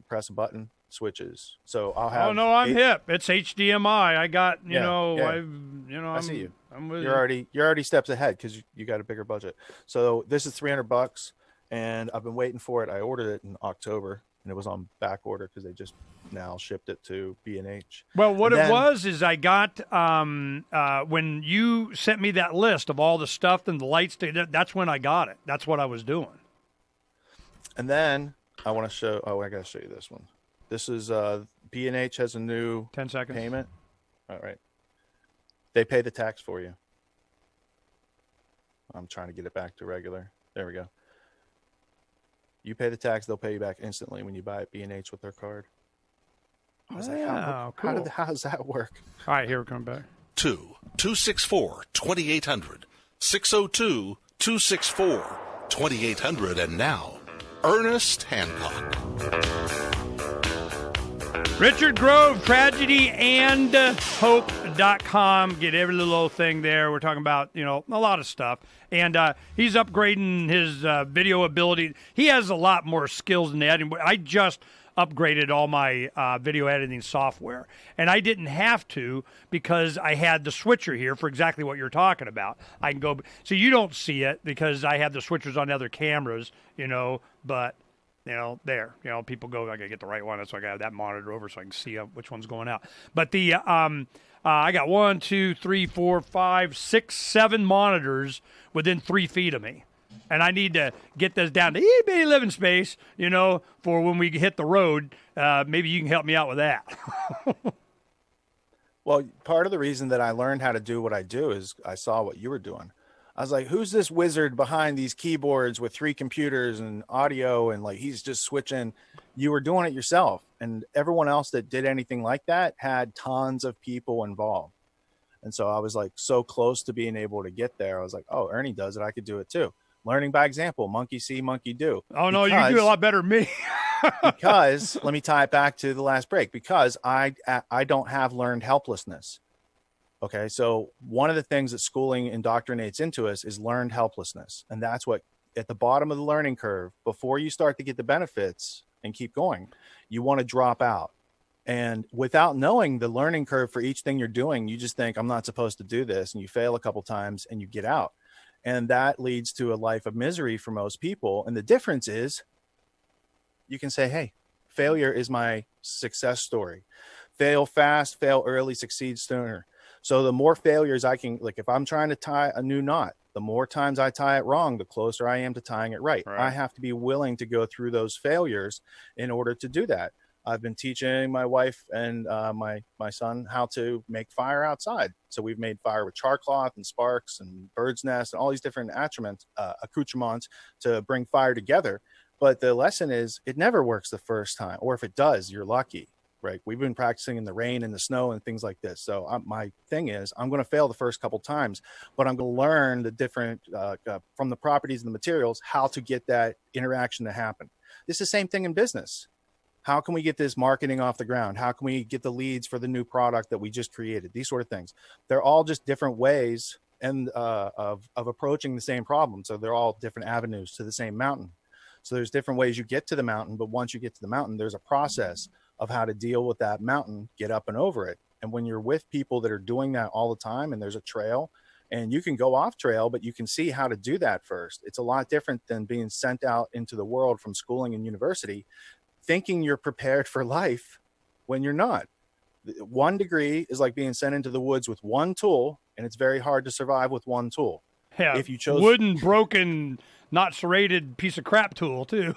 Press a button. Switches. So I'll have. Oh no, I'm hip. It's HDMI. I got I see you. I'm with you're already steps ahead because you got a bigger budget. So this is $300, and I've been waiting for it. I ordered it in October, and it was on back order because they just now shipped it to B&H. Well, what it was is I got when you sent me that list of all the stuff and the lights. That's when I got it. That's what I was doing. And then I want to show. Oh, I got to show you this one. This is B&H has a new 10 seconds payment. All right. They pay the tax for you. I'm trying to get it back to regular. There we go. You pay the tax, they'll pay you back instantly when you buy at B&H with their card. I was like, how does that work? All right, here we come back. 264-2800. 602-264-2800. And now, Ernest Hancock. Richard Grove, tragedyandhope.com. Get every little old thing there. We're talking about, a lot of stuff. And he's upgrading his video ability. He has a lot more skills than that. I just upgraded all my video editing software. And I didn't have to because I had the switcher here for exactly what you're talking about. I can go, so you don't see it because I have the switchers on other cameras, but, there, people go, I got to get the right one. That's why I got to have that monitor over so I can see which one's going out. But the, I got 1, 2, 3, 4, 5, 6, 7 monitors within 3 feet of me. And I need to get this down to itty-bitty living space, for when we hit the road. Maybe you can help me out with that. Well, part of the reason that I learned how to do what I do is I saw what you were doing. I was like, who's this wizard behind these keyboards with 3 computers and audio? And like, he's just switching. You were doing it yourself. And everyone else that did anything like that had tons of people involved. And so I was like so close to being able to get there. I was like, oh, Ernie does it. I could do it too. Learning by example, monkey see, monkey do. Oh, no, you can do a lot better than me. Because, let me tie it back to the last break, because I don't have learned helplessness. Okay, so one of the things that schooling indoctrinates into us is learned helplessness. And that's what, at the bottom of the learning curve, before you start to get the benefits and keep going, you want to drop out. And without knowing the learning curve for each thing you're doing, you just think, I'm not supposed to do this. And you fail a couple times and you get out. And that leads to a life of misery for most people. And the difference is you can say, hey, failure is my success story. Fail fast, fail early, succeed sooner. So the more failures I can, like if I'm trying to tie a new knot, the more times I tie it wrong, the closer I am to tying it right. I have to be willing to go through those failures in order to do that. I've been teaching my wife and my son how to make fire outside. So we've made fire with char cloth and sparks and bird's nest and all these different accoutrements to bring fire together. But the lesson is it never works the first time. Or if it does, you're lucky, right? We've been practicing in the rain and the snow and things like this. So my thing is I'm going to fail the first couple times, but I'm going to learn the different from the properties and the materials, how to get that interaction to happen. It's the same thing in business. How can we get this marketing off the ground? How can we get the leads for the new product that we just created? These sort of things. They're all just different ways and of approaching the same problem. So they're all different avenues to the same mountain. So there's different ways you get to the mountain, but once you get to the mountain, there's a process of how to deal with that mountain, get up and over it. And when you're with people that are doing that all the time and there's a trail, and you can go off trail, but you can see how to do that first. It's a lot different than being sent out into the world from schooling and university thinking you're prepared for life when you're not. 1 degree is like being sent into the woods with 1 tool, and it's very hard to survive with 1 tool. Yeah, if you chose wooden, broken, not serrated piece of crap tool too.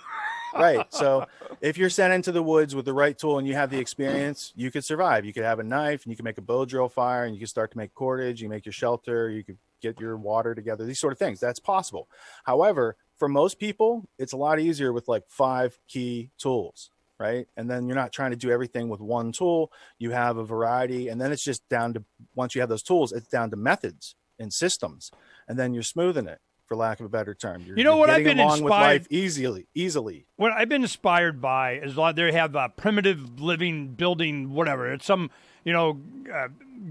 Right. So if you're sent into the woods with the right tool and you have the experience, you could survive. You could have a knife and you can make a bow drill fire and you can start to make cordage, you make your shelter, you could get your water together, these sort of things. That's possible. However, for most people, it's a lot easier with like 5 key tools, right? And then you're not trying to do everything with 1 tool. You have a variety, and then it's just down to, once you have those tools, it's down to methods and systems, and then you're smoothing it, for lack of a better term. You're what I've been inspired with life easily. What I've been inspired by is they have a primitive living building, whatever. It's some,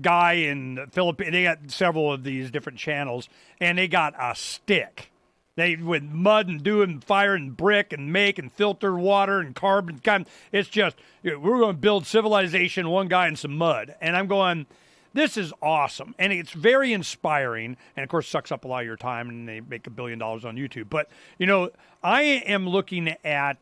guy in the Philippines. They got several of these different channels, and they got a stick. They with mud and doing fire and brick and make and filter water and carbon. It's just, we're going to build civilization, one guy and some mud. And I'm going, this is awesome. And it's very inspiring. And, of course, sucks up a lot of your time, and they make $1 billion on YouTube. But, I am looking at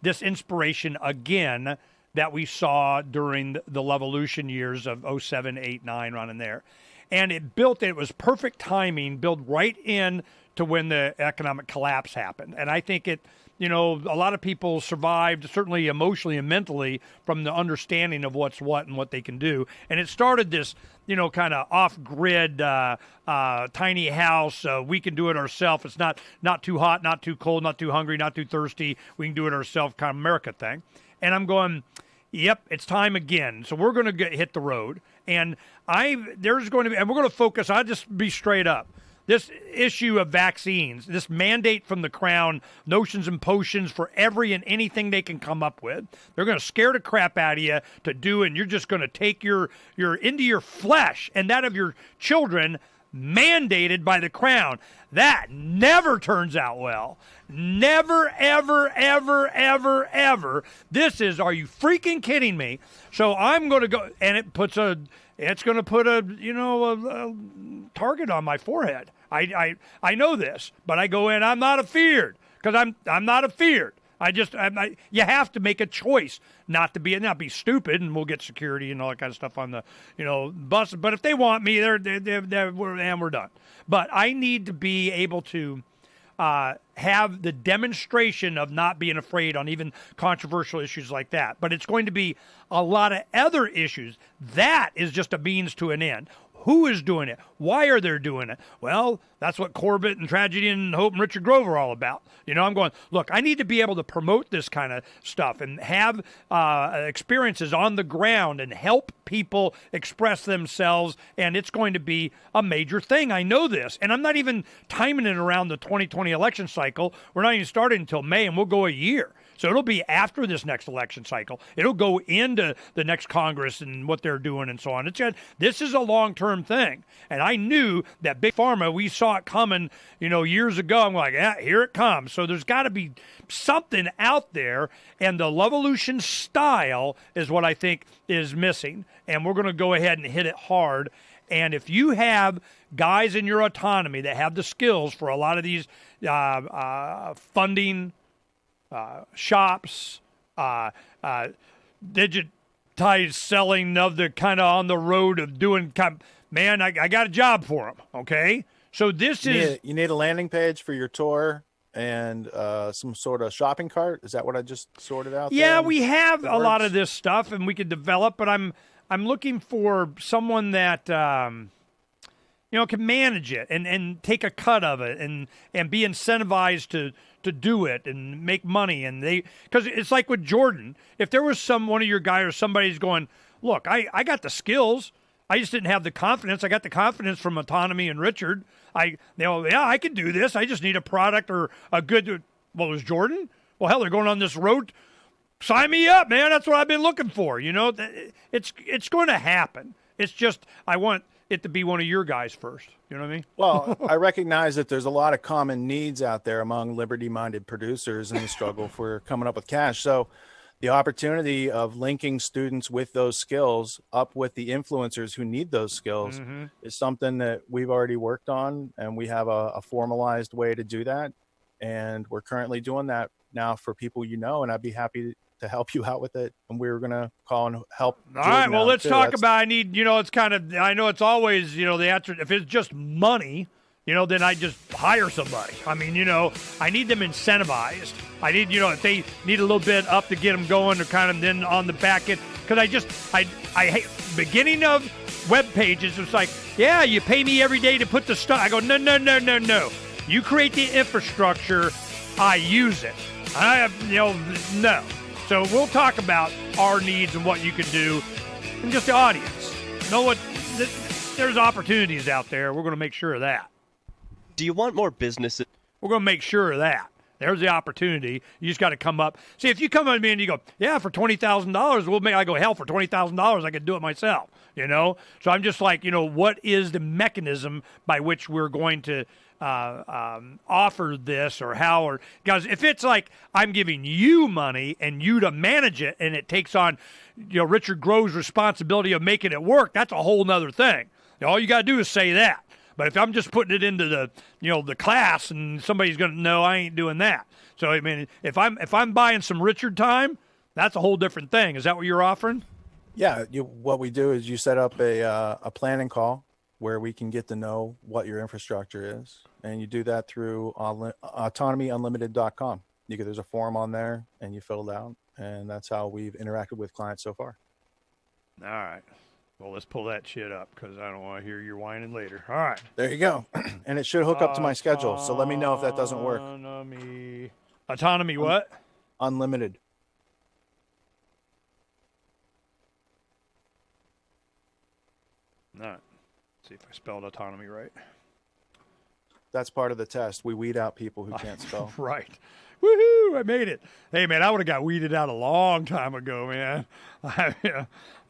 this inspiration again that we saw during the Levolution years of 07, 8, 9, running there. And it was perfect timing, built right in to when the economic collapse happened. And I think a lot of people survived, certainly emotionally and mentally, from the understanding of what's what and what they can do. And it started this, kind of off-grid, tiny house. We can do it ourselves. It's not too hot, not too cold, not too hungry, not too thirsty. We can do it ourselves, kind of America thing. And I'm going, yep, it's time again. So we're going to hit the road. And we're going to focus, I'll just be straight up. This issue of vaccines, this mandate from the Crown, notions and potions for every and anything they can come up with. They're going to scare the crap out of you to do, and you're just going to take your into your flesh and that of your children mandated by the Crown. That never turns out well. Never, ever, ever, ever, ever. This is, are you freaking kidding me? So I'm going to go, and it's going to put a target on my forehead. I know this, but I go in, I'm not afeared, because I'm not afeared. You have to make a choice not be stupid, and we'll get security and all that kind of stuff on the, bus. But if they want me, we're done. But I need to be able to have the demonstration of not being afraid on even controversial issues like that. But it's going to be a lot of other issues. That is just a means to an end. Who is doing it? Why are they doing it? Well, that's what Corbett and Tragedy and Hope and Richard Grove are all about. I'm going, look, I need to be able to promote this kind of stuff and have experiences on the ground and help people express themselves, and it's going to be a major thing. I know this, and I'm not even timing it around the 2020 election cycle. We're not even starting until May, and we'll go a year. So it'll be after this next election cycle. It'll go into the next Congress and what they're doing and so on. This is a long-term thing. And I knew that Big Pharma, we saw it coming, years ago. I'm like, yeah, here it comes. So there's got to be something out there. And the Lovolution style is what I think is missing. And we're going to go ahead and hit it hard. And if you have guys in your autonomy that have the skills for a lot of these funding shops, digitized selling of the kind of on the road of doing, man, I got a job for them. Okay. So you need a landing page for your tour and some sort of shopping cart. Is that what I just sorted out? Yeah, we have a lot of this stuff and we could develop, but I'm looking for someone that, can manage it and take a cut of it and be incentivized to do it and make money. And because it's like with Jordan, if there was one of your guys or somebody's going, look, I got the skills, I just didn't have the confidence. I got the confidence from Autonomy and Richard. I can do this. I just need a product or a good, what was Jordan? Well, hell, they're going on this road. Sign me up, man. That's what I've been looking for. It's going to happen. It's just, I want it to be one of your guys first. You know what I mean? Well, I recognize that there's a lot of common needs out there among liberty-minded producers in the struggle for coming up with cash. So the opportunity of linking students with those skills up with the influencers who need those skills is something that we've already worked on, and we have a formalized way to do that. And we're currently doing that now for people, and I'd be happy to help you out with it. And we were going to call and help. All right. Well, let's talk about, I know it's always, the answer, if it's just money, then I just hire somebody. I mean, I need them incentivized. I need, if they need a little bit up to get them going, or kind of then on the back end. Because I hate beginning of web pages. It's like, yeah, you pay me every day to put the stuff. I go, no. You create the infrastructure. I use it. No. So we'll talk about our needs and what you can do, and just the audience. There's opportunities out there. We're going to make sure of that. Do you want more businesses? We're going to make sure of that. There's the opportunity. You just got to come up. See, if you come up to me and you go, yeah, for $20,000, I go, hell, for $20,000, I could do it myself, So I'm just like, what is the mechanism by which we're going to offer this, or how, or because if it's like I'm giving you money and you to manage it, and it takes on, Richard Grove's responsibility of making it work, that's a whole nother thing. All you got to do is say that. But if I'm just putting it into the, the class, and somebody's going to know, I ain't doing that. So, I mean, if I'm buying some Richard time, that's a whole different thing. Is that what you're offering? Yeah. What we do is you set up a planning call where we can get to know what your infrastructure is. And you do that through autonomyunlimited.com. There's a form on there, and you fill it out. And that's how we've interacted with clients so far. All right. Well, let's pull that shit up, because I don't want to hear you whining later. All right. There you go. And it should hook up to my schedule. So let me know if that doesn't work. Autonomy what? Unlimited. All right. See if I spelled autonomy right. That's part of the test. We weed out people who can't spell. Right. Woohoo! I made it. Hey, man, I would have got weeded out a long time ago, man.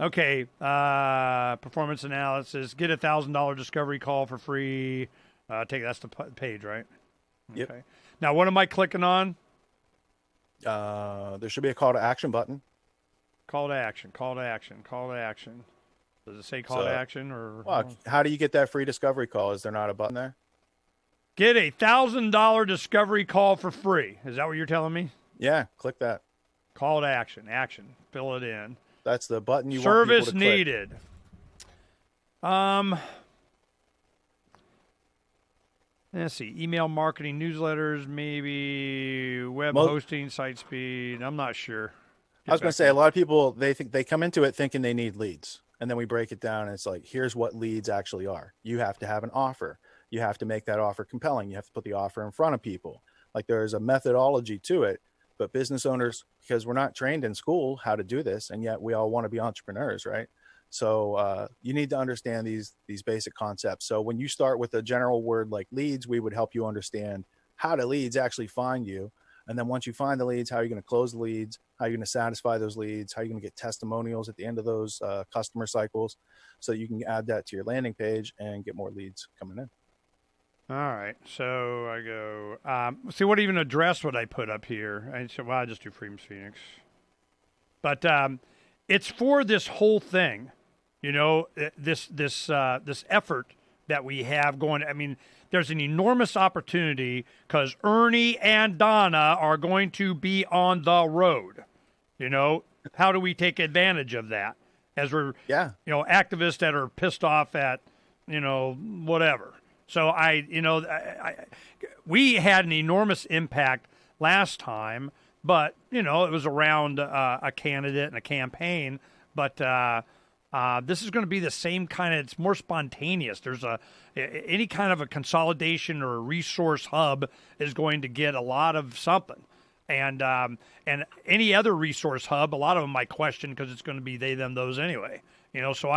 Okay. Performance analysis. Get $1,000 discovery call for free. That's the page, right? Yep. Okay. Now, what am I clicking on? There should be a call to action button. Call to action. Call to action. Call to action. Does it say call to action or? Well, how do you get that free discovery call? Is there not a button there? Get $1,000 discovery call for free. Is that what you're telling me? Yeah, click that. Call to action. Action. Fill it in. That's the button you Service want people to click. needed. Let's see. Email marketing, newsletters, maybe web hosting, site speed. I'm not sure. I was going to say, a lot of people, they come into it thinking they need leads. And then we break it down and it's like, here's what leads actually are. You have to have an offer. You have to make that offer compelling. You have to put the offer in front of people. Like there's a methodology to it, but business owners, because we're not trained in school how to do this, and yet we all want to be entrepreneurs, right? So you need to understand these basic concepts. So when you start with a general word like leads, we would help you understand how do leads actually find you. And then once you find the leads, how are you going to close the leads? How are you going to satisfy those leads? How are you going to get testimonials at the end of those customer cycles so you can add that to your landing page and get more leads coming in? All right. So I go, see what even address would I put up here? I said, well, I just do Freedom's Phoenix. But it's for this whole thing, you know, this effort that we have going. I mean, there's an enormous opportunity because Ernie and Donna are going to be on the road. You know, how do we take advantage of that as we're, activists that are pissed off at, whatever. So we had an enormous impact last time, but, it was around a candidate and a campaign. But this is going to be the same kind of, it's more spontaneous. There's any kind of a consolidation or a resource hub is going to get a lot of something. And any other resource hub, a lot of them might question because it's going to be they, them, those anyway. So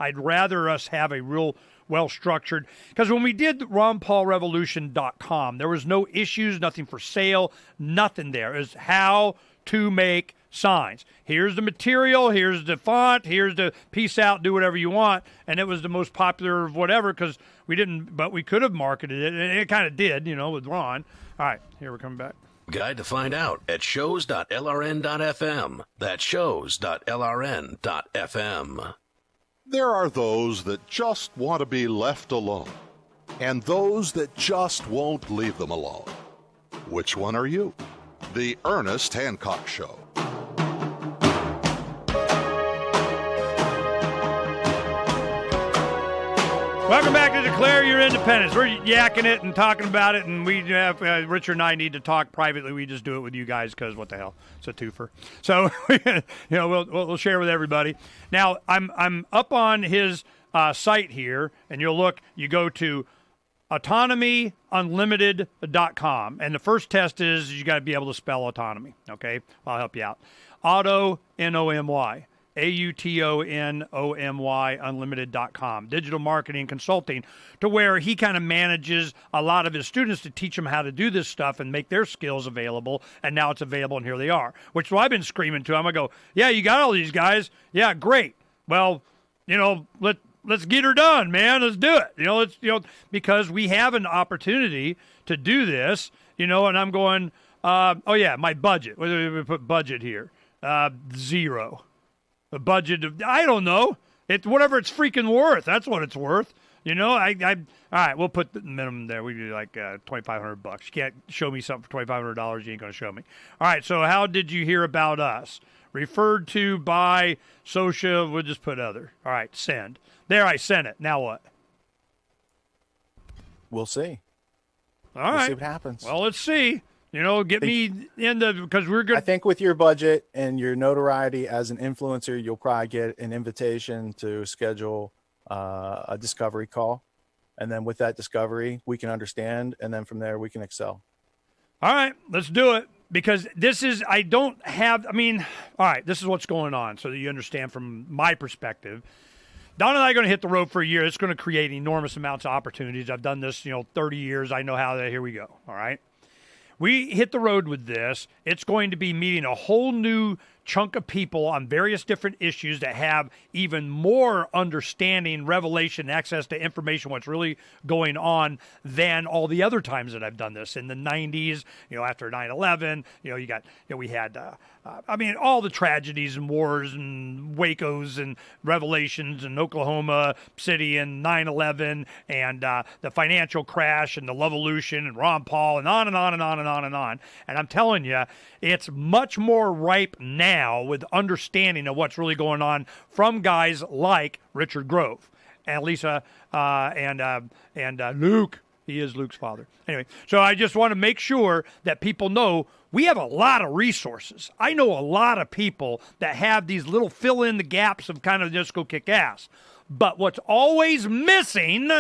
I'd rather us have a real well-structured, because when we did RonPaulRevolution.com, there was no issues, nothing for sale, nothing there. It was how to make signs. Here's the material, here's the font, here's the peace out, do whatever you want. And it was the most popular of whatever because we didn't, but we could have marketed it, and it kind of did, with Ron. All right, here we're coming back. Guide to find out at shows.lrn.fm. That's shows.lrn.fm. There are those that just want to be left alone, and those that just won't leave them alone. Which one are you? The Ernest Hancock Show. Welcome back to Declare Your Independence. We're yakking it and talking about it, and we have Richard and I need to talk privately. We just do it with you guys because what the hell? It's a twofer. So we'll share with everybody. Now I'm up on his site here, and you go to autonomyunlimited.com, and the first test is you got to be able to spell autonomy. Okay, I'll help you out. Auto N-O-M-Y. AUTONOMY unlimited.com. Digital marketing consulting, to where he kind of manages a lot of his students to teach them how to do this stuff and make their skills available. And now it's available, and here they are. Which I've been screaming to him. I go, yeah, you got all these guys. Yeah, great. Well, let's get her done, man. Let's do it. Because we have an opportunity to do this. And I'm going, my budget. Whether we put budget here, 0. A budget of, I don't know. It's whatever it's freaking worth. That's what it's worth. All right, we'll put the minimum there. We do like $2,500. You can't show me something for $2,500. You ain't going to show me. All right, so how did you hear about us? Referred to by social, we'll just put other. All right, send. There, I sent it. Now what? We'll see. All right. We'll see what happens. Well, let's see. Get me in because we're good. I think with your budget and your notoriety as an influencer, you'll probably get an invitation to schedule a discovery call. And then with that discovery, we can understand. And then from there, we can excel. All right, let's do it. Because this is, all right, this is what's going on so that you understand from my perspective. Don and I are going to hit the road for a year. It's going to create enormous amounts of opportunities. I've done this, 30 years. I know how that. Here we go. All right. we hit the road with this, it's going to be meeting a whole new chunk of people on various different issues that have even more understanding, revelation, access to information, what's really going on than all the other times that I've done this. In the 90s, after 9/11, we had, all the tragedies and wars and Wacos and revelations in Oklahoma City and 9/11 and the financial crash and the Levolution and Ron Paul and on and on and on and on and on. And I'm telling you, it's much more ripe now with understanding of what's really going on from guys like Richard Grove and Lisa and Luke. He is Luke's father. Anyway, so I just want to make sure that people know we have a lot of resources. I know a lot of people that have these little fill in the gaps of kind of just go kick ass. But what's always missing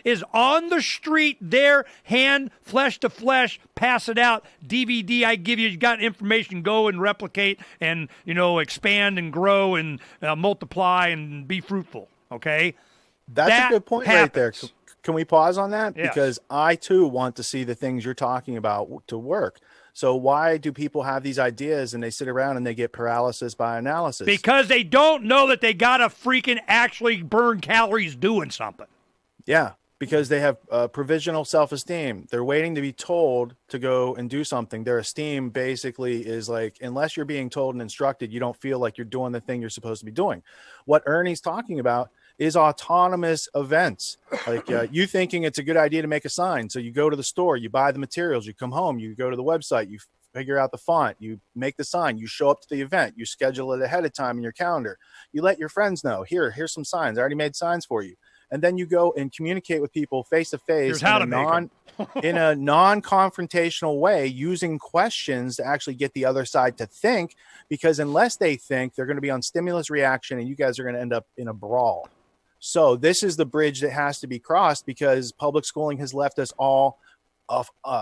is on the street there, hand, flesh to flesh, pass it out, DVD I give you, you got information, go and replicate and, expand and grow and multiply and be fruitful, okay? That's a good point right there. happens. Can we pause on that? Yes. Because I, too, want to see the things you're talking about to work. So why do people have these ideas and they sit around and they get paralysis by analysis? Because they don't know that they got to freaking actually burn calories doing something. Yeah, because they have provisional self-esteem. They're waiting to be told to go and do something. Their esteem basically is like, unless you're being told and instructed, you don't feel like you're doing the thing you're supposed to be doing. What Ernie's talking about is autonomous events. Like you thinking it's a good idea to make a sign. So you go to the store, you buy the materials, you come home, you go to the website, you figure out the font, you make the sign, you show up to the event, you schedule it ahead of time in your calendar. You let your friends know, here's some signs. I already made signs for you. And then you go and communicate with people face to face in a non-confrontational way, using questions to actually get the other side to think, because unless they think, they're going to be on stimulus reaction and you guys are going to end up in a brawl. So this is the bridge that has to be crossed, because public schooling has left us all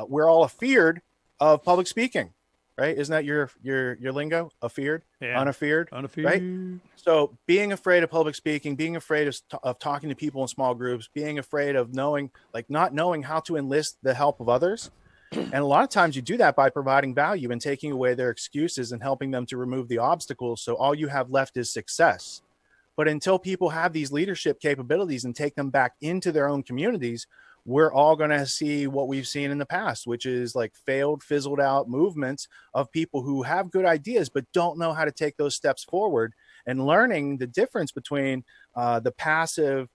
we're all afeared of public speaking, right? Isn't that your lingo? Afeared, yeah. Unafeared, right? So being afraid of public speaking, being afraid of talking to people in small groups, being afraid of not knowing how to enlist the help of others. And a lot of times you do that by providing value and taking away their excuses and helping them to remove the obstacles. So all you have left is success. But until people have these leadership capabilities and take them back into their own communities, we're all going to see what we've seen in the past, which is like failed, fizzled out movements of people who have good ideas, but don't know how to take those steps forward, and learning the difference between the passive,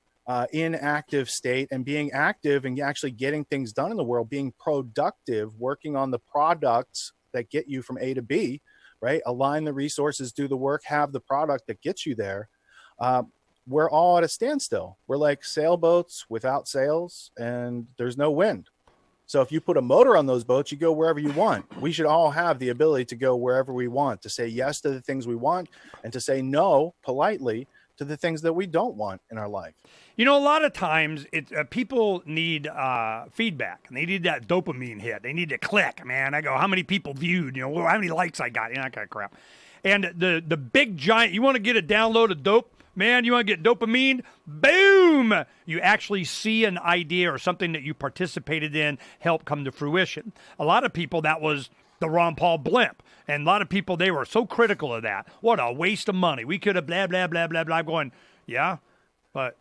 inactive state and being active and actually getting things done in the world, being productive, working on the products that get you from A to B, right? Align the resources, do the work, have the product that gets you there. We're all at a standstill. We're like sailboats without sails, and there's no wind. So if you put a motor on those boats, you go wherever you want. We should all have the ability to go wherever we want, to say yes to the things we want and to say no politely to the things that we don't want in our life. A lot of times people need feedback, and they need that dopamine hit. They need to click, man. I go, how many people viewed? How many likes I got? That kind of crap. And the big giant, you want to get a download of dope? Man, you want to get dopamine? Boom! You actually see an idea or something that you participated in help come to fruition. A lot of people, that was the Ron Paul blimp. And a lot of people, they were so critical of that. What a waste of money. We could have blah, blah, blah, blah, blah. I'm going, yeah, but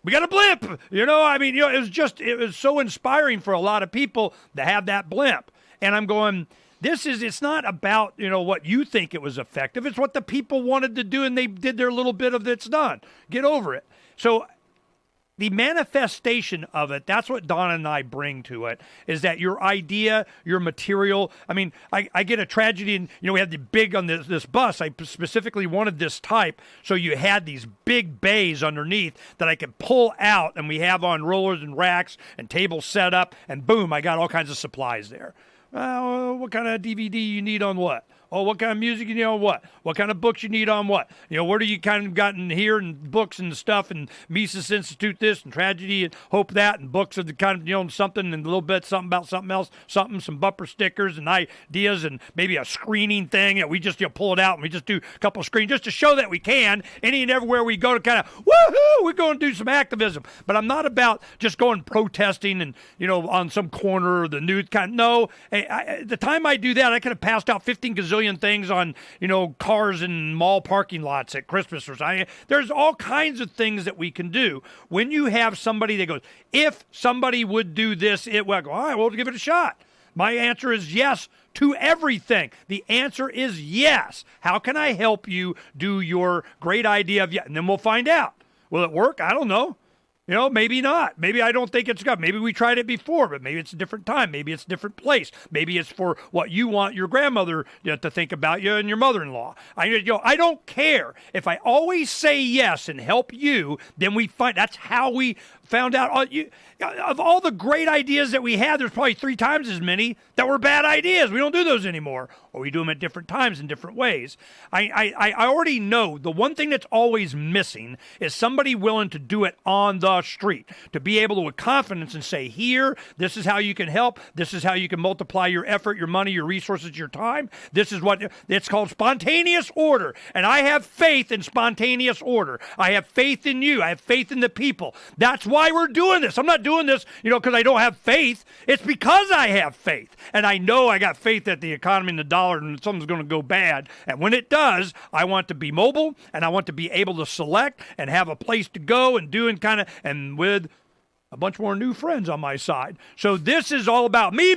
we got a blimp. It was so inspiring for a lot of people to have that blimp. And I'm going, it's not about, what you think it was effective. It's what the people wanted to do, and they did their little bit of it's done. Get over it. So the manifestation of it, that's what Donna and I bring to it, is that your idea, your material. I mean, I get a tragedy, and, we had the big on this bus. I specifically wanted this type, so you had these big bays underneath that I could pull out, and we have on rollers and racks and tables set up, and boom, I got all kinds of supplies there. What kind of DVD you need on what? Oh, what kind of music you need on what? What kind of books you need on what? Where do you kind of gotten here and books and stuff and Mises Institute this and Tragedy and Hope that and books of the kind of, something and a little bit something about something else, some bumper stickers and ideas and maybe a screening thing that we just pull it out and we just do a couple of screens just to show that we can. Any and everywhere we go to kind of, woohoo, we're going to do some activism. But I'm not about just going protesting and, on some corner or the news kind of, no. The time I do that, I could have passed out 15 gazillion things on, cars and mall parking lots at Christmas or something. There's all kinds of things that we can do. When you have somebody that goes, if somebody would do this, it will go, all right, we'll give it a shot. My answer is yes to everything. The answer is yes. How can I help you do your great idea of and then we'll find out. Will it work? I don't know. Maybe not. Maybe I don't think it's good. Maybe we tried it before, but maybe it's a different time. Maybe it's a different place. Maybe it's for what you want your grandmother to think about you and your mother-in-law. I don't care. If I always say yes and help you, then we find that's how we found out. Of all the great ideas that we had, there's probably 3 times as many that were bad ideas. We don't do those anymore, or we do them at different times in different ways. I already know the one thing that's always missing is somebody willing to do it on the street, to be able to with confidence and say, here, this is how you can help. This is how you can multiply your effort, your money, your resources, your time. This is what it's called, spontaneous order. And I have faith in spontaneous order. I have faith in you. I have faith in the people. That's why we're doing this. I'm not doing this, because I don't have faith. It's because I have faith. And I know I got faith that the economy and the dollar and something's going to go bad. And when it does, I want to be mobile and I want to be able to select and have a place to go and do and with a bunch more new friends on my side. So this is all about me.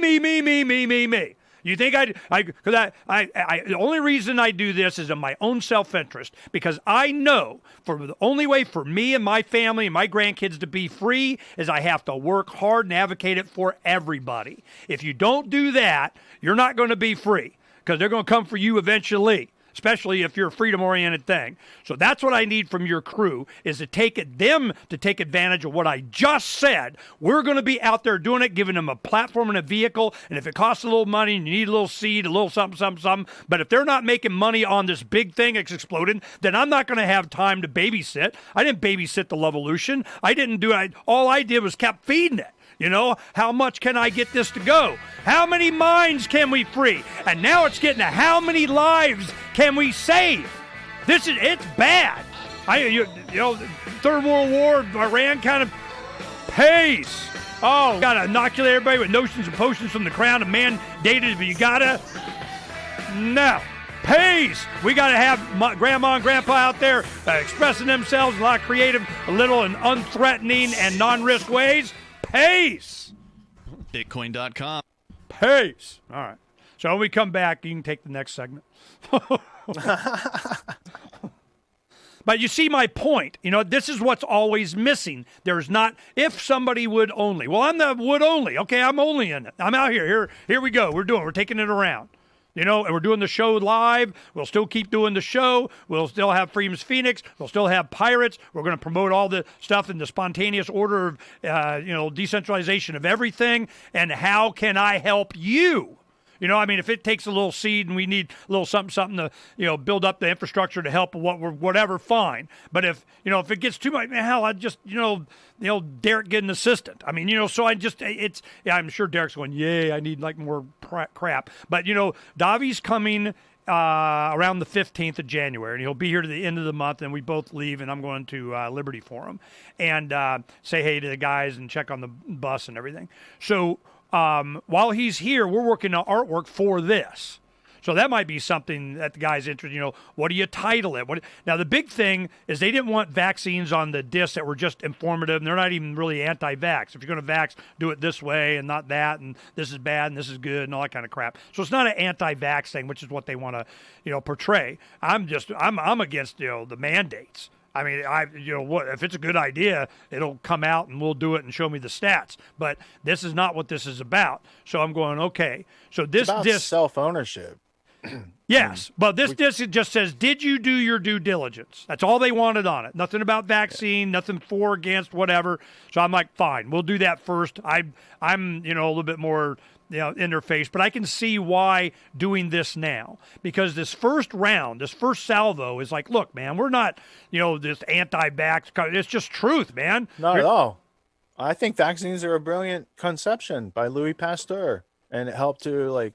You think the only reason I do this is in my own self-interest, because I know the only way for me and my family and my grandkids to be free is I have to work hard and advocate it for everybody. If you don't do that, you're not going to be free, because they're going to come for you eventually, especially if you're a freedom-oriented thing. So that's what I need from your crew, is to take advantage of what I just said. We're going to be out there doing it, giving them a platform and a vehicle, and if it costs a little money and you need a little seed, a little something, but if they're not making money on this big thing that's exploding, then I'm not going to have time to babysit. I didn't babysit the Levolution. All I did was kept feeding it. How much can I get this to go? How many minds can we free? And now it's getting to how many lives can we save? It's bad. Third World War, Iran kind of pays. Oh, gotta inoculate everybody with notions and potions from the crown and mandated, but you gotta. No. Pays. We got to have grandma and grandpa out there expressing themselves in a lot of creative, little and unthreatening and non-risk ways. Pays. Bitcoin.com. Pays. All right. So when we come back, you can take the next segment. But you see my point. This is what's always missing. There's not, if somebody would only. Well, I'm the would only. Okay, I'm only in it. I'm out here. Here we go. We're taking it around. And we're doing the show live. We'll still keep doing the show. We'll still have Freedom's Phoenix. We'll still have Pirates. We're going to promote all the stuff in the spontaneous order of, decentralization of everything. And how can I help you? If it takes a little seed and we need a little something to, build up the infrastructure to help whatever, fine. But if it gets too much, hell, I just, Derek get an assistant. So I'm sure Derek's going, yay, I need more crap. But, Davi's coming around the 15th of January, and he'll be here to the end of the month, and we both leave, and I'm going to Liberty Forum and say hey to the guys and check on the bus and everything. So while he's here, we're working on artwork for this. So that might be something that the guy's interested. What do you title it? Now, the big thing is they didn't want vaccines on the discs that were just informative, and they're not even really anti-vax. If you're going to vax, do it this way and not that, and this is bad and this is good and all that kind of crap. So it's not an anti-vax thing, which is what they want to, portray. I'm against, the mandates. If it's a good idea, it'll come out and we'll do it and show me the stats. But this is not what this is about. So I'm going, okay. So it's about self-ownership. Yes, but this just says, did you do your due diligence? That's all they wanted on it. Nothing about vaccine, nothing for, against, whatever. So I'm like, fine, we'll do that first. I'm a little bit more, in their face, but I can see why doing this now, because this first round, this first salvo is like, look, man, we're not, this anti-vax. It's just truth, man. Not at all. I think vaccines are a brilliant conception by Louis Pasteur, and it helped to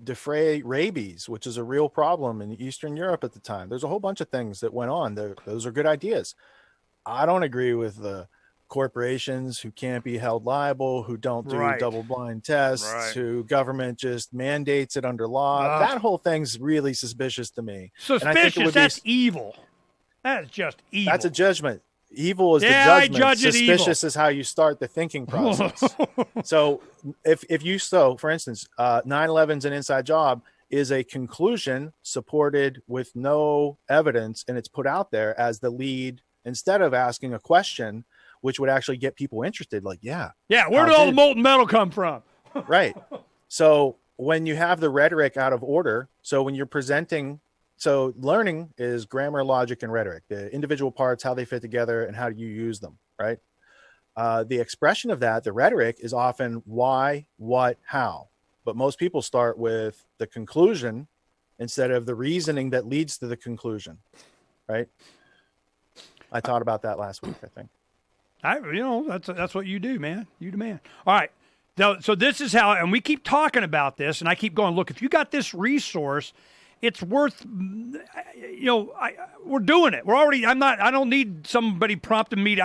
defray rabies, which is a real problem in Eastern Europe at the time. There's a whole bunch of things that went on. Those are good ideas. I don't agree with the corporations who can't be held liable, who don't do double-blind tests, who government just mandates it under law. That whole thing's really suspicious to me. Suspicious? That's evil. That is just evil. That's a judgment. Evil is the judgment. Suspicious is how you start the thinking process. So for instance, 9/11's an inside job is a conclusion supported with no evidence, and it's put out there as the lead instead of asking a question which would actually get people interested. Like, where did all the molten metal come from? Right. So when you have the rhetoric out of order, so when you're presenting, so learning is grammar, logic, and rhetoric, the individual parts, how they fit together, and how do you use them, right? The expression of that, the rhetoric, is often why, what, how. But most people start with the conclusion instead of the reasoning that leads to the conclusion, right? I taught about that last week, I think. That's what you do, man. You the man. All right. So this is how, and we keep talking about this, and I keep going, look, if you got this resource, it's worth, we're doing it. We're already, I don't need somebody prompting me.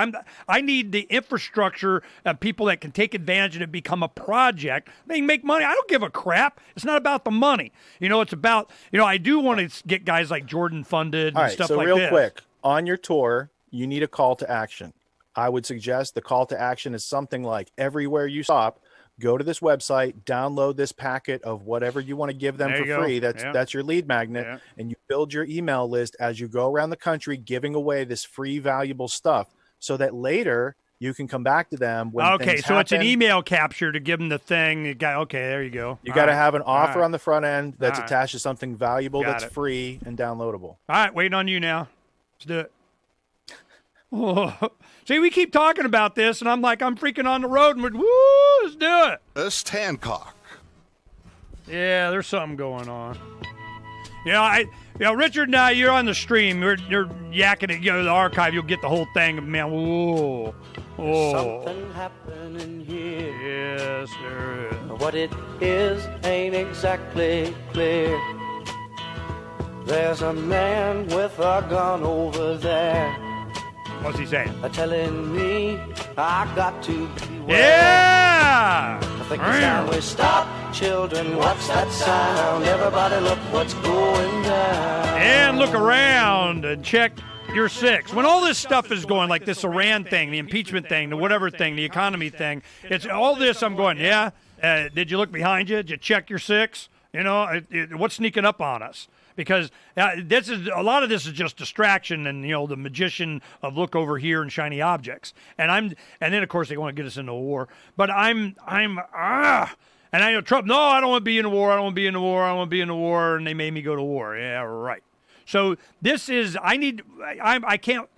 I need the infrastructure of people that can take advantage of it, become a project. They can make money. I don't give a crap. It's not about the money. It's about, I do want to get guys like Jordan funded and stuff like this. So real quick, on your tour, you need a call to action. I would suggest the call to action is something like everywhere you stop, go to this website, download this packet of whatever you want to give them for free. That's your lead magnet. And you build your email list as you go around the country, giving away this free, valuable stuff so that later you can come back to them when things happen. It's an email capture to give them the thing. Okay, there you go. You got to have an offer on the front end that's attached to something valuable that's free and downloadable. All right, waiting on you now. Let's do it. See, we keep talking about this, and I'm freaking on the road, and let's do it. Ernest Hancock. Yeah, there's something going on. Richard and I, you're on the stream. You're yakking it. The archive, you'll get the whole thing. Man, whoa. Something happening here. Yes, there is. What it is ain't exactly clear. There's a man with a gun over there. What's he saying? Telling me I got to beware. Yeah! I think it's time we stop, children. What's that sound? Everybody look what's going down. And look around and check your six. When all this stuff is going, like this Iran thing, the impeachment thing, the whatever thing, the economy thing, it's all this, I'm going, did you look behind you? Did you check your six? What's sneaking up on us? Because a lot of this is just distraction and the magician of look over here and shiny objects. And then of course they want to get us into a war. But and I know Trump. No, I don't want to be in a war. I don't want to be in a war. I don't want to be in a war. And they made me go to war. Yeah, right. So this is. I can't.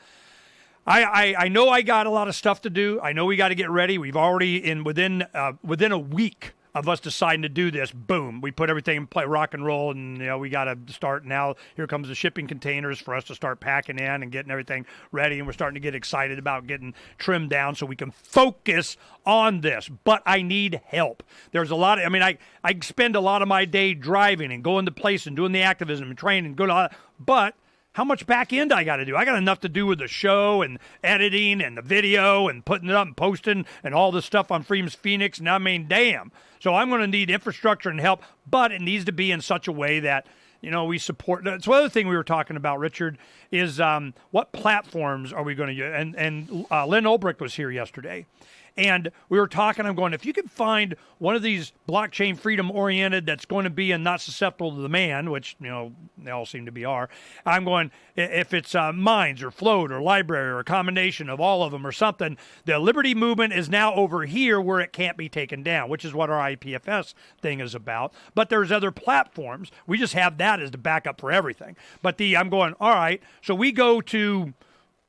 I know I got a lot of stuff to do. I know we got to get ready. We've already within a week of us deciding to do this, boom, we put everything in play, rock and roll, and we got to start now. Here comes the shipping containers for us to start packing in and getting everything ready, and we're starting to get excited about getting trimmed down so we can focus on this. But I need help. There's a lot of, I spend a lot of my day driving and going to places and doing the activism and training, but how much back end I got to do? I got enough to do with the show and editing and the video and putting it up and posting and all this stuff on Freedom's Phoenix. And damn. So I'm going to need infrastructure and help, but it needs to be in such a way that, we support. That's one other thing we were talking about, Richard, is what platforms are we going to use? And Lynn Ulbricht was here yesterday. And we were talking, I'm going, if you could find one of these blockchain freedom oriented that's going to be and not susceptible to the man, which, they all seem to be are, I'm going, if it's Minds or Float or Library or a combination of all of them or something, the liberty movement is now over here where it can't be taken down, which is what our IPFS thing is about. But there's other platforms. We just have that as the backup for everything. But I'm going, all right, so we go to...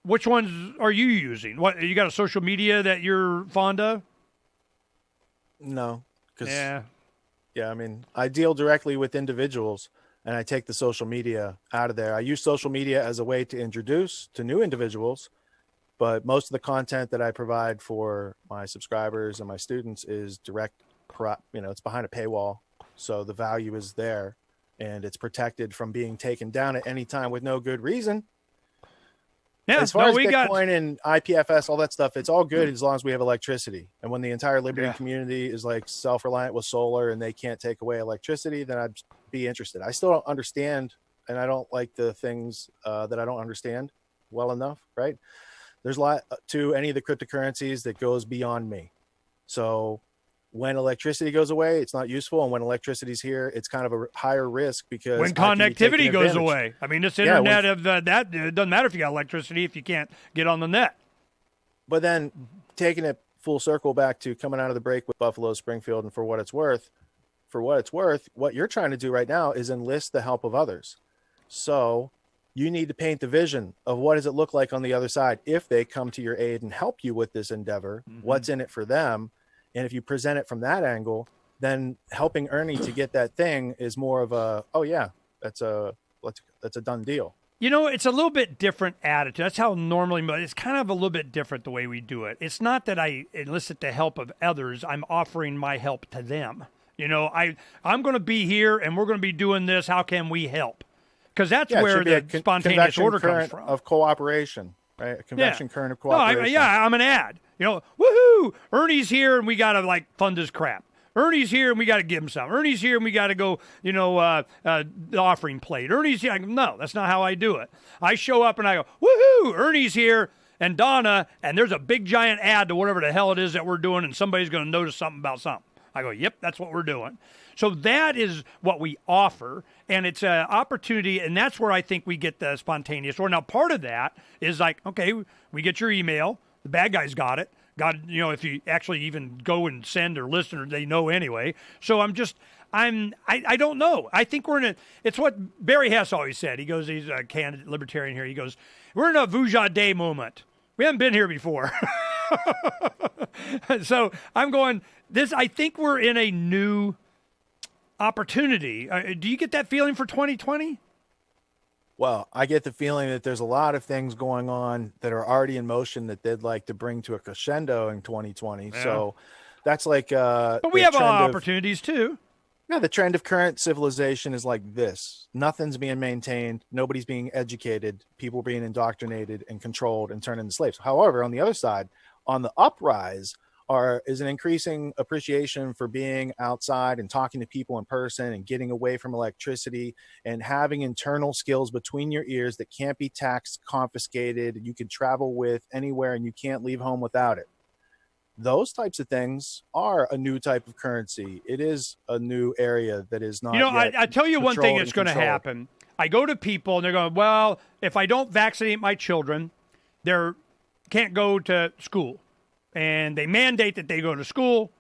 Which ones are you using? What, you got a social media that you're fond of? No, because Yeah, I mean, I deal directly with individuals, and I take the social media out of there. I use social media as a way to introduce to new individuals, but most of the content that I provide for my subscribers and my students is direct, it's behind a paywall. So the value is there, and it's protected from being taken down at any time with no good reason. Yeah, as far as Bitcoin and IPFS, all that stuff, it's all good as long as we have electricity. And when the entire Liberty community is like self-reliant with solar and they can't take away electricity, then I'd be interested. I still don't understand, and I don't like the things that I don't understand well enough, right? There's a lot to any of the cryptocurrencies that goes beyond me. So when electricity goes away, it's not useful. And when electricity's here, it's kind of a higher risk because when connectivity goes away. I mean, this internet it doesn't matter if you got electricity if you can't get on the net. But then taking it full circle back to coming out of the break with Buffalo Springfield, and for what it's worth, what you're trying to do right now is enlist the help of others. So you need to paint the vision of what does it look like on the other side if they come to your aid and help you with this endeavor. What's in it for them? And if you present it from that angle, then helping Ernie to get that thing is more of a, oh yeah, that's a done deal. You know, it's a little bit different attitude. That's how normally, but it's kind of a little bit different the way we do it. It's not that I elicit the help of others. I'm offering my help to them. You know, I'm going to be here and we're going to be doing this. How can we help? Because that's where the spontaneous order comes from. Of cooperation, right? A convection current of cooperation. I'm an ad. You know, woohoo! Ernie's here, and we got to, fund his crap. Ernie's here, and we got to give him some. Ernie's here, and we got to go, the offering plate. Ernie's here. No, that's not how I do it. I show up, and I go, woohoo! Ernie's here, and Donna, and there's a big, giant ad to whatever the hell it is that we're doing, and somebody's going to notice something about something. I go, yep, that's what we're doing. So that is what we offer, and it's an opportunity, and that's where I think we get the spontaneous order. Now, part of that is okay, we get your email. The bad guys got it. If you actually even go and send or listen, or they know anyway. So I don't know. I think it's what Barry Hess always said. He goes, he's a candidate libertarian here. He goes, we're in a Vujade moment. We haven't been here before. So I'm going, I think we're in a new opportunity. Do you get that feeling for 2020? Well, I get the feeling that there's a lot of things going on that are already in motion that they'd like to bring to a crescendo in 2020. Yeah. So that's but we have opportunities too. Yeah, the trend of current civilization is like this. Nothing's being maintained. Nobody's being educated. People are being indoctrinated and controlled and turned into slaves. However, on the other side, on the uprise, is an increasing appreciation for being outside and talking to people in person and getting away from electricity and having internal skills between your ears that can't be taxed, confiscated, you can travel with anywhere and you can't leave home without it. Those types of things are a new type of currency. It is a new area that is not yet I tell you one thing that's going to happen. I go to people and they're going, well, if I don't vaccinate my children, they can't go to school. And they mandate that they go to school.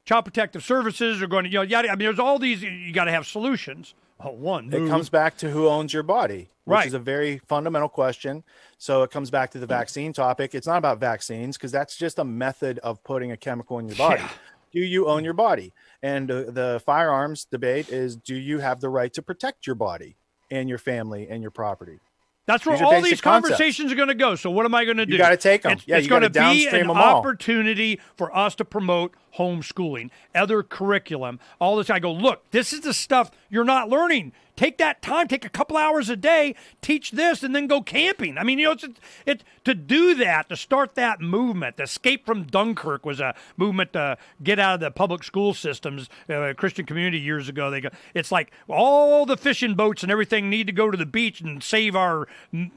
Child Protective Services are going to, yada. I mean, there's all these, you got to have solutions. It comes back to who owns your body, which is a very fundamental question. So it comes back to the vaccine topic. It's not about vaccines because that's just a method of putting a chemical in your body. Yeah. Do you own your body? And the firearms debate is, do you have the right to protect your body and your family and your property? That's where all these conversations are going to go. So what am I going to do? You got to take them. It's going to be an opportunity for us to promote homeschooling, other curriculum, all this. I go, look, this is the stuff you're not learning. Take that time, take a couple hours a day, teach this, and then go camping. I mean, to do that, to start that movement. The Escape from Dunkirk was a movement to get out of the public school systems. Christian community years ago, it's like all the fishing boats and everything need to go to the beach and save our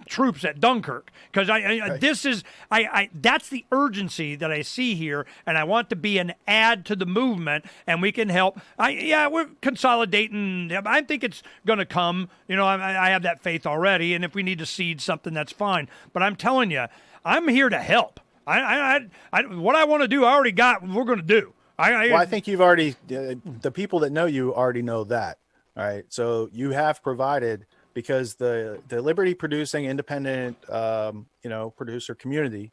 troops at Dunkirk. Because that's the urgency that I see here, and I want to be an add to the movement, and we can help. We're consolidating. I think it's going to come. I have that faith already, and if we need to seed something, that's fine. But I'm telling you, I'm here to help. What I want to do, I already got. We're going to do. I think you've already. The people that know you already know that. All right, so you have provided, because the liberty producing independent, producer community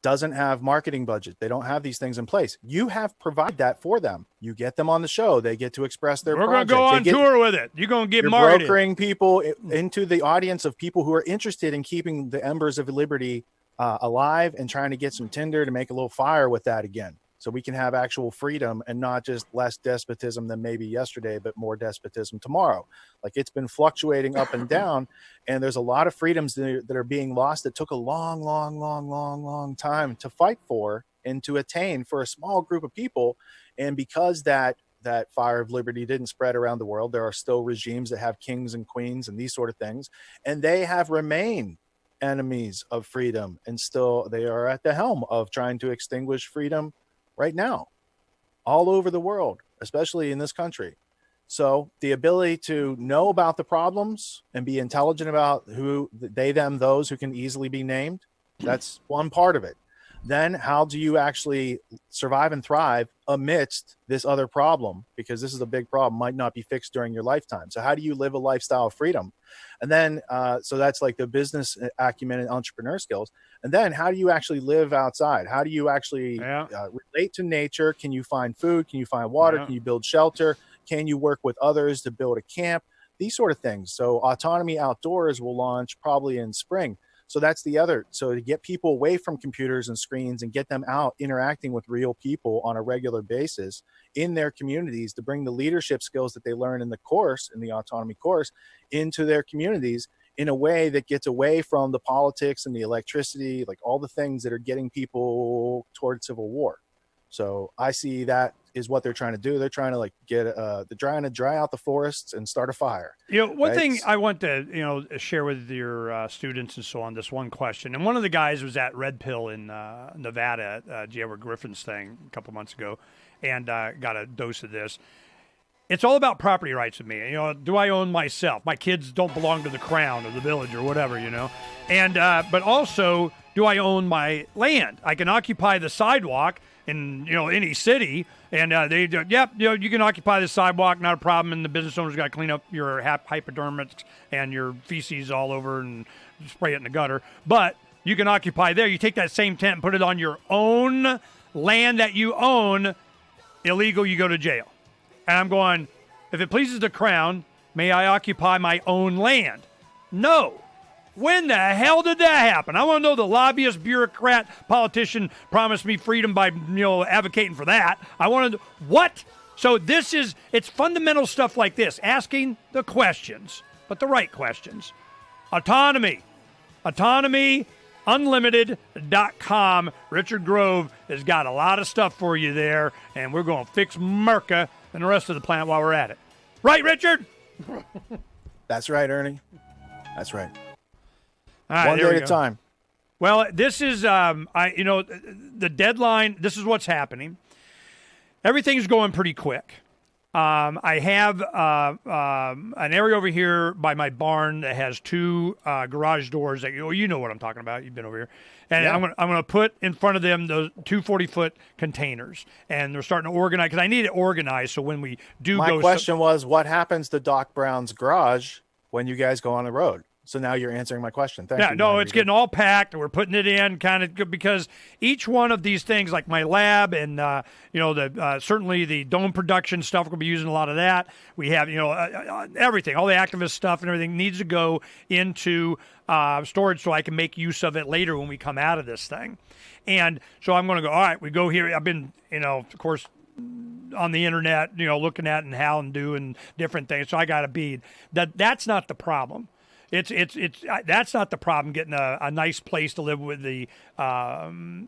doesn't have marketing budget. They don't have these things in place. You have provided that for them. You get them on the show. They get to express their We're project. going to go on tour with it. You're going to get You're marketed. brokering people into the audience of people who are interested in keeping the embers of liberty alive and trying to get some tinder to make a little fire with that again. So we can have actual freedom and not just less despotism than maybe yesterday, but more despotism tomorrow. Like, it's been fluctuating up and down, and there's a lot of freedoms that are being lost that took a long time to fight for and to attain for a small group of people. And because that fire of liberty didn't spread around the world, there are still regimes that have kings and queens and these sort of things, and they have remained enemies of freedom, and still they are at the helm of trying to extinguish freedom right now all over the world, especially in this country. So the ability to know about the problems and be intelligent about who they, them, those who can easily be named, that's one part of it. Then how do you actually survive and thrive amidst this other problem? Because this is a big problem, might not be fixed during your lifetime. So how do you live a lifestyle of freedom? And then, so that's like the business acumen and entrepreneur skills. And then how do you actually live outside? How do you actually relate to nature? Can you find food? Can you find water? Can you build shelter? Can you work with others to build a camp? These sort of things. So Autonomy Outdoors will launch probably in spring. So that's the other. So to get people away from computers and screens and get them out interacting with real people on a regular basis in their communities, to bring the leadership skills that they learn in the course, in the autonomy course, into their communities in a way that gets away from the politics and the electricity, like all the things that are getting people toward civil war. So I see that is what they're trying to do. They're trying to they're trying to dry out the forests and start a fire. One thing I want to, share with your students and so on, this one question. And one of the guys was at Red Pill in Nevada, J. Edward Griffin's thing a couple months ago, and got a dose of this. It's all about property rights with me. Do I own myself? My kids don't belong to the crown or the village or whatever, And but also, do I own my land? I can occupy the sidewalk in any city, and you can occupy the sidewalk, not a problem. And the business owner's got to clean up your hypodermics and your feces all over and spray it in the gutter. But you can occupy there. You take that same tent and put it on your own land that you own. Illegal, you go to jail. And I'm going, if it pleases the crown, may I occupy my own land? No. When the hell did that happen? I want to know the lobbyist, bureaucrat, politician promised me freedom by, advocating for that. I want to, what? So it's fundamental stuff like this, asking the questions, but the right questions. Autonomy. AutonomyUnlimited.com. Richard Grove has got a lot of stuff for you there, and we're going to fix Merca and the rest of the planet while we're at it. Right, Richard? That's right, Ernie. That's right. All right, one day at a time. Well, this is, the deadline. This is what's happening. Everything's going pretty quick. I have an area over here by my barn that has two garage doors. That you know what I'm talking about. You've been over here, and I'm going to put in front of them those two 40-foot containers, and they're starting to organize because I need it organized. So when we do, my question was, what happens to Doc Brown's garage when you guys go on the road? So now you're answering my question. Thank you. No, it's getting all packed. We're putting it in kind of because each one of these things, like my lab and, certainly the dome production stuff, we're going to be using a lot of that. We have, everything, all the activist stuff and everything needs to go into storage so I can make use of it later when we come out of this thing. And so I'm going to go, all right, we go here. I've been, of course, on the internet, looking at and how and doing different things. So I got a bead. That's not the problem. It's that's not the problem, getting a nice place to live with the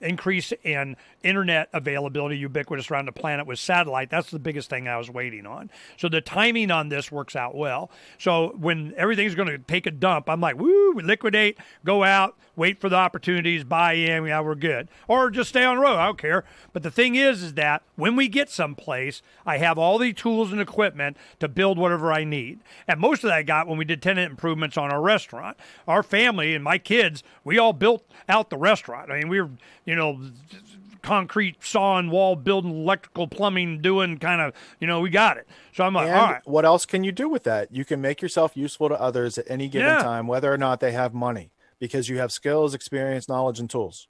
increase in internet availability, ubiquitous around the planet with satellite. That's the biggest thing I was waiting on. So the timing on this works out well. So when everything's going to take a dump, I'm like, woo, we liquidate, go out, wait for the opportunities, buy in, yeah, we're good. Or just stay on the road, I don't care. But the thing is that when we get someplace, I have all the tools and equipment to build whatever I need. And most of that I got when we did tenant improvements on our restaurant. Our family and my kids, we all built out the restaurant. I mean, we were, concrete sawing, wall building, electrical plumbing, doing kind of, we got it. So I'm like, all right. What else can you do with that? You can make yourself useful to others at any given time, whether or not they have money, because you have skills, experience, knowledge, and tools.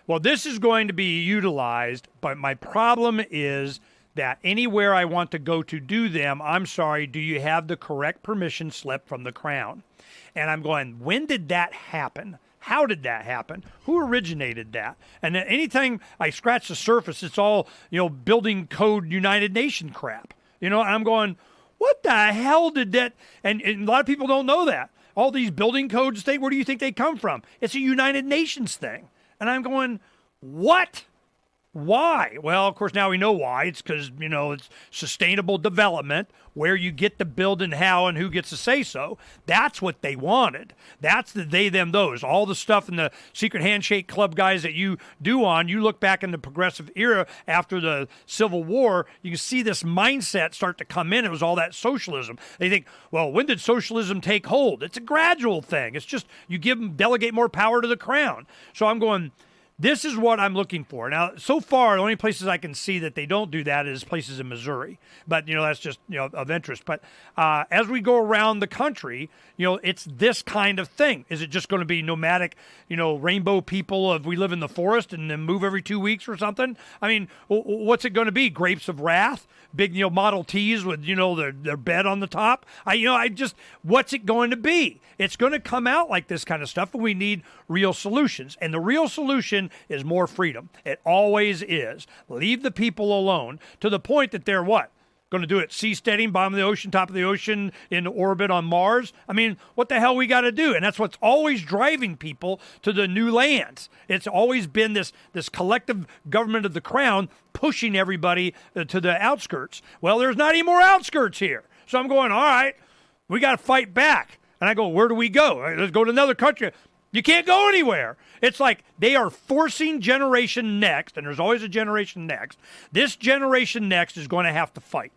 Well, this is going to be utilized, but my problem is that anywhere I want to go to do them, I'm sorry, do you have the correct permission slip from the Crown? And I'm going, when did that happen? How did that happen? Who originated that? And then anytime I scratch the surface, it's all, building code United Nations crap. And I'm going, what the hell did that? And a lot of people don't know that. All these building codes, where do you think they come from? It's a United Nations thing. And I'm going, what? Why? Well, of course, now we know why. It's because, it's sustainable development, where you get to build and how and who gets to say so. That's what they wanted. That's the they, them, those. All the stuff in the secret handshake club guys that you do on, you look back in the progressive era after the Civil War, you can see this mindset start to come in. It was all that socialism. They think, well, when did socialism take hold? It's a gradual thing. It's just you delegate more power to the Crown. So I'm going, this is what I'm looking for. Now, so far, the only places I can see that they don't do that is places in Missouri. But, that's just, of interest. But as we go around the country, it's this kind of thing. Is it just going to be nomadic, rainbow people if we live in the forest and then move every 2 weeks or something? I mean, what's it going to be? Grapes of Wrath? Big, Model Ts with, their bed on the top? What's it going to be? It's going to come out like this kind of stuff, and we need real solutions. And the real solution is more freedom. It always is. Leave the people alone to the point that they're what? Going to do it seasteading, bottom of the ocean, top of the ocean, in orbit on Mars? I mean, what the hell we got to do? And that's what's always driving people to the new lands. It's always been this collective government of the Crown pushing everybody to the outskirts. Well, there's not any more outskirts here. So I'm going, all right, we got to fight back. And I go, where do we go? All right, let's go to another country. You can't go anywhere. It's like they are forcing generation next, and there's always a generation next. This generation next is going to have to fight.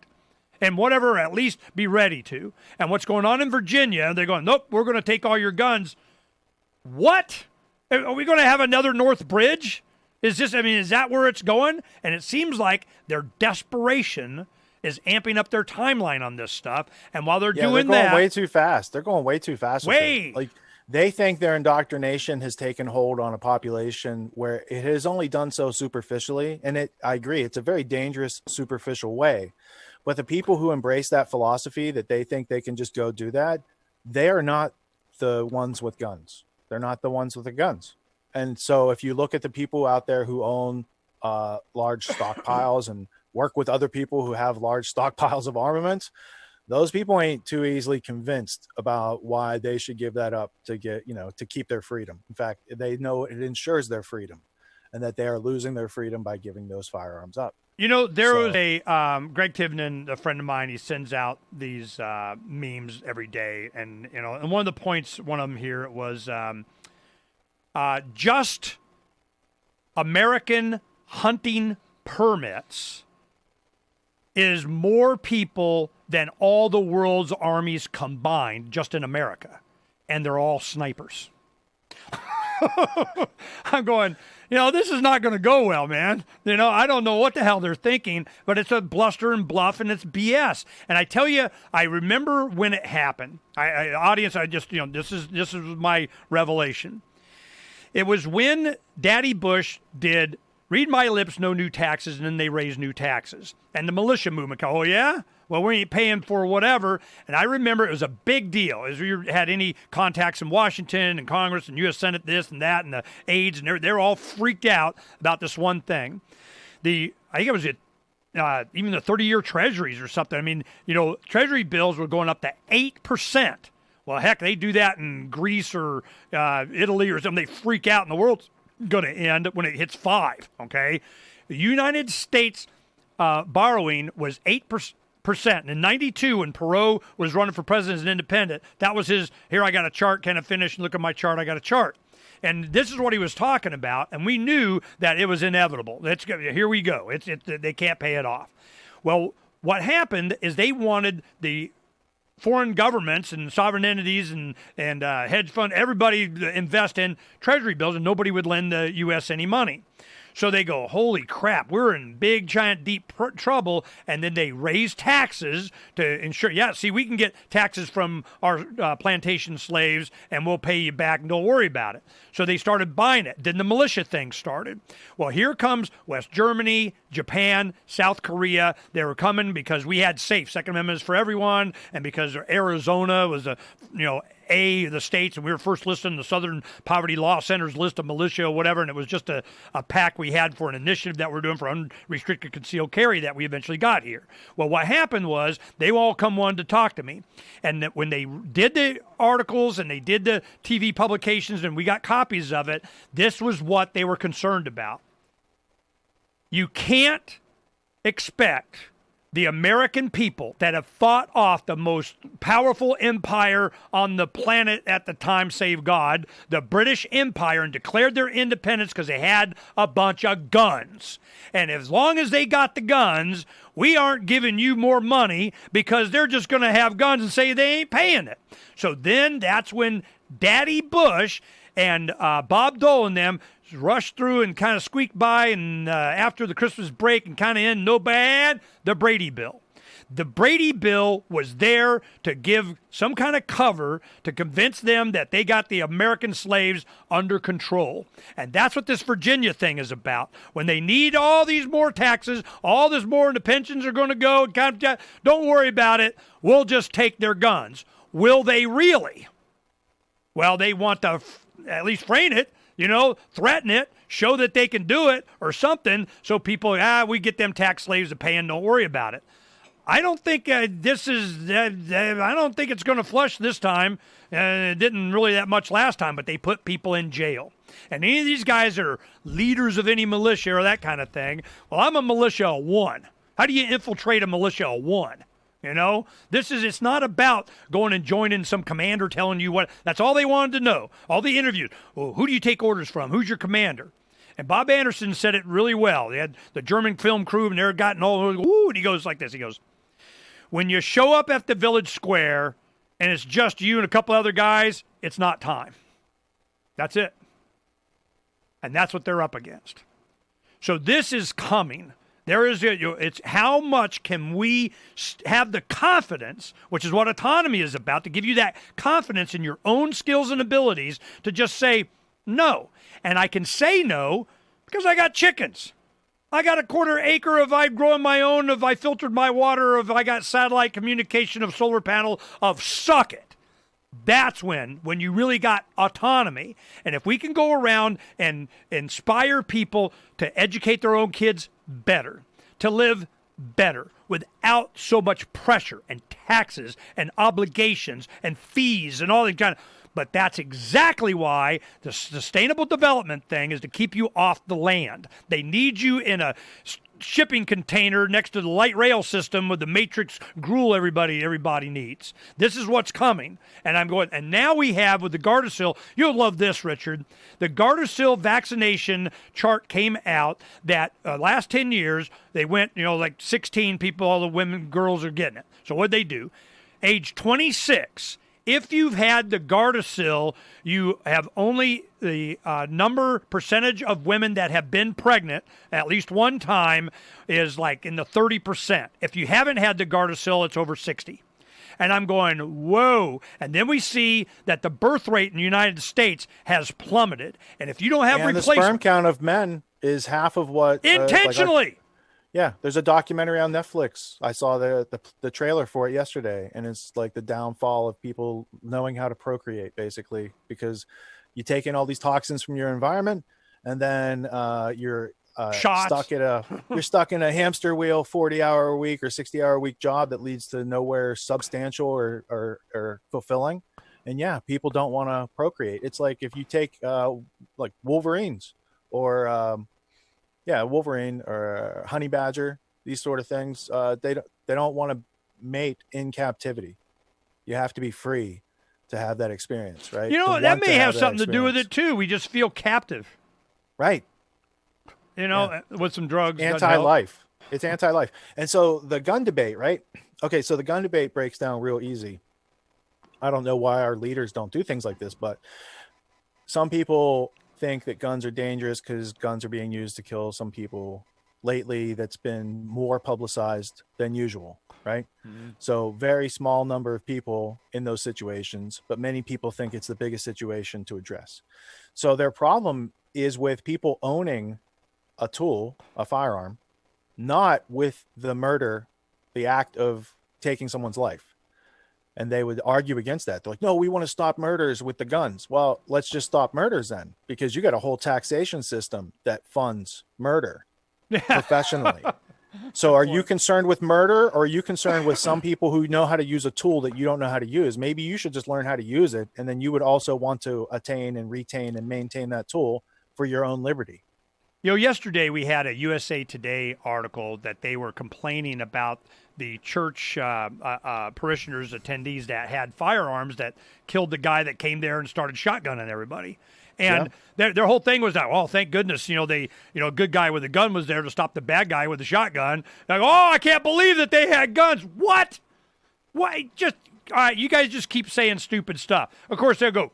And whatever, at least be ready to. And what's going on in Virginia, they're going, nope, we're going to take all your guns. What? Are we going to have another North Bridge? Is that where it's going? And it seems like their desperation is amping up their timeline on this stuff. And while they're doing they're going that, way too fast. They're going way too fast. Like, they think their indoctrination has taken hold on a population where it has only done so superficially. And I agree, it's a very dangerous, superficial way. But the people who embrace that philosophy, that they think they can just go do that, they are not the ones with guns. They're not the ones with the guns. And so if you look at the people out there who own large stockpiles and work with other people who have large stockpiles of armaments, those people ain't too easily convinced about why they should give that up to to keep their freedom. In fact, they know it ensures their freedom and that they are losing their freedom by giving those firearms up. There was a Greg Tivnan, a friend of mine. He sends out these memes every day, and and one of the points, one of them here was just American hunting permits is more people than all the world's armies combined just in America, and they're all snipers. I'm going, this is not going to go well, man. I don't know what the hell they're thinking, but it's a bluster and bluff, and it's BS. And I tell you, I remember when it happened. Audience, this is my revelation. It was when Daddy Bush did read my lips, no new taxes, and then they raised new taxes. And the militia movement, oh, yeah? Well, we ain't paying for whatever. And I remember it was a big deal. As we had any contacts in Washington and Congress and U.S. Senate, this and that, and the aides, and they're all freaked out about this one thing. I think it was even the 30-year treasuries or something. I mean, treasury bills were going up to 8%. Well, heck, they do that in Greece or Italy or something. They freak out, and the world's going to end when it hits 5, okay? The United States borrowing was 8%. And in 92, when Perot was running for president as an independent, that was his, here I got a chart, can I finish? Look at my chart, I got a chart. And this is what he was talking about, and we knew that it was inevitable. Here we go. They can't pay it off. Well, what happened is they wanted the foreign governments and sovereign entities and hedge fund, everybody invest in treasury bills, and nobody would lend the U.S. any money. So they go, holy crap, we're in big, giant, deep trouble. And then they raise taxes to ensure, see, we can get taxes from our plantation slaves and we'll pay you back and don't worry about it. So they started buying it. Then the militia thing started. Well, here comes West Germany, Japan, South Korea. They were coming because we had safe Second Amendments for everyone, and because Arizona was the states, and we were first listed in the Southern Poverty Law Center's list of militia or whatever, and it was just a pack we had for an initiative that we're doing for unrestricted concealed carry that we eventually got here. Well, what happened was they all come one to talk to me, and that when they did the articles and they did the TV publications and we got copies of it, this was what they were concerned about. You can't expect the American people that have fought off the most powerful empire on the planet at the time, save God, the British Empire, and declared their independence because they had a bunch of guns. And as long as they got the guns, we aren't giving you more money because they're just going to have guns and say they ain't paying it. So then that's when Daddy Bush and Bob Dole and them rushed through and kind of squeaked by, and after the Christmas break and kind of end, no bad, the Brady Bill. The Brady Bill was there to give some kind of cover to convince them that they got the American slaves under control. And that's what this Virginia thing is about. When they need all these more taxes, all this more, and the pensions are going to go, don't worry about it. We'll just take their guns. Will they really? Well, they want to at least frame it, threaten it, show that they can do it or something, so people, we get them tax slaves to pay and don't worry about it. I don't think I don't think it's going to flush this time. It didn't really that much last time, but they put people in jail. And any of these guys are leaders of any militia or that kind of thing. Well, I'm a militia of one. How do you infiltrate a militia of one? It's not about going and joining some commander telling you what. That's all they wanted to know. All the interviews. Well, who do you take orders from? Who's your commander? And Bob Anderson said it really well. They had the German film crew, and they're gotten all, and he goes like this. He goes, when you show up at the village square and it's just you and a couple other guys, it's not time. That's it. And that's what they're up against. So this is coming. It's how much can we have the confidence, which is what autonomy is about, to give you that confidence in your own skills and abilities to just say no. And I can say no because I got chickens. I got a 1/4 acre if I grow my own, if I filtered my water, if I got satellite communication of solar panel, of suck it. That's when you really got autonomy. And if we can go around and inspire people to educate their own kids better, to live better without so much pressure and taxes and obligations and fees and all that kind of. But that's exactly why the sustainable development thing is to keep you off the land. They need you in a shipping container next to the light rail system with the matrix gruel everybody needs. This is what's coming. And I'm going, and now we have with the Gardasil, you'll love this, Richard. The Gardasil vaccination chart came out that last 10 years, they went, like 16 people, all the women, girls are getting it. So what'd they do? Age 26, if you've had the Gardasil, you have only the percentage of women that have been pregnant at least one time is like in the 30%. If you haven't had the Gardasil, it's over 60. And I'm going, whoa. And then we see that the birth rate in the United States has plummeted. And if you don't have replacement, the sperm count of men is half of what intentionally. Yeah, there's a documentary on Netflix. I saw the trailer for it yesterday, and it's like the downfall of people knowing how to procreate, basically, because you take in all these toxins from your environment, and then you're stuck in a hamster wheel, 40-hour-a-week or 60-hour-a-week job that leads to nowhere substantial or fulfilling. And yeah, people don't want to procreate. It's like if you take like wolverines or Wolverine or honey badger, these sort of things, they don't want to mate in captivity. You have to be free to have that experience, right? That may have something to do with it too. We just feel captive, right? With some drugs, anti-life. It's anti-life. And so the gun debate, right? Okay, so the gun debate breaks down real easy. I don't know why our leaders don't do things like this, but some people think that guns are dangerous because guns are being used to kill some people lately. That's been more publicized than usual, right? Mm-hmm. So very small number of people in those situations, but many people think it's the biggest situation to address. So their problem is with people owning a tool, a firearm, not with the murder, the act of taking someone's life. And they would argue against that. They're like, no, we want to stop murders with the guns. Well, let's just stop murders then, because you got a whole taxation system that funds murder professionally. So are you concerned with murder, or are you concerned with some people who know how to use a tool that you don't know how to use? Maybe you should just learn how to use it, and then you would also want to attain and retain and maintain that tool for your own liberty. You know, yesterday we had a USA Today article that they were complaining about the church parishioners, attendees that had firearms that killed the guy that came there and started shotgunning everybody. And their whole thing was that, well, thank goodness, a good guy with a gun was there to stop the bad guy with a shotgun. Like, oh, I can't believe that they had guns. What? Why? Just, all right, you guys just keep saying stupid stuff. Of course, they'll go,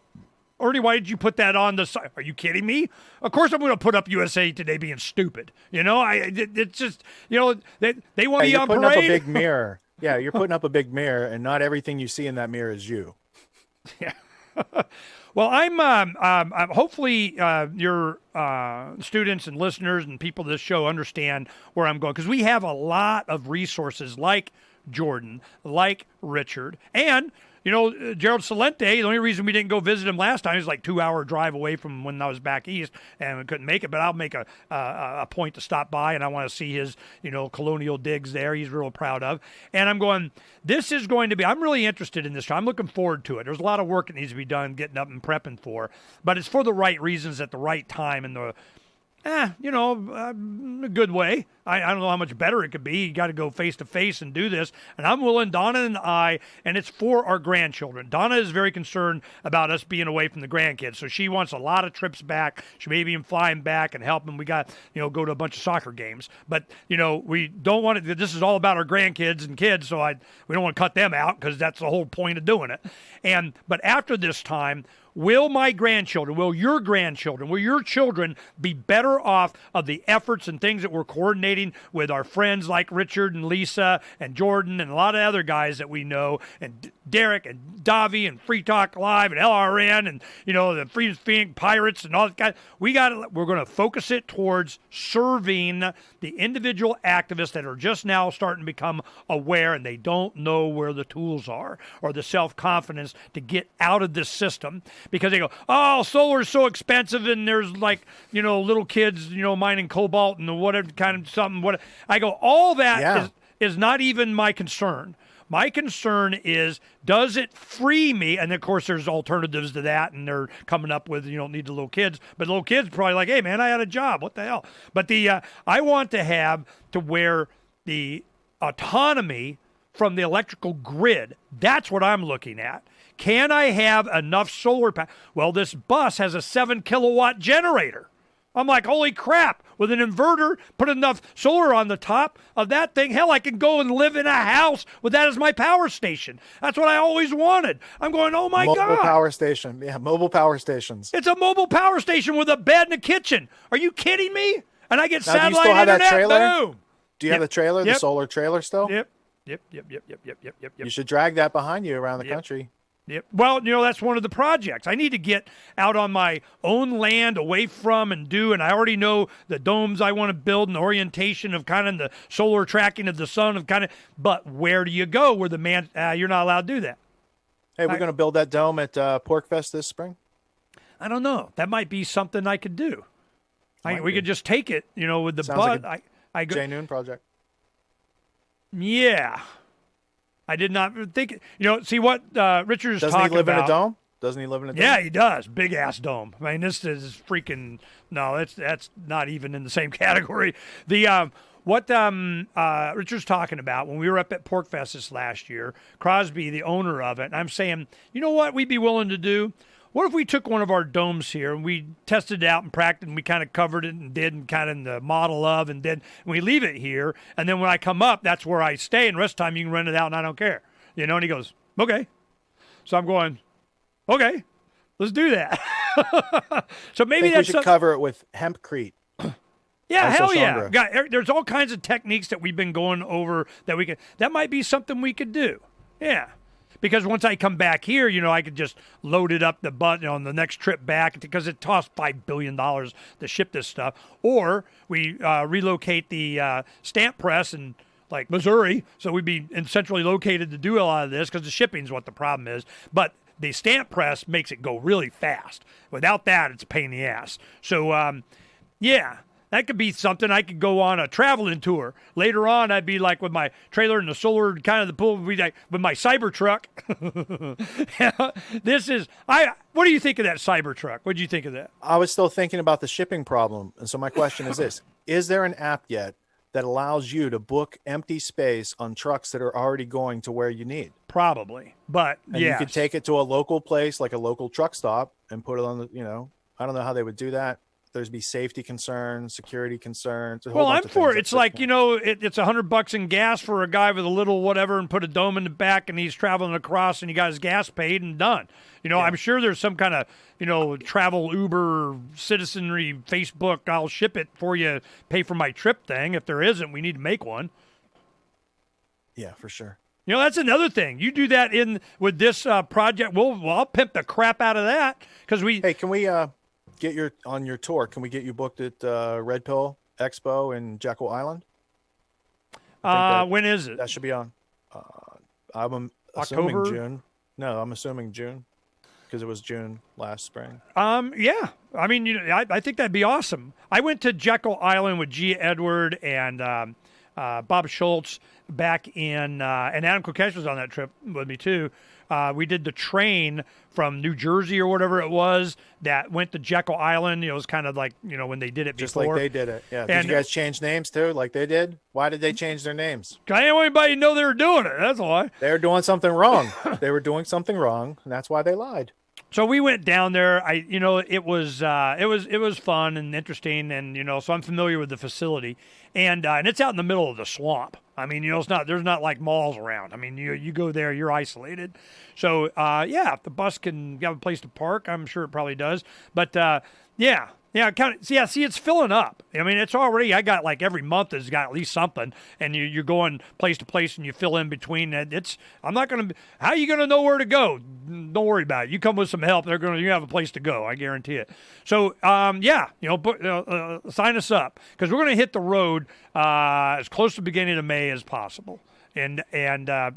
Ernie, why did you put that on the side? Are you kidding me? Of course I'm going to put up USA Today being stupid. It's just, they want me on parade. You're putting up a big mirror. Yeah, you're putting up a big mirror, and not everything you see in that mirror is you. Yeah. Well, I'm hopefully your students and listeners and people of this show understand where I'm going, because we have a lot of resources like Jordan, like Richard, and Gerald Salente. The only reason we didn't go visit him last time is like 2-hour drive away from when I was back east and we couldn't make it. But I'll make a point to stop by, and I want to see his colonial digs there. He's real proud of. And I'm going, this is going to be, I'm really interested in this. I'm looking forward to it. There's a lot of work that needs to be done getting up and prepping for, but it's for the right reasons at the right time and the a good way. I don't know how much better it could be. You got to go face to face and do this. And I'm willing, Donna and I, and it's for our grandchildren. Donna is very concerned about us being away from the grandkids. So she wants a lot of trips back. She may be flying back and helping. We got, go to a bunch of soccer games. But, we don't want it. This is all about our grandkids and kids. So we don't want to cut them out, because that's the whole point of doing it. But after this time, will my grandchildren, will your grandchildren, will your children be better off of the efforts and things that we're coordinating with our friends like Richard and Lisa and Jordan and a lot of other guys that we know, and Derek and Davi and Free Talk Live and LRN and, the Freedom Phoenix Pirates and all that guys. We're going to focus it towards serving the individual activists that are just now starting to become aware, and they don't know where the tools are or the self-confidence to get out of this system. Because they go, oh, solar is so expensive, and there's little kids, mining cobalt and whatever kind of something. What I go, all that is not even my concern. My concern is, does it free me? And of course, there's alternatives to that, and they're coming up with, you don't need the little kids. But little kids are probably like, hey, man, I had a job. What the hell? But I want to have to where the autonomy from the electrical grid, that's what I'm looking at. Can I have enough solar power? Well, this bus has a 7-kilowatt generator. I'm like, holy crap, with an inverter, put enough solar on the top of that thing. Hell, I can go and live in a house with that as my power station. That's what I always wanted. I'm going, oh my God. Mobile power station. Yeah, mobile power stations. It's a mobile power station with a bed and a kitchen. Are you kidding me? And I get now, satellite do you still have internet. that trailer? Boom. Do you have the trailer, the solar trailer still? Yep. You should drag that behind you around the country. Yep. Well, that's one of the projects. I need to get out on my own land, away from and I already know the domes I want to build and the orientation of kind of the solar tracking of the sun but where do you go where the man, you're not allowed to do that. Hey, we're going to build that dome at Porkfest this spring? I don't know. That might be something I could do. We could just take it, with the Sounds butt. like I go, J Noon project. Yeah. I did not think, see what Richard is talking about. Doesn't he live in a dome? Doesn't he live in a dome? Yeah, he does. Big ass dome. I mean, this is freaking, no, that's not even in the same category. What Richard's talking about, when we were up at Porkfest this last year, Crosby, the owner of it, and I'm saying, you know what we'd be willing to do? What if we took one of our domes here and we tested it out and practiced and we kind of covered it and did and kind of in the model of and we leave it here, and then when I come up, that's where I stay, and the rest of the time you can rent it out and I don't care. And he goes, okay. So I'm going, okay, let's do that. So maybe I think we should cover it with hempcrete. Yeah, Also hell yeah. Chandra. There's all kinds of techniques that we've been going over that might be something we could do. Yeah. Because once I come back here, I could just load it up the butt on the next trip back because it costs $5 billion to ship this stuff. Or we relocate the stamp press in like Missouri, so we'd be centrally located to do a lot of this because the shipping's what the problem is. But the stamp press makes it go really fast. Without that, it's a pain in the ass. So, yeah. That could be something. I could go on a traveling tour. Later on, I'd be like with my trailer and the solar kind of the pool, with my Cybertruck. What do you think of that Cybertruck? What do you think of that? I was still thinking about the shipping problem. And so my question is this. Is there an app yet that allows you to book empty space on trucks that are already going to where you need? Probably. But, and you could take it to a local place, like a local truck stop, and put it on the, I don't know how they would do that. There's be safety concerns, security concerns. Well, I'm for it. It's like, it's $100 in gas for a guy with a little whatever and put a dome in the back and he's traveling across and he got his gas paid and done. I'm sure there's some kind of, travel Uber citizenry Facebook, I'll ship it for you, pay for my trip thing. If there isn't, we need to make one. Yeah, for sure. That's another thing. You do that with this project. I'll pimp the crap out of that because Hey, can we get on your tour? Can we get you booked at Red Pill Expo in Jekyll Island? When is it? That should be on. I'm October? assuming June. No, I'm assuming June because it was June last spring. Yeah. I mean, I think that'd be awesome. I went to Jekyll Island with G. Edward and Bob Schultz back in, and Adam Kokesh was on that trip with me too. We did the train from New Jersey or whatever it was that went to Jekyll Island. It was kind of like, when they did it Just before. like they did it. Yeah. Did you guys change names too, like they did? Why did they change their names? I didn't want anybody to know they were doing it. That's why. They were doing something wrong. They were doing something wrong, and that's why they lied. So we went down there. It was fun and interesting, and so I'm familiar with the facility, and it's out in the middle of the swamp. I mean, there's not like malls around. I mean, you go there, you're isolated. So if the bus can have a place to park, I'm sure it probably does. But see, it's filling up. I mean, it's already. I got like every month has got at least something, and you're going place to place, and you fill in between. I'm not gonna. How are you gonna know where to go? Don't worry about it. You come with some help, you have a place to go. I guarantee it. So sign us up because we're gonna hit the road as close to the beginning of May as possible. And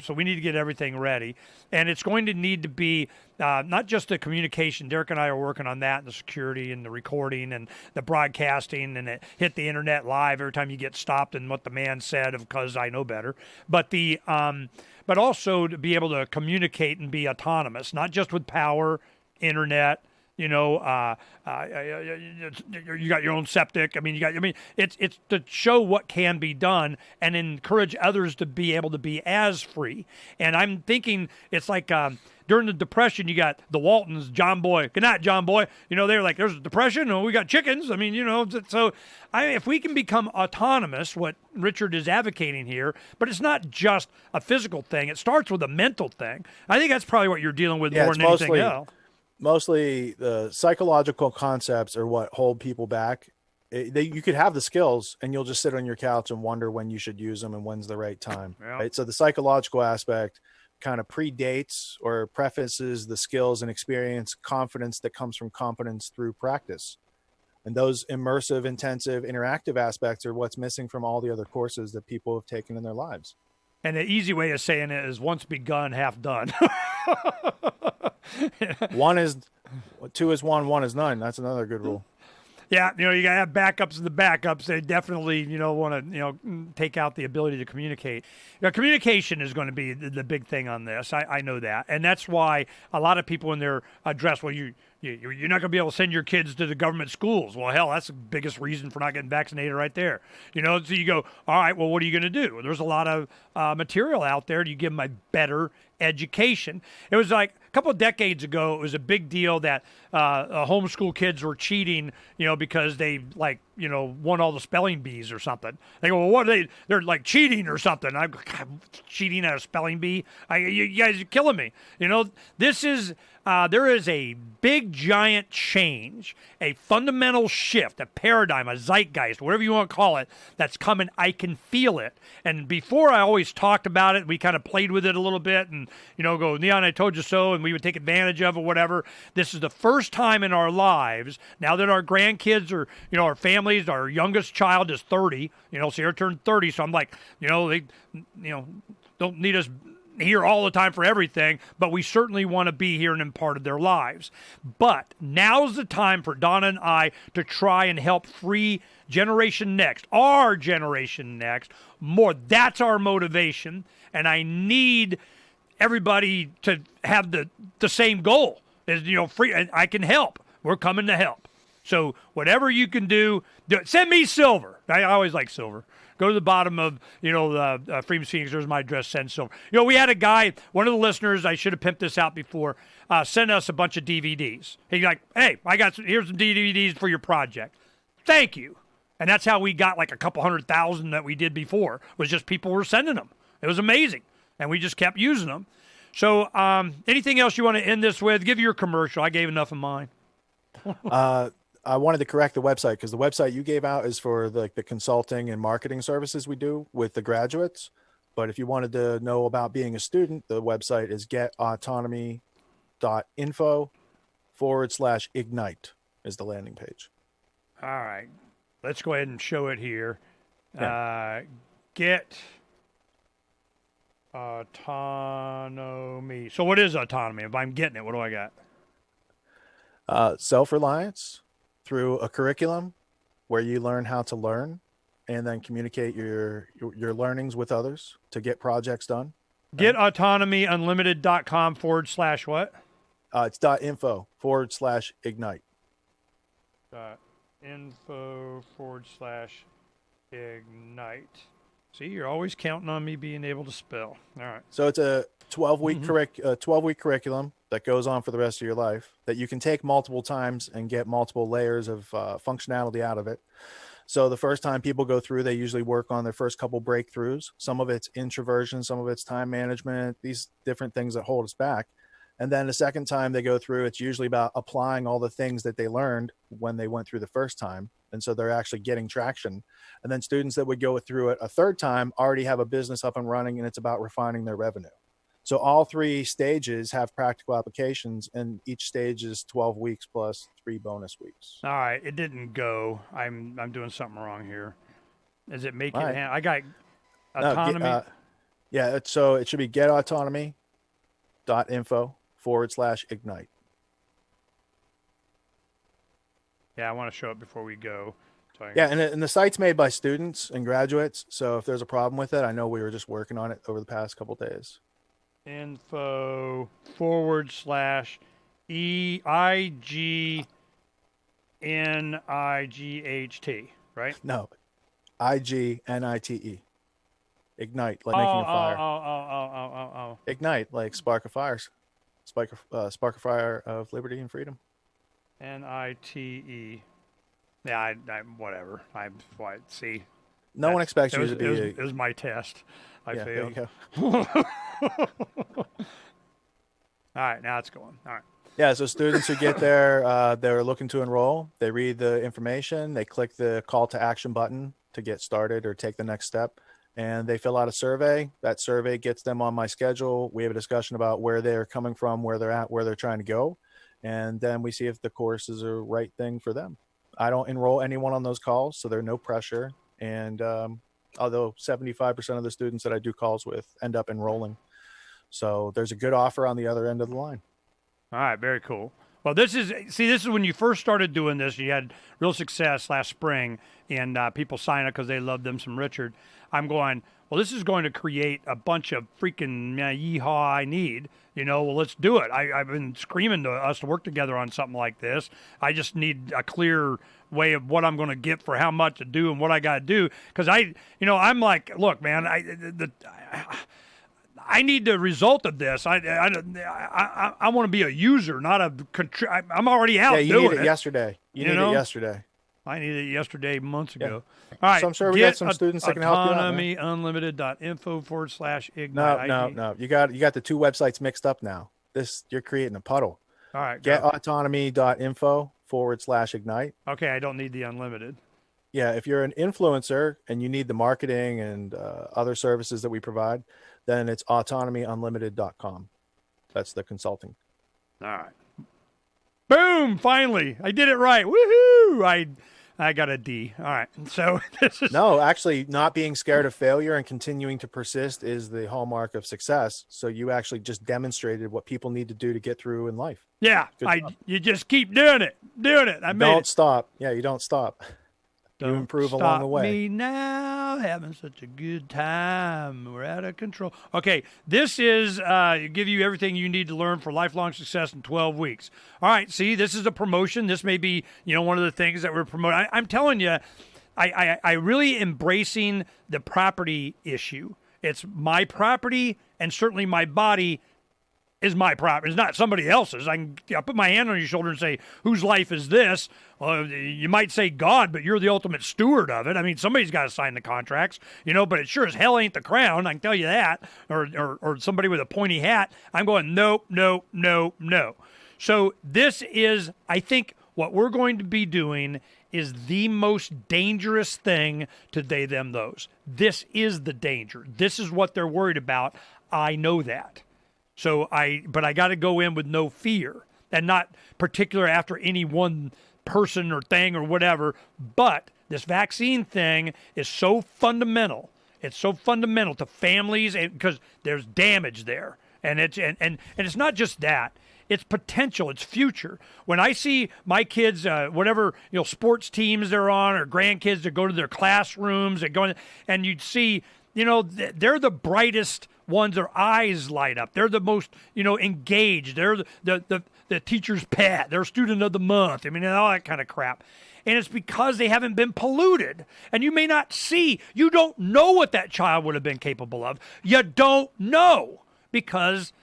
so we need to get everything ready. And it's going to need to be not just the communication. Derek and I are working on that, and the security and the recording and the broadcasting, and it hit the internet live every time you get stopped and what the man said because I know better. But but also to be able to communicate and be autonomous, not just with power, internet. You got your own septic. I mean, it's to show what can be done and encourage others to be able to be as free. And I'm thinking it's like during the Depression, you got the Waltons, John Boy. Good night, John Boy. They were like, there's a Depression, and we got chickens. I mean, so if we can become autonomous, what Richard is advocating here, but it's not just a physical thing. It starts with a mental thing. I think that's probably what you're dealing with more than anything else. Mostly the psychological concepts are what hold people back. You could have the skills and you'll just sit on your couch and wonder when you should use them and when's the right time. Yeah. Right? So the psychological aspect kind of predates or prefaces the skills and experience, confidence that comes from competence through practice. And those immersive, intensive, interactive aspects are what's missing from all the other courses that people have taken in their lives. And the easy way of saying it is once begun, half done. Two is one is none. That's another good rule. Yeah, you got to have backups of the backups. They definitely, want to, take out the ability to communicate. Communication is going to be the big thing on this. I know that. And that's why a lot of people in their address, well, you're not going to be able to send your kids to the government schools. Well, hell, that's the biggest reason for not getting vaccinated right there. So you go, all right, well, what are you going to do? There's a lot of material out there. Do you give them a better education? It was like a couple of decades ago, it was a big deal that homeschool kids were cheating, because they won all the spelling bees or something. They go, well, what are they? They're like cheating or something. I'm God, cheating at a spelling bee. You guys are killing me. This is there is a big giant change, a fundamental shift, a paradigm, a zeitgeist, whatever you want to call it, that's coming. I can feel it. And before I always talked about it, we kind of played with it a little bit and, go, Neon, I told you so, and we would take advantage of it, whatever. This is the first time in our lives, now that our grandkids are, our families, our youngest child is 30, Sierra turned 30, so I'm like, they, don't need us here all the time for everything, but we certainly want to be here and in part of their lives. But now's the time for Donna and I to try and help free Generation Next, our Generation Next, more. That's our motivation, and I need everybody to have the same goal. Is free, and I can help. We're coming to help. So whatever you can do it. Send me silver. I always like silver. Go to the bottom of, the Freedom's Phoenix. There's my address, send silver. We had a guy, one of the listeners, I should have pimped this out before, sent us a bunch of DVDs. He's like, hey, here's some DVDs for your project. Thank you. And that's how we got like a couple 100,000 that we did before, was just people were sending them. It was amazing. And we just kept using them. So anything else you want to end this with? Give your commercial. I gave enough of mine. I wanted to correct the website because the website you gave out is for the consulting and marketing services we do with the graduates. But if you wanted to know about being a student, the website is getautonomy.info/ignite is the landing page. All right. Let's go ahead and show it here. Yeah. Get autonomy. So what is autonomy? If I'm getting it, what do I got? Self-reliance through a curriculum where you learn how to learn and then communicate your learnings with others to get projects done. GetAutonomyUnlimited.com/what? It's .info/ignite. .info/ignite. See, you're always counting on me being able to spell. All right. So it's a 12-week 12-week curriculum that goes on for the rest of your life that you can take multiple times and get multiple layers of functionality out of it. So the first time people go through, they usually work on their first couple breakthroughs. Some of it's introversion, some of it's time management, these different things that hold us back. And then the second time they go through, it's usually about applying all the things that they learned when they went through the first time. And so they're actually getting traction. And then students that would go through it a third time already have a business up and running, and it's about refining their revenue. So all three stages have practical applications, and each stage is 12 weeks plus 3 bonus weeks. All right, it didn't go. I'm doing something wrong here. Is it making right. I got autonomy. So it should be getautonomy.info/ignite. Yeah, I want to show it before we go. And the site's made by students and graduates. So if there's a problem with it, I know we were just working on it over the past couple of days. info/EIGNIGHT, right? No, IGNITE. Ignite, like making a fire. Oh. Ignite, like spark a fire. Spark a fire of liberty and freedom. NITE. Yeah, I whatever. See. No one expects you to be. It was my test. I failed. There you go. All right, now it's going. All right. Yeah, so students who get there, they're looking to enroll. They read the information. They click the call to action button to get started or take the next step. And they fill out a survey. That survey gets them on my schedule. We have a discussion about where they're coming from, where they're at, where they're trying to go. And then we see if the course is a right thing for them. I don't enroll anyone on those calls, so there's no pressure. And although 75% of the students that I do calls with end up enrolling. So there's a good offer on the other end of the line. All right, very cool. Well, this is when you first started doing this, you had real success last spring, and people sign up because they love them some Richard. I'm going, well, this is going to create a bunch of freaking yeehaw I need. Well, let's do it. I've been screaming to us to work together on something like this. I just need a clear way of what I'm going to get for how much to do and what I got to do. Because I'm like, look, man, I need the result of this. I want to be a user, not a. I'm already out doing it. You need it yesterday. You need it yesterday. I needed it yesterday, months ago. All right. So I'm sure we got some students that can help you out. AutonomyUnlimited.info/ignite. No. You got the two websites mixed up now. You're creating a puddle. All right. Getautonomy.info/ignite. Okay, I don't need the unlimited. Yeah, if you're an influencer and you need the marketing and other services that we provide, then it's autonomyunlimited.com. That's the consulting. All right. Boom! Finally, I did it right. Woohoo! I got a D. All right. So this is actually, not being scared of failure and continuing to persist is the hallmark of success. So you actually just demonstrated what people need to do to get through in life. Yeah, you just keep doing it. Don't stop. Yeah, you don't stop. You improve along the way. Me now, having such a good time. We're out of control. Okay, this is give you everything you need to learn for lifelong success in 12 weeks. All right, see, this is a promotion. This may be, one of the things that we're promoting. I'm telling you, I really embracing the property issue. It's my property, and certainly my body is my property. It's not somebody else's. I put my hand on your shoulder and say, whose life is this? Well, you might say God, but you're the ultimate steward of it. I mean, somebody's got to sign the contracts, but it sure as hell ain't the crown. I can tell you that. Or somebody with a pointy hat. I'm going, nope. So this is, I think, what we're going to be doing is the most dangerous thing to they, them, those. This is the danger. This is what they're worried about. I know that. But I got to go in with no fear and not particular after any one person or thing or whatever. But this vaccine thing is so fundamental. It's so fundamental to families because there's damage there. And it's not just that. It's potential. It's future. When I see my kids, whatever sports teams they're on, or grandkids that go to their classrooms and you'd see, they're the brightest ones. Their eyes light up. They're the most, engaged. They're the teacher's pet. They're student of the month. I mean, all that kind of crap. And it's because they haven't been polluted. And you may not see. You don't know what that child would have been capable of. You don't know because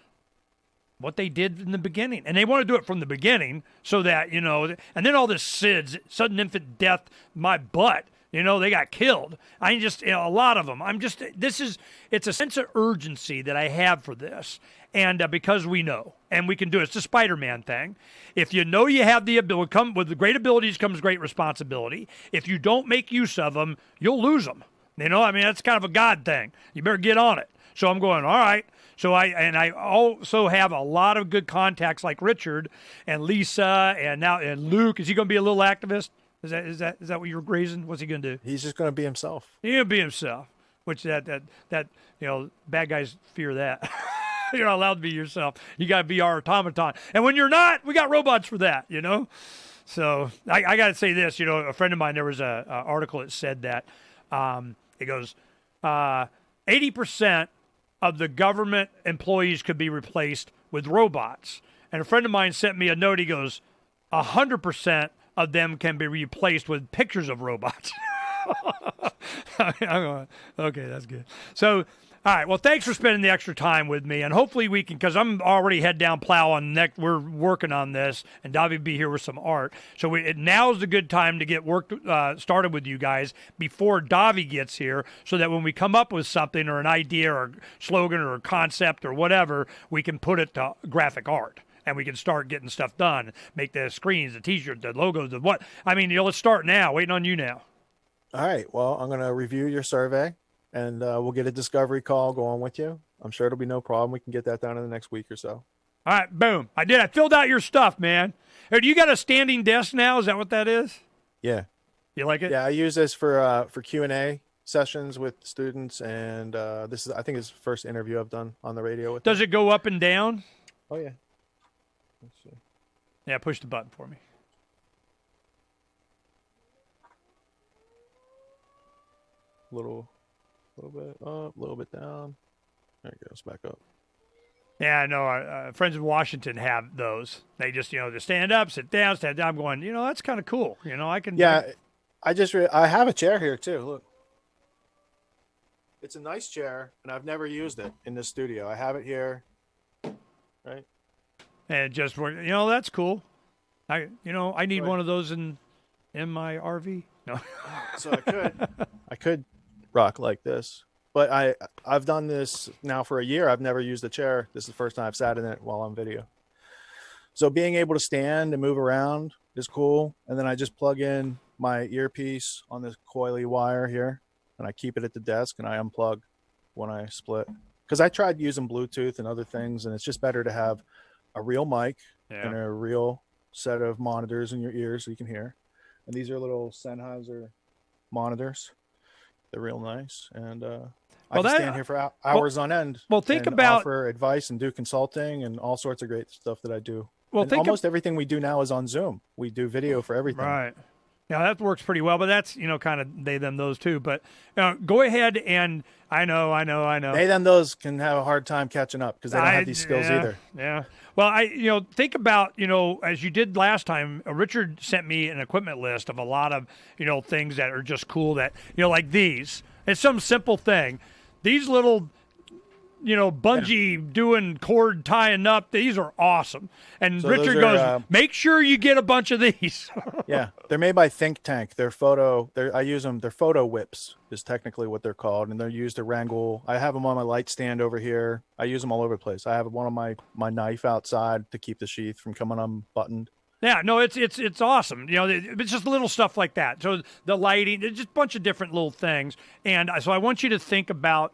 what they did in the beginning. And they want to do it from the beginning so that, and then all this SIDS, sudden infant death, my butt. They got killed. I just, a lot of them. It's a sense of urgency that I have for this. And because we know, and we can do it. It's the Spider-Man thing. If you know you have the ability, with the great abilities comes great responsibility. If you don't make use of them, you'll lose them. That's kind of a God thing. You better get on it. So I'm going, all right. So I also have a lot of good contacts like Richard and Lisa and Luke. Is he going to be a little activist? Is that what you're raising? What's he going to do? He's just going to be himself. He's going to be himself, which that bad guys fear that. You're not allowed to be yourself. You got to be our automaton. And when you're not, we got robots for that, So I got to say this, a friend of mine, there was a article that said that it goes 80% of the government employees could be replaced with robots. And a friend of mine sent me a note. He goes, 100% of them can be replaced with pictures of robots. I'm going, okay, that's good. So, all right, well, thanks for spending the extra time with me, and hopefully we can, because I'm already head down plow on next. We're working on this, and Davi will be here with some art. So now's a good time to get work started with you guys before Davi gets here, so that when we come up with something or an idea or slogan or a concept or whatever, we can put it to graphic art. And we can start getting stuff done, make the screens, the T-shirts, the logos, the what. Let's start now. Waiting on you now. All right. Well, I'm going to review your survey, and we'll get a discovery call going with you. I'm sure it'll be no problem. We can get that done in the next week or so. All right. Boom. I did. I filled out your stuff, man. Hey, do you got a standing desk now? Is that what that is? Yeah. You like it? Yeah. I use this for Q&A sessions with students, and this is, I think, it's the first interview I've done on the radio with them. Does it go up and down? Oh, yeah. Let's see. Yeah, push the button for me. Little bit up, a little bit down. There it goes, back up. Yeah, I know. Friends in Washington have those. They just, they stand up, sit down, stand down. I'm going, that's kind of cool. I can. Yeah, I have a chair here too. Look, it's a nice chair, and I've never used it in the studio. I have it here, right? And it just worked. That's cool. I need one of those in in my RV? No. So I could rock like this, but I've done this now for a year. I've never used a chair. This is the first time I've sat in it while on video. So being able to stand and move around is cool. And then I just plug in my earpiece on this coily wire here, and I keep it at the desk, and I unplug when I split. Because I tried using Bluetooth and other things, and it's just better to have a real mic and a real set of monitors in your ears so you can hear. And these are little Sennheiser monitors. They're real nice. And I can stand here for hours on end. Well, think and about offer advice and do consulting and all sorts of great stuff that I do. Well, and almost everything we do now is on Zoom. We do video for everything. Right. Yeah, that works pretty well, but that's, kind of they, them, those too. But go ahead and I know. They, them, those can have a hard time catching up because they don't have these skills either. Yeah. Well, think about, as you did last time, Richard sent me an equipment list of a lot of, things that are just cool that, like these. It's some simple thing. These little, bungee doing cord tying up, these are awesome. And So Richard those are, goes, make sure you get a bunch of these. Yeah, they're made by Think Tank. I use them. They're photo whips is technically what they're called, and they're used to wrangle. I have them on my light stand over here. I use them all over the place. I have one on my knife outside to keep the sheath from coming unbuttoned. Yeah, no, it's awesome. It's just little stuff like that. So the lighting, it's just a bunch of different little things. And so I want you to think about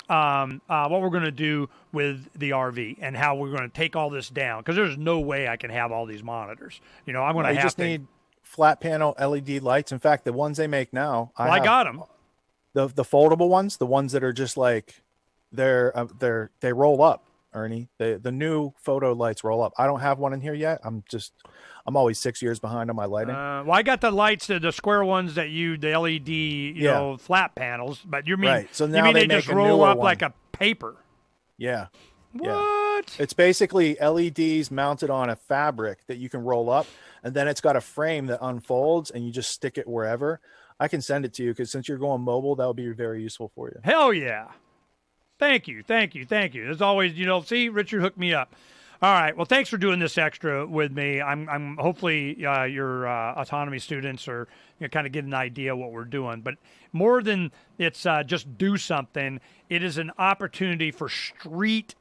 what we're going to do with the RV and how we're going to take all this down, because there's no way I can have all these monitors. I'm going to have to need flat panel LED lights. In fact, the ones they make now, I got them. The foldable ones, the ones that are just like they roll up. Ernie, the new photo lights roll up. I don't have one in here yet. I'm always 6 years behind on my lighting. I got the lights, the square ones that the LED, flat panels. But you mean, right. So now you mean they make just roll up one. like a paper? Yeah. What? Yeah. It's basically LEDs mounted on a fabric that you can roll up, and then it's got a frame that unfolds, and you just stick it wherever. I can send it to you because since you're going mobile, that would be very useful for you. Hell yeah. Thank you. As always, see, Richard hooked me up. All right. Well, thanks for doing this extra with me. I'm hopefully your autonomy students are kind of get an idea what we're doing. But more than it's just do something, it is an opportunity for street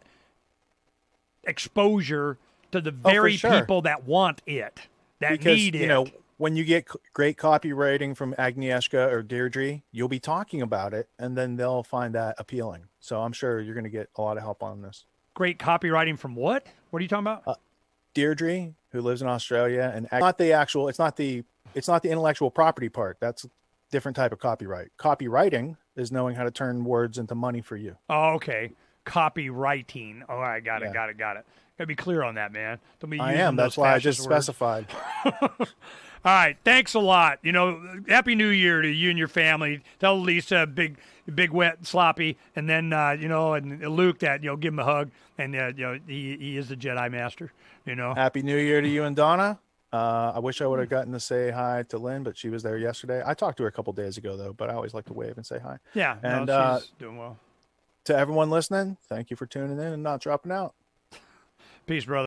exposure to the very people that want it, that need it. When you get great copywriting from Agnieszka or Deirdre, you'll be talking about it, and then they'll find that appealing. So I'm sure you're going to get a lot of help on this. Great copywriting from what? What are you talking about? Deirdre, who lives in Australia, and it's not the intellectual property part. That's a different type of copyright. Copywriting is knowing how to turn words into money for you. Oh, okay. Copywriting. All right, got it. Got to be clear on that, man. Don't be I am. That's why I just specified. All right. Thanks a lot. Happy New Year to you and your family. Tell Lisa big, wet, sloppy, and then and Luke that give him a hug, and he is the Jedi Master. Happy New Year to you and Donna. I wish I would have gotten to say hi to Lynn, but she was there yesterday. I talked to her a couple days ago though, but I always like to wave and say hi. Yeah, and she's doing well. To everyone listening, thank you for tuning in and not dropping out. Peace, brother.